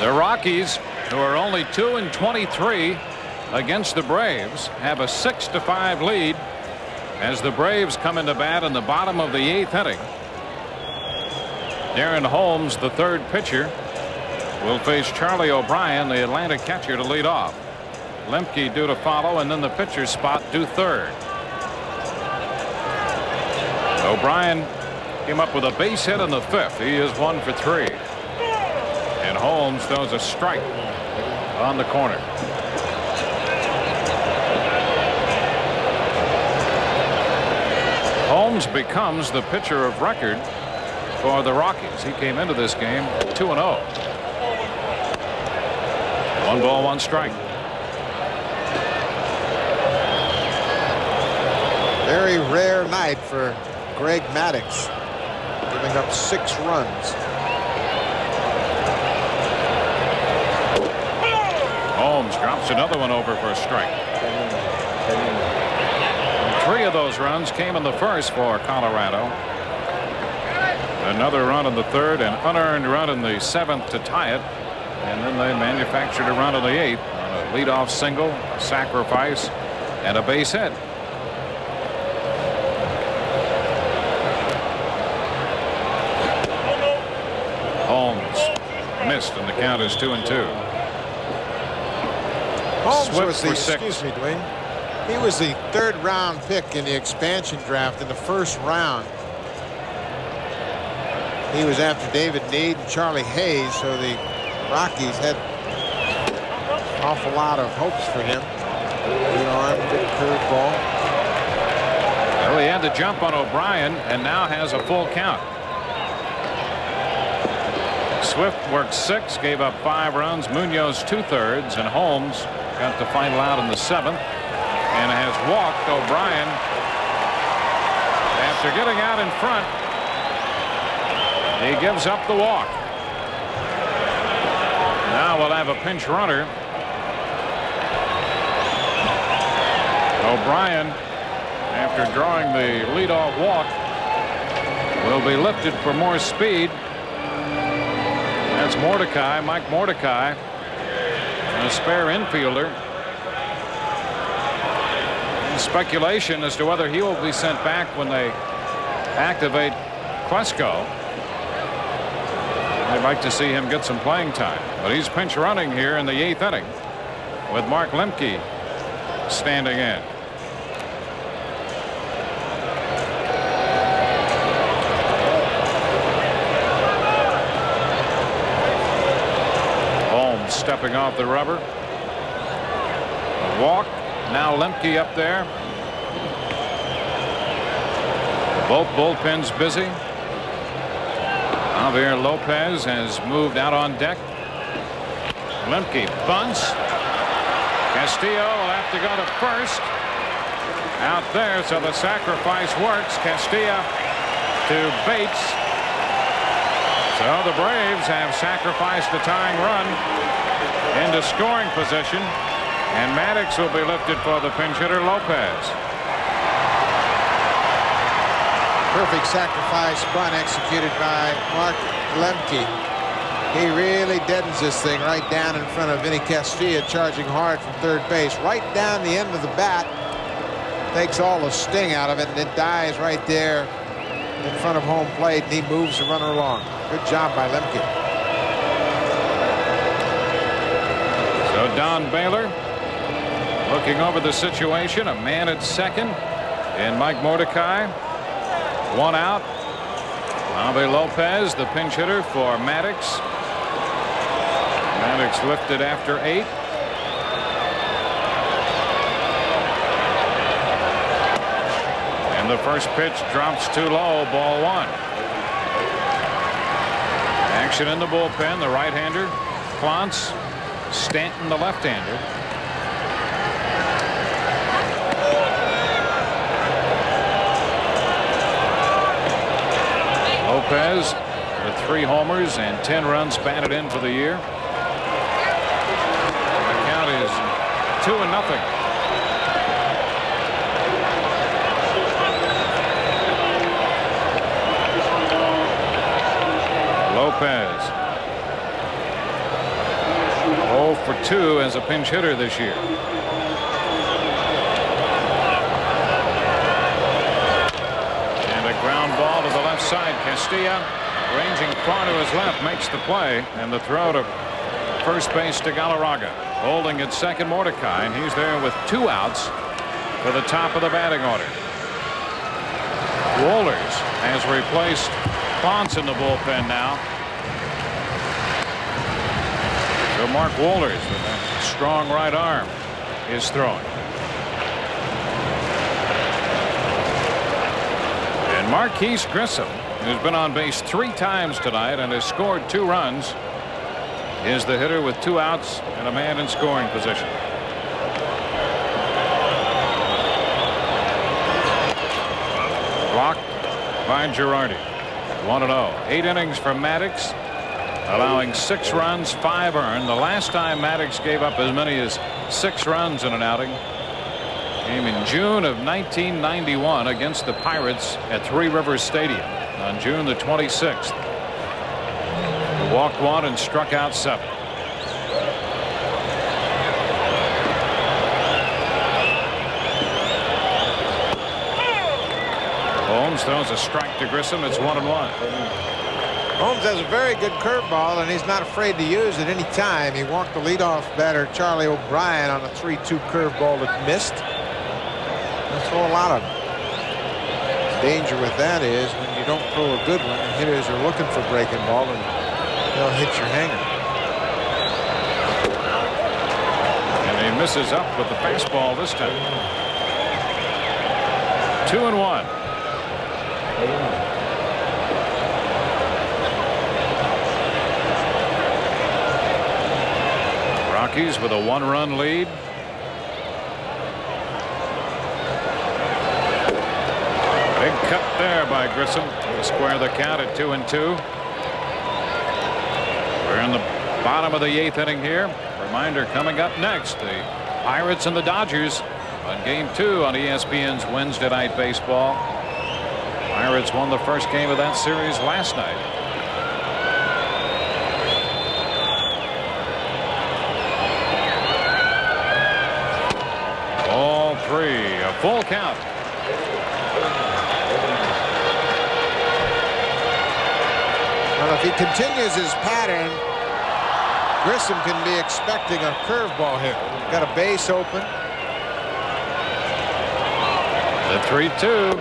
The Rockies, who are only 2-23 against the Braves, have a 6-5 lead as the Braves come into bat in the bottom of the 8th inning. Darren Holmes, the 3rd pitcher, will face Charlie O'Brien, the Atlanta catcher, to lead off. Lemke due to follow, and then the pitcher's spot due 3rd. O'Brien came up with a base hit in the 5th. He is 1 for 3. And Holmes throws a strike on the corner. Holmes becomes the pitcher of record for the Rockies. He came into this game 2-0. 1 ball, 1 strike. Very rare night for Greg Maddux, giving up 6 runs. Holmes drops another one over for a strike. 3 of those runs came in the first for Colorado. Another run in the third, an unearned run in the 7th to tie it. And then they manufactured a run in the 8th on a leadoff single, a sacrifice, and a base hit. Holmes missed, and the count is 2-2. Holmes Swift was the, for 6. excuse me, DeWayne. He was the 3rd round pick in the expansion draft in the 1st round. He was after David Need and Charlie Hayes, so the Rockies had an awful lot of hopes for him. Good arm, good curveball. Well, he had to jump on O'Brien and now has a full count. Swift worked 6, gave up 5 runs. Munoz 2/3, and Holmes got the final out in the 7th and has walked O'Brien after getting out in front. He gives up the walk. Now we'll have a pinch runner. O'Brien, after drawing the leadoff walk, will be lifted for more speed. That's Mordecai, Mike Mordecai, a spare infielder. And speculation as to whether he will be sent back when they activate Quesco. I'd like to see him get some playing time, but he's pinch running here in the 8th inning with Mark Lemke standing in. Holmes stepping off the rubber. A walk. Now Lemke up there. Both bullpens busy. Javier Lopez has moved out on deck. Lemke bunts. Castillo will have to go to first. Out there, so the sacrifice works. Castillo to Bates. So the Braves have sacrificed the tying run into scoring position, and Maddux will be lifted for the pinch hitter Lopez. Perfect sacrifice bunt executed by Mark Lemke. He really deadens this thing right down in front of Vinny Castilla, charging hard from 3rd base. Right down the end of the bat. Takes all the sting out of it, and it dies right there in front of home plate, and he moves the runner along. Good job by Lemke. So Don Baylor looking over the situation. A man at second, and Mike Mordecai. 1 out. Javi Lopez, the pinch hitter for Maddux. Maddux lifted after 8. And the first pitch drops too low. Ball 1. Action in the bullpen. The right-hander, Clance. Stanton, the left-hander. Lopez with 3 homers and 10 runs batted in for the year. The count is 2-0. Lopez 0 for 2 as a pinch hitter this year. Ground ball to the left side. Castilla ranging far to his left makes the play, and the throw to first base to Galarraga. Holding at second, Mordecai, and he's there with 2 outs for the top of the batting order. Wohlers has replaced Ponce in the bullpen now. where Mark Wohlers with that strong right arm is throwing. And Marquise Grissom, who's been on base 3 times tonight and has scored 2 runs, is the hitter with 2 outs and a man in scoring position. Blocked by Girardi. 1-0. 8 innings for Maddux, allowing 6 runs, 5 earned. The last time Maddux gave up as many as 6 runs in an outing came in June of 1991 against the Pirates at Three Rivers Stadium on June the 26th. He walked 1 and struck out 7. Holmes throws a strike to Grissom. It's 1-1. Holmes has a very good curveball, and he's not afraid to use it any time. He walked the leadoff batter Charlie O'Brien on a 3-2 curveball that missed. That's a lot of danger with that is when you don't throw a good one, and hitters are looking for breaking ball, and they'll hit your hanger. And he misses up with the fastball this time. 2-1. Rockies with a 1-run lead. Big cut there by Grissom to square the count at 2-2. We're in the bottom of the 8th inning here. Reminder coming up next, the Pirates and the Dodgers on Game 2 on ESPN's Wednesday Night Baseball. Pirates won the first game of that series last night. All 3, a full count. Well, if he continues his pattern, Grissom can be expecting a curveball here. Got a base open. The 3-2,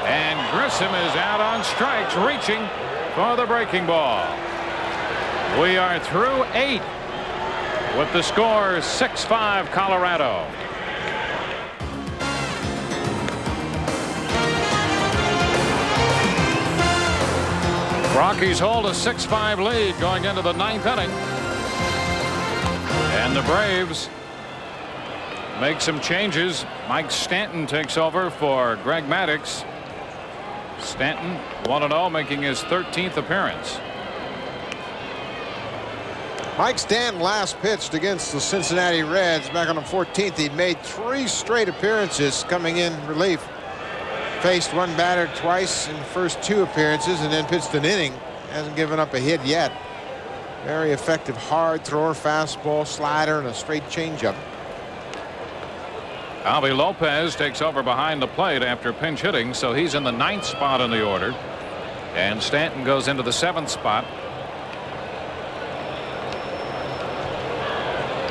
and Grissom is out on strikes, reaching for the breaking ball. We are through 8 with the score 6-5 Colorado. Rockies hold a 6-5 lead going into the 9th inning. And the Braves make some changes. Mike Stanton takes over for Greg Maddux. Stanton 1-0, making his 13th appearance. Mike Stanton last pitched against the Cincinnati Reds back on the 14th. He'd made 3 straight appearances coming in relief. Faced one batter twice in the first 2 appearances and then pitched an inning. Hasn't given up a hit yet. Very effective hard thrower, fastball, slider, and a straight changeup. Alvy Lopez takes over behind the plate after pinch hitting, so he's in the 9th spot in the order. And Stanton goes into the 7th spot.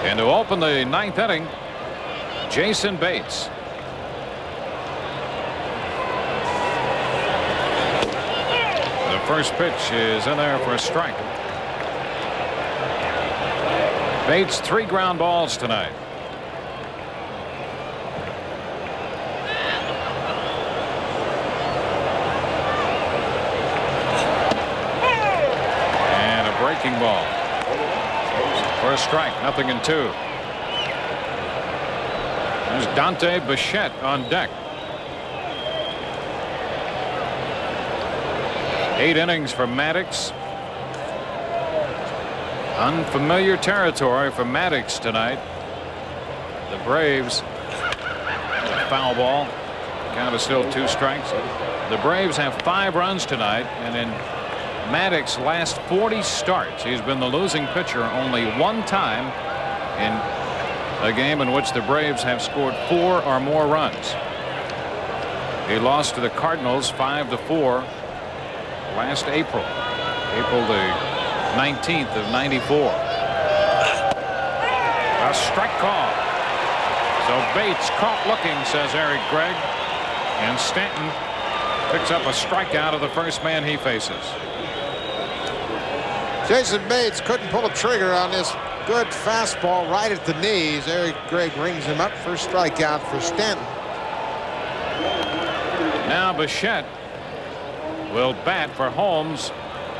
And to open the 9th inning, Jason Bates. The first pitch is in there for a strike. Bates 3 ground balls tonight. And a breaking ball for a strike. 0-2. There's Dante Bichette on deck. 8 innings for Maddux. Unfamiliar territory for Maddux tonight. The Braves. Foul ball. Count is still 2 strikes. The Braves have 5 runs tonight, and in Maddux's last 40 starts, he's been the losing pitcher only 1 time in a game in which the Braves have scored 4 or more runs. He lost to the Cardinals 5-4 last April the 19th of '94. A strike call. So Bates caught looking, says Eric Gregg, and Stanton picks up a strikeout of the first man he faces. Jason Bates couldn't pull a trigger on this Good fastball right at the knees. Eric Gregg rings him up. First strikeout for Stanton. Now Bichette will bat for Holmes,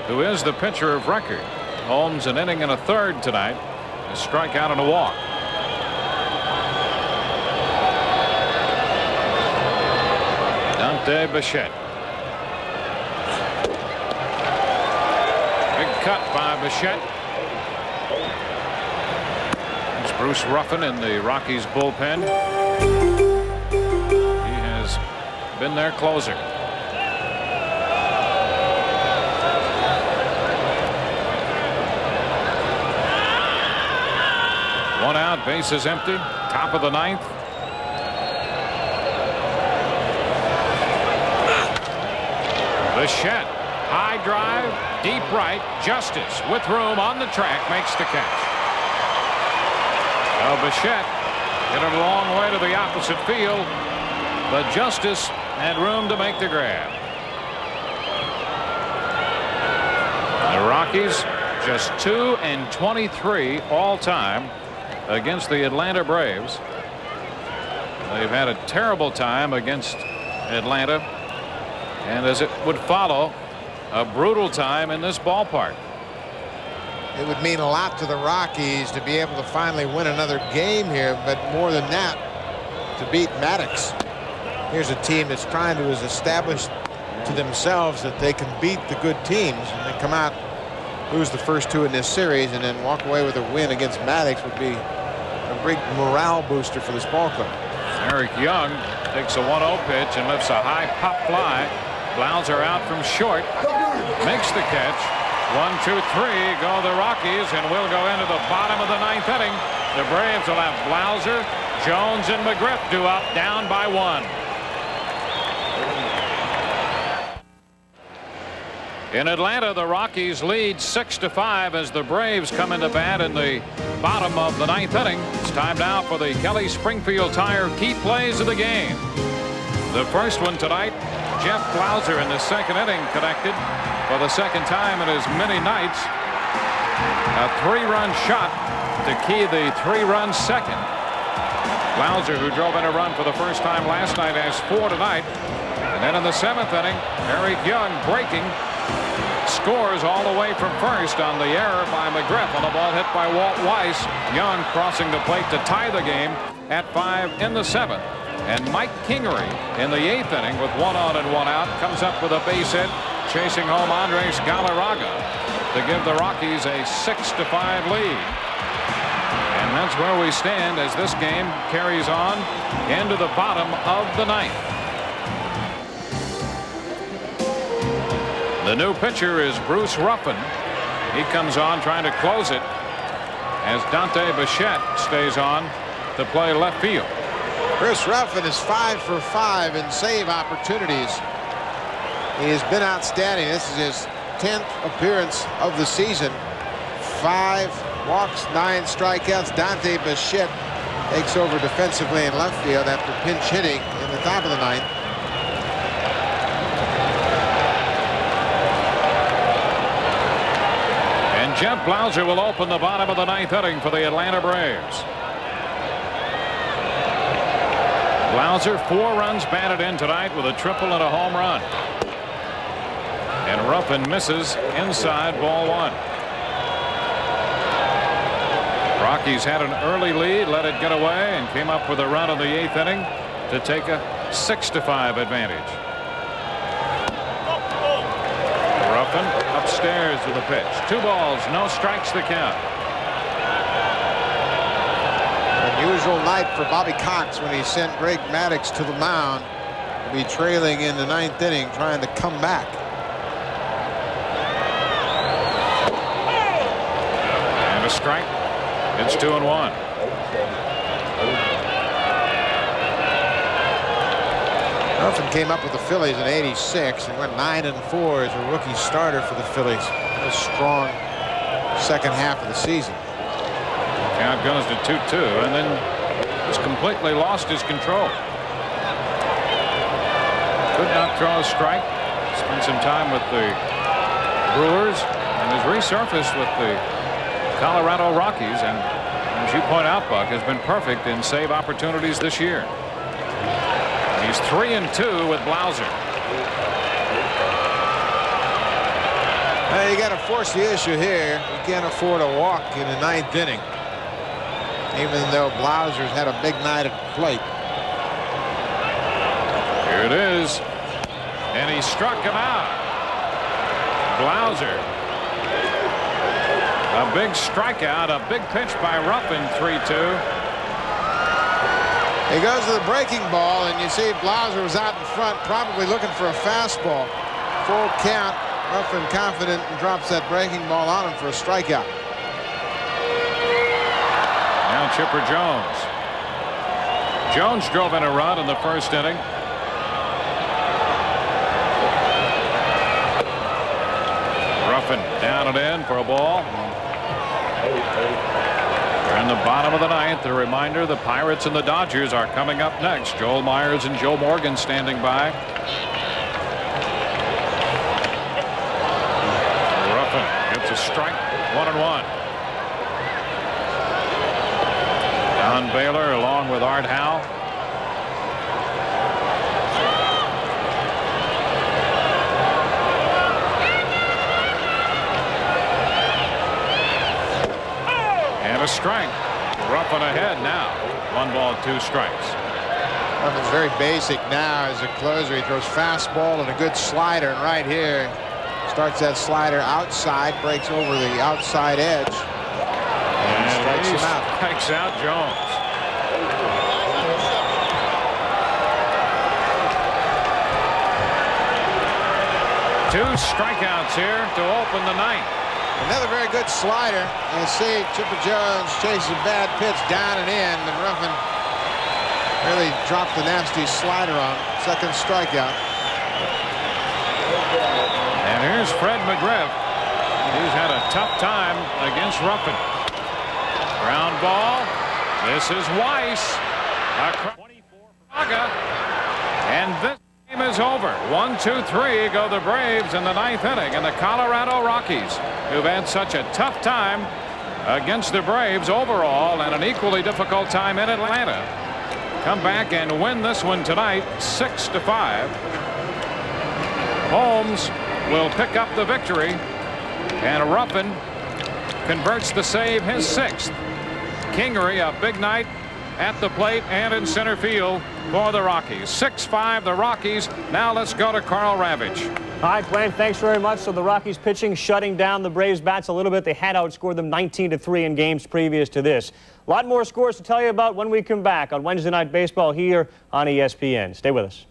who is the pitcher of record. Holmes an inning and a third tonight. A strikeout and a walk. Dante Bichette. Big cut by Bichette. It's Bruce Ruffin in the Rockies bullpen. He has been their closer. One out, bases empty, top of the ninth. Bichette, high drive, deep right. Justice with room on the track makes the catch. So Bichette hit it a long way to the opposite field, but Justice had room to make the grab. The Rockies just 2-23 all time against the Atlanta Braves. They've had a terrible time against Atlanta, and as it would follow, a brutal time in this ballpark. It would mean a lot to the Rockies to be able to finally win another game here, but more than that, to beat Maddux. Here's a team that's trying to establish to themselves that they can beat the good teams, and they come out, lose the first two in this series, and then walk away with a win against Maddux would be a big morale booster for this ball club. Eric Young takes a 1-0 pitch and lifts a high pop fly. Blauser out from short, makes the catch. 1, 2, 3 go the Rockies, and we'll go into the bottom of the ninth inning. The Braves will have Blauser, Jones, and McGriff due up, down by 1. In Atlanta, the Rockies lead 6-5 as the Braves come into bat in the bottom of the ninth inning. It's time now for the Kelly Springfield Tire key plays of the game. The first one tonight, Jeff Blauser in the second inning connected for the second time in as many nights. A 3-run shot to key the 3-run second. Blauser, who drove in a run for the first time last night, has 4 tonight. And then in the seventh inning, Eric Young breaking, scores all the way from first on the error by McGriff on the ball hit by Walt Weiss. Young crossing the plate to tie the game at 5 in the seventh. And Mike Kingery in the 8th inning with 1 on and 1 out comes up with a base hit, chasing home Andres Galarraga to give the Rockies a 6-5 lead. And that's where we stand as this game carries on into the bottom of the ninth. The new pitcher is Bruce Ruffin. He comes on trying to close it as Dante Bichette stays on to play left field. Bruce Ruffin is 5 for 5 in save opportunities. He has been outstanding. This is his 10th appearance of the season. 5 walks, 9 strikeouts. Dante Bichette takes over defensively in left field after pinch hitting in the top of the ninth. And Jeff Blauser will open the bottom of the ninth inning for the Atlanta Braves. Blauser, 4 runs batted in tonight with a triple and a home run. And Ruffin misses inside ball 1. Rockies had an early lead, let it get away, and came up with a run in the 8th inning to take a 6-5 advantage. Ruffin upstairs with a pitch. 2 balls, no strikes the count. Unusual night for Bobby Cox when he sent Greg Maddux to the mound to be trailing in the 9th inning, trying to come back. And a strike. It's 2-1. Ruffin came up with the Phillies in '86 and went 9-4 as a rookie starter for the Phillies. A strong second half of the season. Count goes to 2-2, and then just completely lost his control. Could not throw a strike. Spent some time with the Brewers and has resurfaced with the Colorado Rockies, and as you point out, Buck, has been perfect in save opportunities this year. He's 3-2 with Blauser. You got to force the issue here. You can't afford a walk in the 9th inning, even though Blauser's had a big night at the plate. Here it is, and he struck him out. Blauser. A big strikeout, a big pitch by Ruffin, 3-2. He goes to the breaking ball, and you see Blauser was out in front, probably looking for a fastball. Full count. Ruffin confident and drops that breaking ball on him for a strikeout. Now Chipper Jones. Jones drove in a run in the first inning. Ruffin down and in for a ball. We're in the bottom of the 9th. A reminder, the Pirates and the Dodgers are coming up next. Joel Myers and Joe Morgan standing by. Ruffin gets a strike, 1-1. Don Baylor along with Art Howe. A strike. Ruffin ahead now. 1 ball, 2 strikes. Ruffin's very basic now as a closer. He throws fastball and a good slider, and right here starts that slider outside, breaks over the outside edge, and strikes him out. Strikes out Jones. Two strikeouts here to open the 9th. Another very good slider. You see Chipper Jones chases a bad pitch down and in, and Ruffin really dropped the nasty slider on him. Second strikeout. And here's Fred McGriff. He's had a tough time against Ruffin. Ground ball. This is Weiss. 24 Braga. And this game is over. 1-2-3 go the Braves in the 9th inning, and the Colorado Rockies, who've had such a tough time against the Braves overall and an equally difficult time in Atlanta, come back and win this one tonight 6-5. Holmes will pick up the victory, and Ruffin converts the save, his 6th. Kingery, a big night at the plate and in center field for the Rockies. 6-5 the Rockies. Now let's go to Carl Ravitch. All right, Dwayne, thanks very much. So the Rockies pitching shutting down the Braves bats a little bit. They had outscored them 19-3 in games previous to this. A lot more scores to tell you about when we come back on Wednesday Night Baseball here on ESPN. Stay with us.